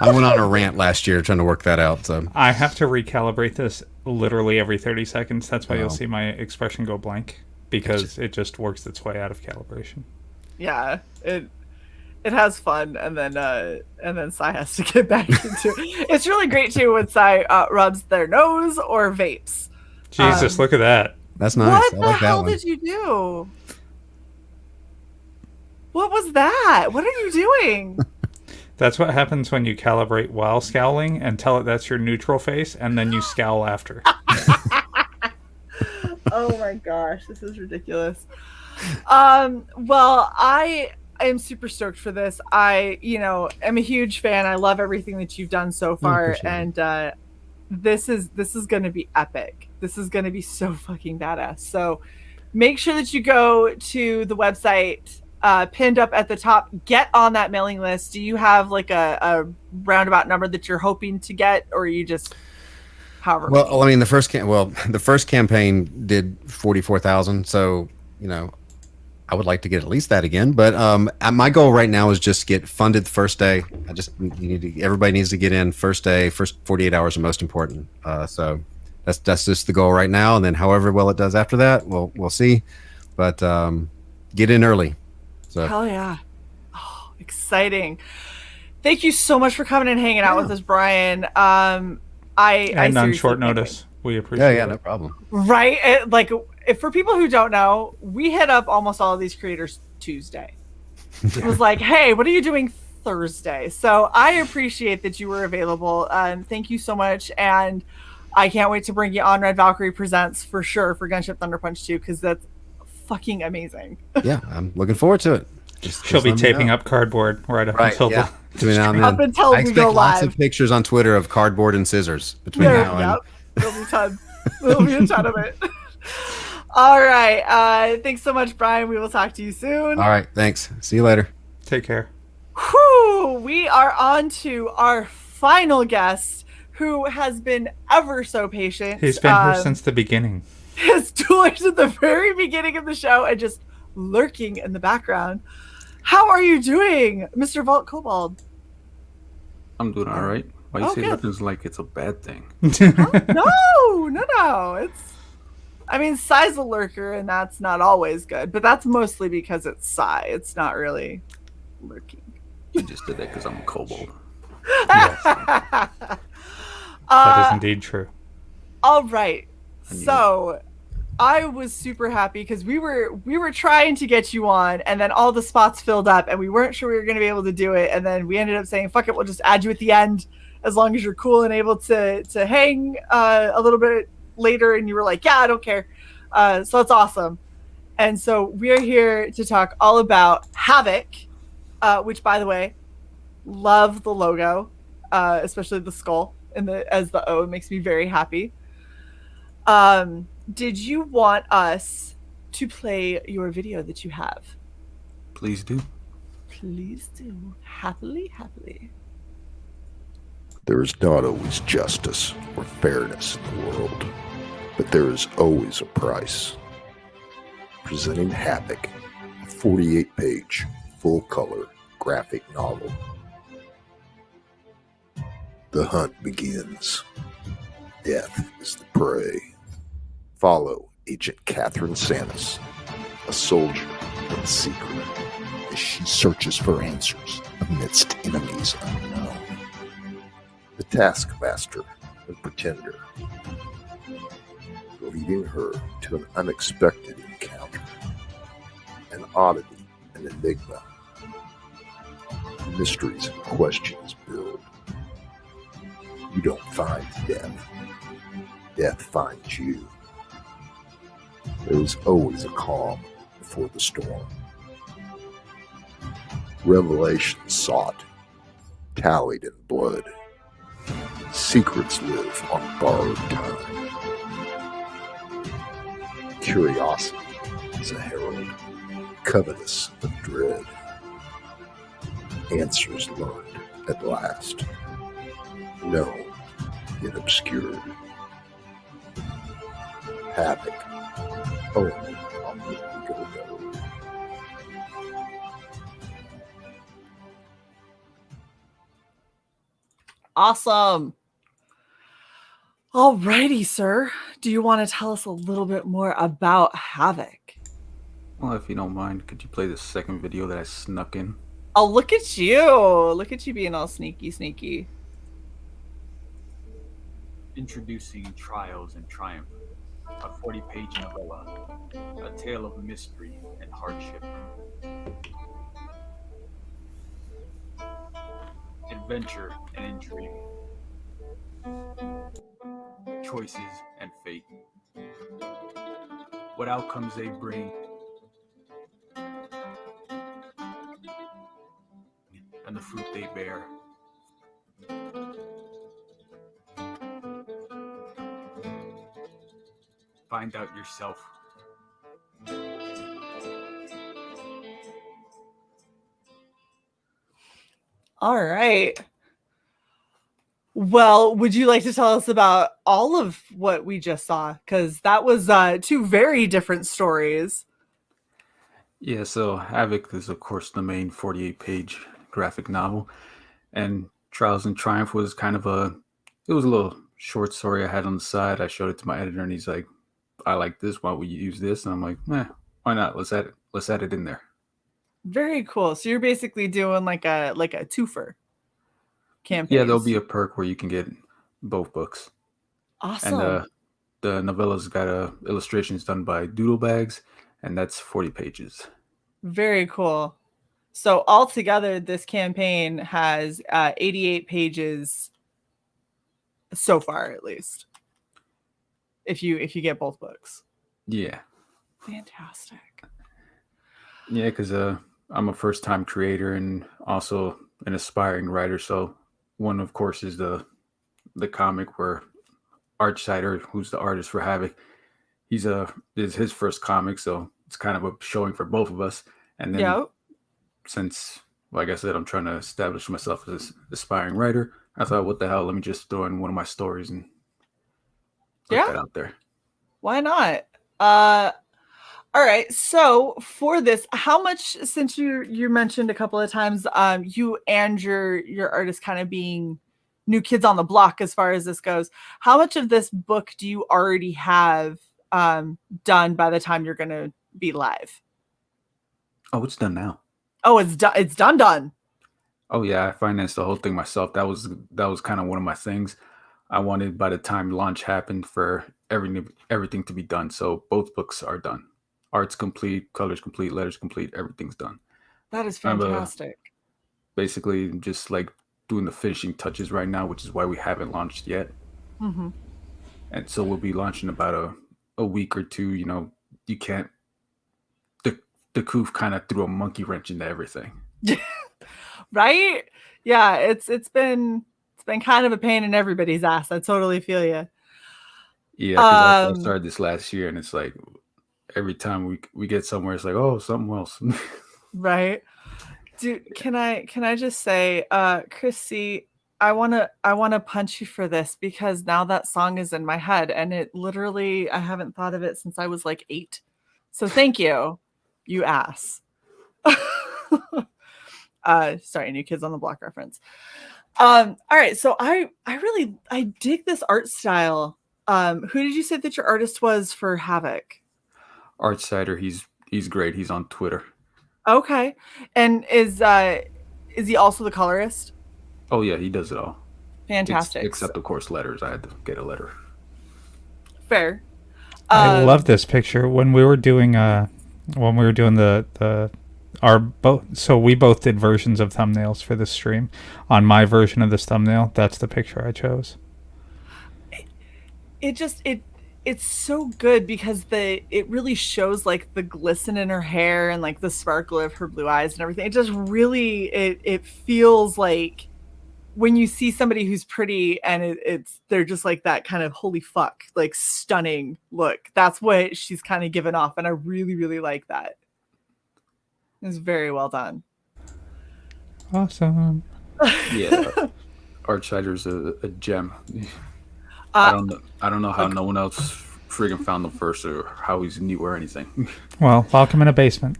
I went on a rant last year trying to work that out. So I have to recalibrate this literally every 30 seconds. That's why Wow. you'll see my expression go blank, because it just works its way out of calibration. Yeah, it has fun, and then Sai has to get back into it. It's really great too when Sai rubs their nose or vapes. Jesus, look at that. That's nice. What I the like that hell one. did you do? What was that? What are you doing? That's what happens when you calibrate while scowling and tell it that's your neutral face, and then you scowl after. Oh my gosh, this is ridiculous. Well, I am super stoked for this. I am a huge fan. I love everything that you've done so far, appreciate and this is going to be epic. This is going to be so fucking badass. So make sure that you go to the website pinned up at the top. Get on that mailing list. Do you have a roundabout number that you're hoping to get, or are you just however? Well, I mean, the first campaign did 44,000. So I would like to get at least that again. But my goal right now is just get funded the first day. Everybody needs to get in first day. First 48 hours are most important. So that's just the goal right now. And then however well it does after that, we'll see. But get in early. So Hell yeah. Oh, exciting. Thank you so much for coming and hanging out with us, Brian. I And on on short notice. We appreciate it. no problem. Right? If for people who don't know, we hit up almost all of these creators Tuesday. It was like, hey, what are you doing Thursday? So I appreciate that you were available. Thank you so much. And I can't wait to bring you on Red Valkyrie Presents for sure for Gunship Thunderpunch 2, because that's fucking amazing. Yeah, I'm looking forward to it. She'll be taping up cardboard right up until yeah. Between now and then. Up until I we expect go lots live. of pictures on Twitter of cardboard and scissors between now and. There'll be tons. There'll be a ton of it. All right. Thanks so much, Brian. We will talk to you soon. All right. Thanks. See you later. Take care. Whew, we are on to our final guest, who has been ever so patient. He's been here since the beginning. His tours at the very beginning of the show and just lurking in the background. How are you doing, Mr. Vault Kobold? I'm doing all right. Why you say good. lurking's like it's a bad thing? No. It's, I mean, Sai's a lurker, and that's not always good, but that's mostly because it's Sai. It's not really lurking. You just did that because I'm a kobold. That is indeed true. All right. So I was super happy because we were trying to get you on, and then all the spots filled up, and we weren't sure we were going to be able to do it, and then we ended up saying, fuck it, we'll just add you at the end as long as you're cool and able to hang a little bit later. And you were like, yeah, I don't care. So that's awesome. And so we're here to talk all about Havoc, which, by the way, love the logo, especially the skull as the O. It makes me very happy. Did you want us to play your video that you have? Please do. Please do. Happily. There is not always justice or fairness in the world, but there is always a price. Presenting Havoc, a 48-page, full-color graphic novel. The hunt begins. Death is the prey. Follow Agent Catherine Santos, a soldier in secret, as she searches for answers amidst enemies unknown. The Taskmaster and Pretender, leading her to an unexpected encounter, an oddity, an enigma. Mysteries and questions build. You don't find death. Death finds you. There is always a calm before the storm. Revelation sought, tallied in blood. Secrets live on borrowed time. Curiosity is a herald, covetous of dread. Answers learned at last, known yet obscured. Havoc, only on Go. Awesome. Alrighty, sir. Do you want to tell us a little bit more about Havoc? Well, if you don't mind, could you play the second video that I snuck in? Oh, look at you. Look at you being all sneaky. Introducing Trials and Triumph, a 40-page novella, a tale of mystery and hardship. Adventure and intrigue. Choices and fate. What outcomes they bring. And the fruit they bear. Find out yourself. All right. Well, would you like to tell us about all of what we just saw? Because that was two very different stories. Yeah, so Havoc is, of course, the main 48-page graphic novel. And Trials and Triumph was kind of it was a little short story I had on the side. I showed it to my editor, and he's like, I like this. Why don't we use this? And I'm like, why not? Let's add it in there. Very cool. So you're basically doing like a twofer campaign. Yeah, there'll be a perk where you can get both books. Awesome. And the novella's got illustrations done by Doodlebags, and that's 40 pages. Very cool. So altogether, this campaign has 88 pages so far, at least. If you get both books. Yeah. Fantastic. Yeah, because I'm a first-time creator and also an aspiring writer. So one, of course, is the comic where Archsider, who's the artist for Havoc, is his first comic, so it's kind of a showing for both of us. And then since like I said, I'm trying to establish myself as an aspiring writer. I thought, what the hell? Let me just throw in one of my stories and put that out there. Why not? All right. So for this, how much, since you mentioned a couple of times, you and your artist kind of being new kids on the block as far as this goes, how much of this book do you already have done by the time you're going to be live? Oh, it's done now. Oh, it's done. It's done. Oh yeah, I financed the whole thing myself. That was kind of one of my things. I wanted by the time launch happened for everything to be done. So both books are done. Art's complete, colors complete, letters complete, everything's done. That is fantastic. Basically, just like doing the finishing touches right now, which is why we haven't launched yet. Mm-hmm. And so we'll be launching about a week or two. You know, you can't. The coup kind of threw a monkey wrench into everything. Right? Yeah, it's been kind of a pain in everybody's ass. I totally feel you. Yeah, because I started this last year, and it's like every time we get somewhere, it's like, oh, something else. Right. Dude, can I just say, Chrissy, I wanna punch you for this, because now that song is in my head, and it literally, I haven't thought of it since I was like 8. So thank you, you ass. Sorry, New Kids on the Block reference. All right, so I dig this art style. Who did you say that your artist was for Havoc? Artsider, he's great. He's on Twitter. Okay, and is he also the colorist? Oh yeah, he does it all. Fantastic. Except of course letters. I had to get a letter. Fair. I love this picture. When we were doing so we both did versions of thumbnails for this stream. On my version of this thumbnail, that's the picture I chose. It's so good because it really shows like the glisten in her hair and like the sparkle of her blue eyes and everything. It just really it feels like when you see somebody who's pretty and they're just like that kind of holy fuck, like stunning look. That's what she's kind of given off, and I really, really like that. It's very well done. Awesome. Yeah, Artsider's a gem. I don't know how no one else friggin' found him first, or how he's new or anything. Well, lock him in a basement.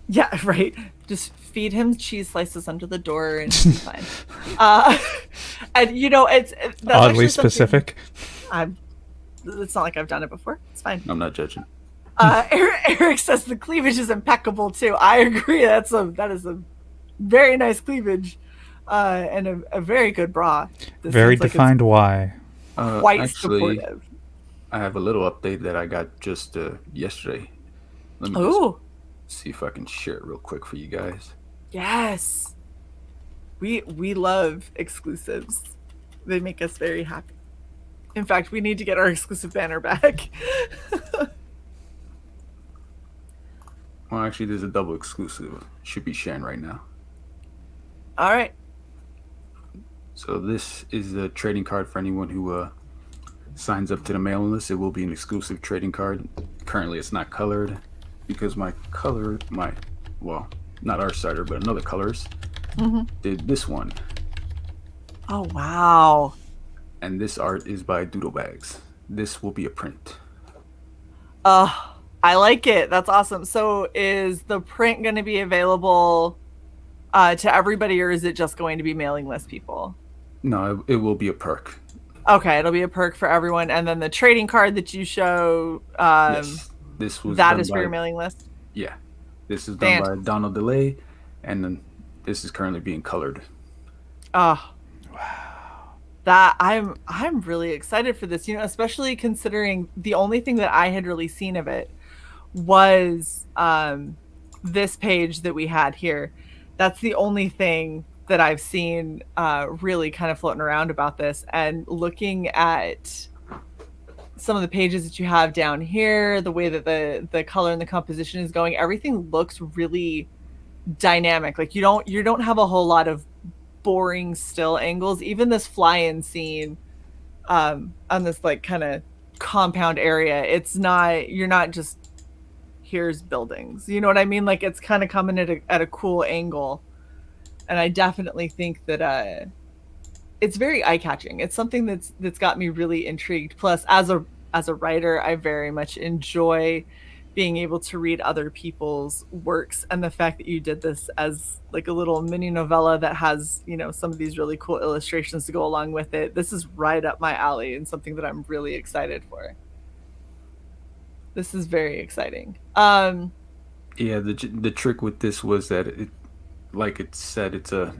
Yeah, right. Just feed him cheese slices under the door and he'll be fine. And you know, that's oddly specific. It's not like I've done it before. It's fine. I'm not judging. Eric says the cleavage is impeccable too. I agree. That is a very nice cleavage, and a very good bra. This very defined Y. Quite actually, supportive. I have a little update that I got just yesterday. Let me just see if I can share it real quick for you guys. Yes, we love exclusives. They make us very happy. In fact, we need to get our exclusive banner back. Well, actually, there's a double exclusive. Should be sharing right now. All right. So this is a trading card for anyone who signs up to the mailing list. It will be an exclusive trading card. Currently, it's not colored because not Artsider, but another colorist did this one. Oh, wow. And this art is by Doodlebags. This will be a print. I like it. That's awesome. So is the print going to be available to everybody, or is it just going to be mailing list people? No, it will be a perk. Okay, it'll be a perk for everyone. And then the trading card that you show, yes, this was that is for your mailing list? Yeah. This is done by Donald DeLay, and then this is currently being colored. Oh, wow. That I'm really excited for this, especially considering the only thing that I had really seen of it was this page that we had here. That's the only thing that I've seen really kind of floating around about this. And looking at some of the pages that you have down here, the way that the color and the composition is going, everything looks really dynamic. Like you don't have a whole lot of boring still angles. Even this fly-in scene on this like kind of compound area, you're not just here's buildings, you know what I mean? Like it's kind of coming at a cool angle. and I definitely think that it's very eye-catching. It's something that's got me really intrigued. Plus, as a writer, I very much enjoy being able to read other people's works, and the fact that you did this as like a little mini novella that has, you know, some of these really cool illustrations to go along with it. This is right up my alley and something that I'm really excited for. This is very exciting. Yeah, the trick with this was that it, like it said, it's a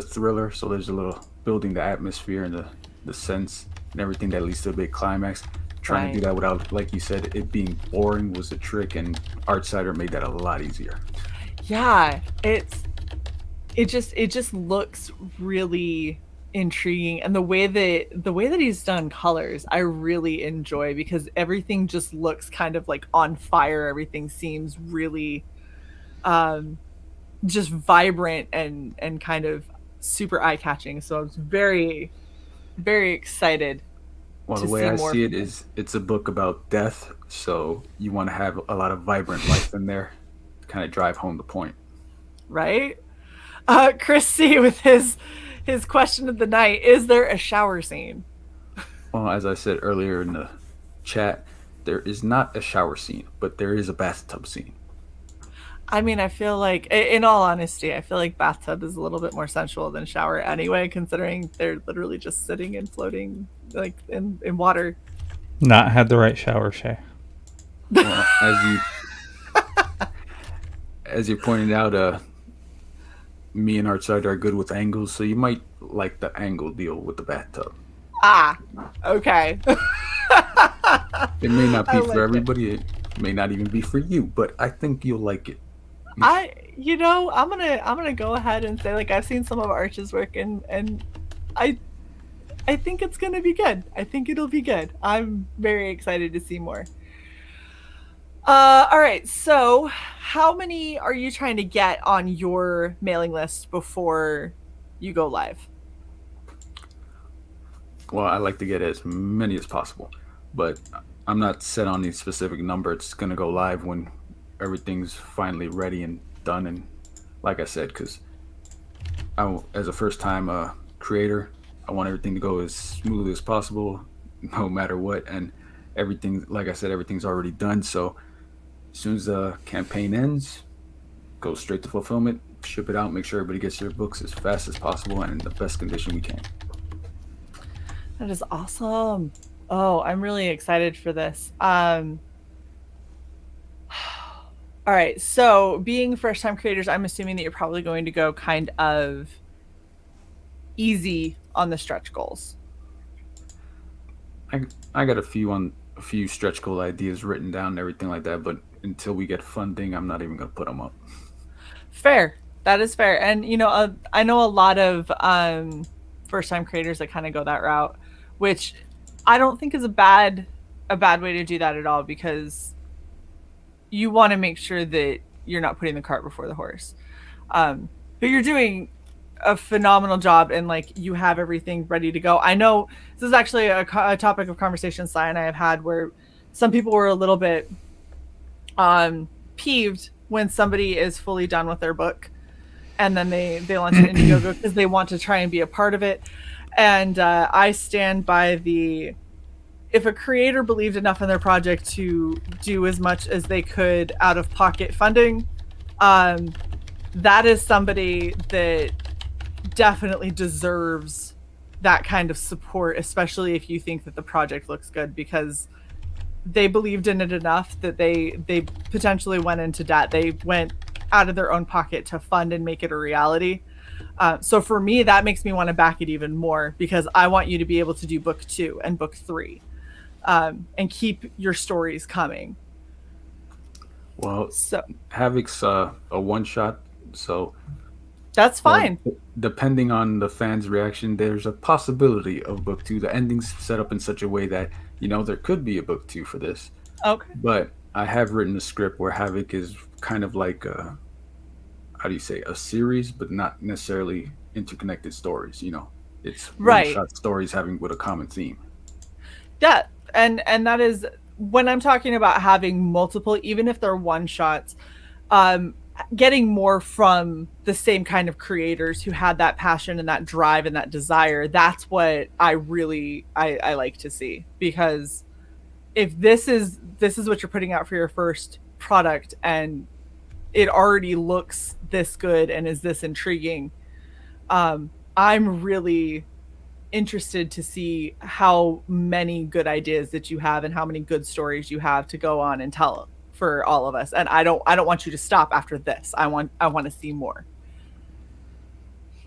thriller, so there's a little building the atmosphere and the sense and everything that leads to a big climax. Trying to do that without, like you said, it being boring was the trick, and Artsider made that a lot easier. Yeah, it just looks really intriguing, and the way that he's done colors, I really enjoy, because everything just looks kind of like on fire. Everything seems really just vibrant and kind of super eye-catching. So I was very, very excited. Well, the way I see it is it's a book about death, so you want to have a lot of vibrant life in there to kind of drive home the point. Right? Chris C. with his question of the night, is there a shower scene? Well, as I said earlier in the chat, there is not a shower scene, but there is a bathtub scene. I mean, I feel like, in all honesty, I feel like bathtub is a little bit more sensual than shower anyway, considering they're literally just sitting and floating like in water. Not had the right shower, Shae. Well, as you pointed out, me and Artsider are good with angles, so you might like the angle deal with the bathtub. Ah, okay. It may not be for everybody. It may not even be for you, but I think you'll like it. I'm gonna go ahead and say, like, I've seen some of Arch's work, and I think it's gonna be good. I think it'll be good. I'm very excited to see more. All right, so how many are you trying to get on your mailing list before you go live? Well, I like to get as many as possible, but I'm not set on any specific number. It's gonna go live when everything's finally ready and done. And like I said, because as a first-time creator, I want everything to go as smoothly as possible, no matter what. And everything, like I said, everything's already done. So as soon as the campaign ends, go straight to fulfillment, ship it out, make sure everybody gets their books as fast as possible and in the best condition we can. That is awesome. Oh, I'm really excited for this. All right, so being first-time creators, I'm assuming that you're probably going to go kind of easy on the stretch goals. I got a few stretch goal ideas written down and everything like that, but until we get funding, I'm not even going to put them up. Fair. That is fair. And, you know, I know a lot of first-time creators that kind of go that route, which I don't think is a bad way to do that at all, because you want to make sure that you're not putting the cart before the horse. But you're doing a phenomenal job, and like you have everything ready to go. I know this is actually a topic of conversation Sai and I have had, where some people were a little bit peeved when somebody is fully done with their book and then they launch an Indiegogo because they want to try and be a part of it. And I stand by if a creator believed enough in their project to do as much as they could out of pocket funding, that is somebody that definitely deserves that kind of support, especially if you think that the project looks good, because they believed in it enough that they potentially went into debt. They went out of their own pocket to fund and make it a reality. So for me, that makes me want to back it even more, because I want you to be able to do book 2 and book 3. And keep your stories coming. Well, Havoc's a one-shot, so that's fine. Depending on the fans' reaction, there's a possibility of book 2. The ending's set up in such a way that, you know, there could be a book 2 for this. Okay. But I have written a script where Havoc is kind of like a series, but not necessarily interconnected stories. You know, it's one-shot stories having with a common theme. Yeah. And that is when I'm talking about having multiple, even if they're one shots, getting more from the same kind of creators who had that passion and that drive and that desire. That's what I like to see, because if this is what you're putting out for your first product and it already looks this good and is this intriguing, I'm really interested to see how many good ideas that you have and how many good stories you have to go on and tell for all of us. And I don't want you to stop after this. I want to see more.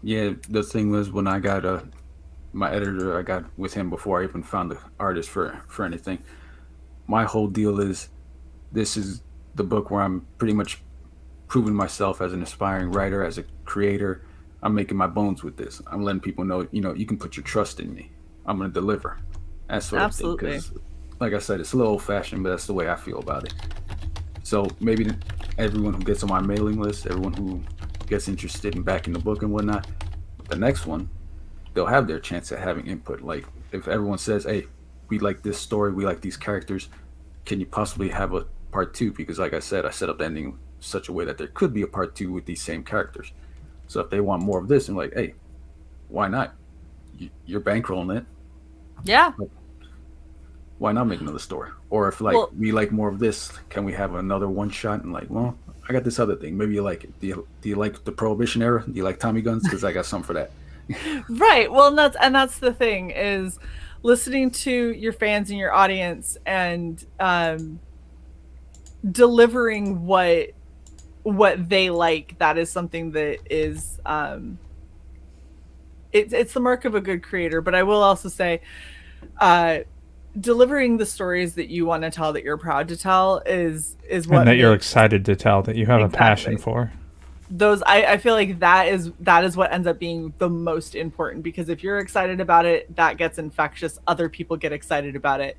Yeah, the thing was, when I got my editor, I got with him before I even found the artist for anything. My whole deal is, this is the book where I'm pretty much proving myself as an aspiring writer, as a creator. I'm making my bones with this. I'm letting people know, you can put your trust in me. I'm going to deliver. That sort of thing. Because, like I said, it's a little old-fashioned, but that's the way I feel about it. So maybe everyone who gets on my mailing list, everyone who gets interested in backing the book and whatnot, the next one, they'll have their chance at having input. Like, if everyone says, hey, we like this story, we like these characters, can you possibly have a part 2? Because like I said, I set up the ending in such a way that there could be a part 2 with these same characters. So if they want more of this, I'm like, hey, why not? You're bankrolling it. Yeah. Why not make another story? Or if we like more of this, can we have another one shot? And like, well, I got this other thing. Maybe you like it. Do you like the Prohibition era? Do you like Tommy guns? Because I got something for that. Right. Well, that's the thing, is listening to your fans and your audience and delivering what they like. That is something that is it's the mark of a good creator. But I will also say, delivering the stories that you want to tell, that you're proud to tell, is what, and that you're excited to tell, that you have a passion for. Those, I feel like that is what ends up being the most important, because if you're excited about it, that gets infectious. Other people get excited about it,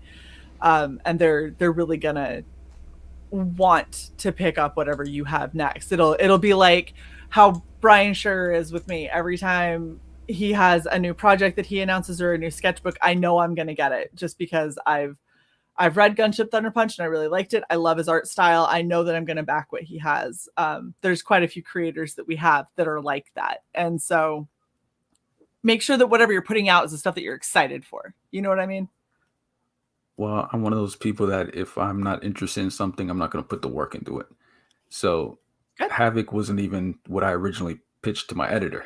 and they're really gonna want to pick up whatever you have next. It'll be like how Brian Shearer is with me. Every time he has a new project that he announces or a new sketchbook, I know I'm gonna get it, just because I've read Gunship Thunderpunch and I really liked it. I love his art style. I know that I'm going to back what he has. There's quite a few creators that we have that are like that. And so make sure that whatever you're putting out is the stuff that you're excited for. You know what I mean? Well, I'm one of those people that if I'm not interested in something, I'm not going to put the work into it. So Havoc wasn't even what I originally pitched to my editor.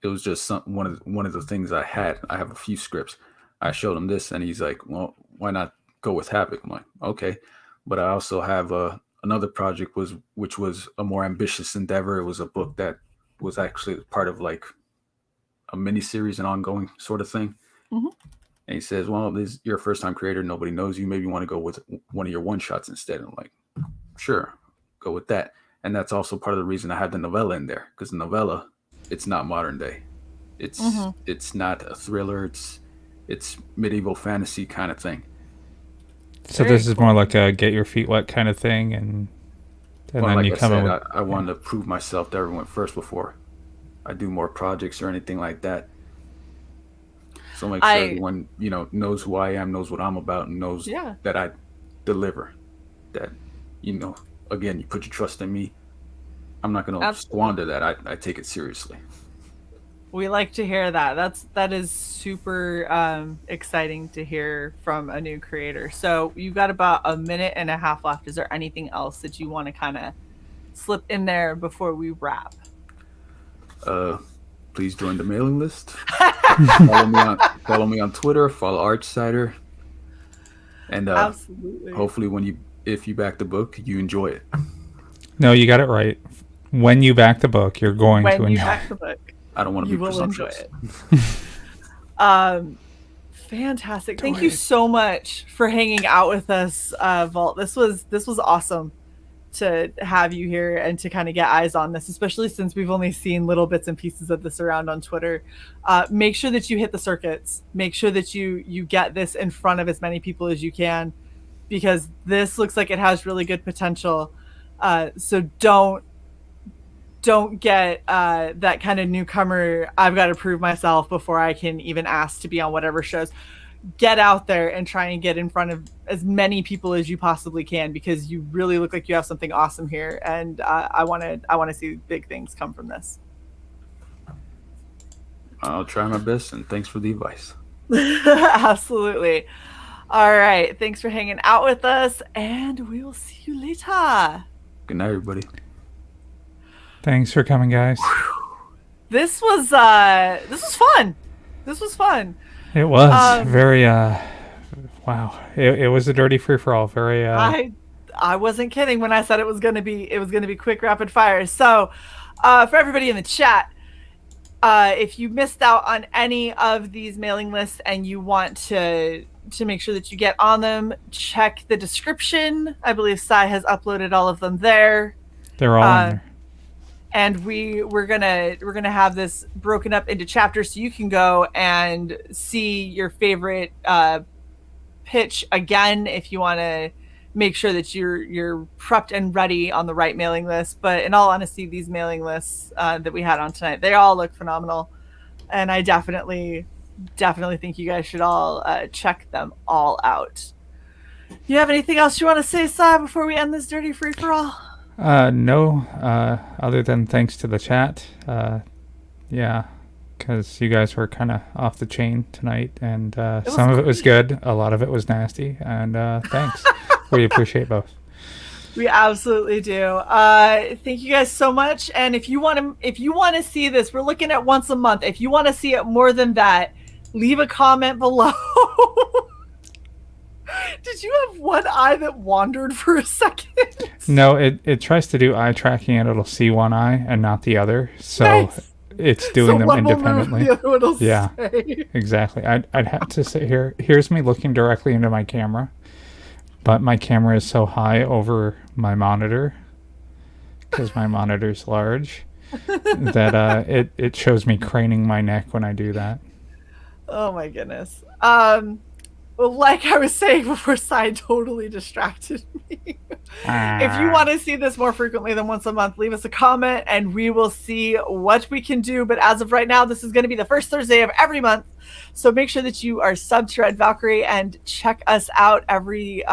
It was just one of the things I had. I have a few scripts. I showed him this and he's like, well, why not go with Havoc? I'm like, okay. But I also have another project which was a more ambitious endeavor. It was a book that was actually part of like a mini series, an ongoing sort of thing. Mm-hmm. And he says, well, you're a first time creator, nobody knows you, maybe you want to go with one of your one shots instead. And I'm like, sure, go with that. And that's also part of the reason I have the novella in there, because the novella, it's not modern day. It's not a thriller, it's medieval fantasy kind of thing. So this is more like a get your feet wet kind of thing, and well, then like you come in with... I wanted to prove myself to everyone first before I do more projects or anything like that. So make sure everyone, knows who I am, knows what I'm about, and knows that I deliver. That, again, you put your trust in me. I'm not going to squander that. I take it seriously. We like to hear that. That is super exciting to hear from a new creator. So you've got about a minute and a half left. Is there anything else that you want to kind of slip in there before we wrap? Please join the mailing list. Follow me on Twitter. Follow Archsider. And absolutely. Hopefully, if you back the book, you enjoy it. No, you got it right. When you back the book, you're going to enjoy it. When you back the book. I don't want to be presumptuous. Fantastic. Thank you so much for hanging out with us, Vault. This was awesome to have you here and to kind of get eyes on this, especially since we've only seen little bits and pieces of this around on Twitter. Make sure that you hit the circuits. Make sure that you get this in front of as many people as you can, because this looks like it has really good potential. So don't get that kind of newcomer, I've got to prove myself before I can even ask to be on whatever shows. get out there and try and get in front of as many people as you possibly can, because you really look like you have something awesome here, and I want to see big things come from this. I'll try my best, and thanks for the advice. Absolutely. All right, thanks for hanging out with us, and we will see you later. Good night, everybody. Thanks for coming, guys. This was fun. This was fun. It was very wow. It was a dirty free for all. Very I wasn't kidding when I said it was gonna be quick rapid fire. So for everybody in the chat, if you missed out on any of these mailing lists and you want to make sure that you get on them, check the description. I believe Sai has uploaded all of them there. They're all in there. And we're gonna have this broken up into chapters, so you can go and see your favorite pitch again if you want to make sure that you're prepped and ready on the right mailing list. But in all honesty, these mailing lists that we had on tonight, they all look phenomenal, and I definitely think you guys should all check them all out. You have anything else you want to say, Sai, before we end this dirty free for all? No, other than thanks to the chat. Yeah, because you guys were kind of off the chain tonight, and some of it was good, a lot of it was nasty, and thanks. We appreciate both. We absolutely do. Thank you guys so much. And if you want to see this, we're looking at once a month. If you want to see it more than that, leave a comment below. Did you have one eye that wandered for a second? No, it tries to do eye tracking, and it'll see one eye and not the other. So nice. It's doing them independently. The other one will yeah, say. Exactly. I'd have to say here's me looking directly into my camera, but my camera is so high over my monitor because my monitor's large that it shows me craning my neck when I do that. Oh my goodness. Well, like I was saying before, Sai totally distracted me. If you want to see this more frequently than once a month, leave us a comment and we will see what we can do. But as of right now, this is going to be the first Thursday of every month. So make sure that you are subbed to Red Valkyrie and check us out every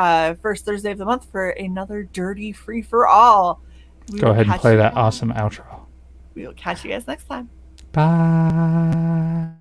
first Thursday of the month for another dirty free for all. Go ahead and play that awesome outro. We will catch you guys next time. Bye.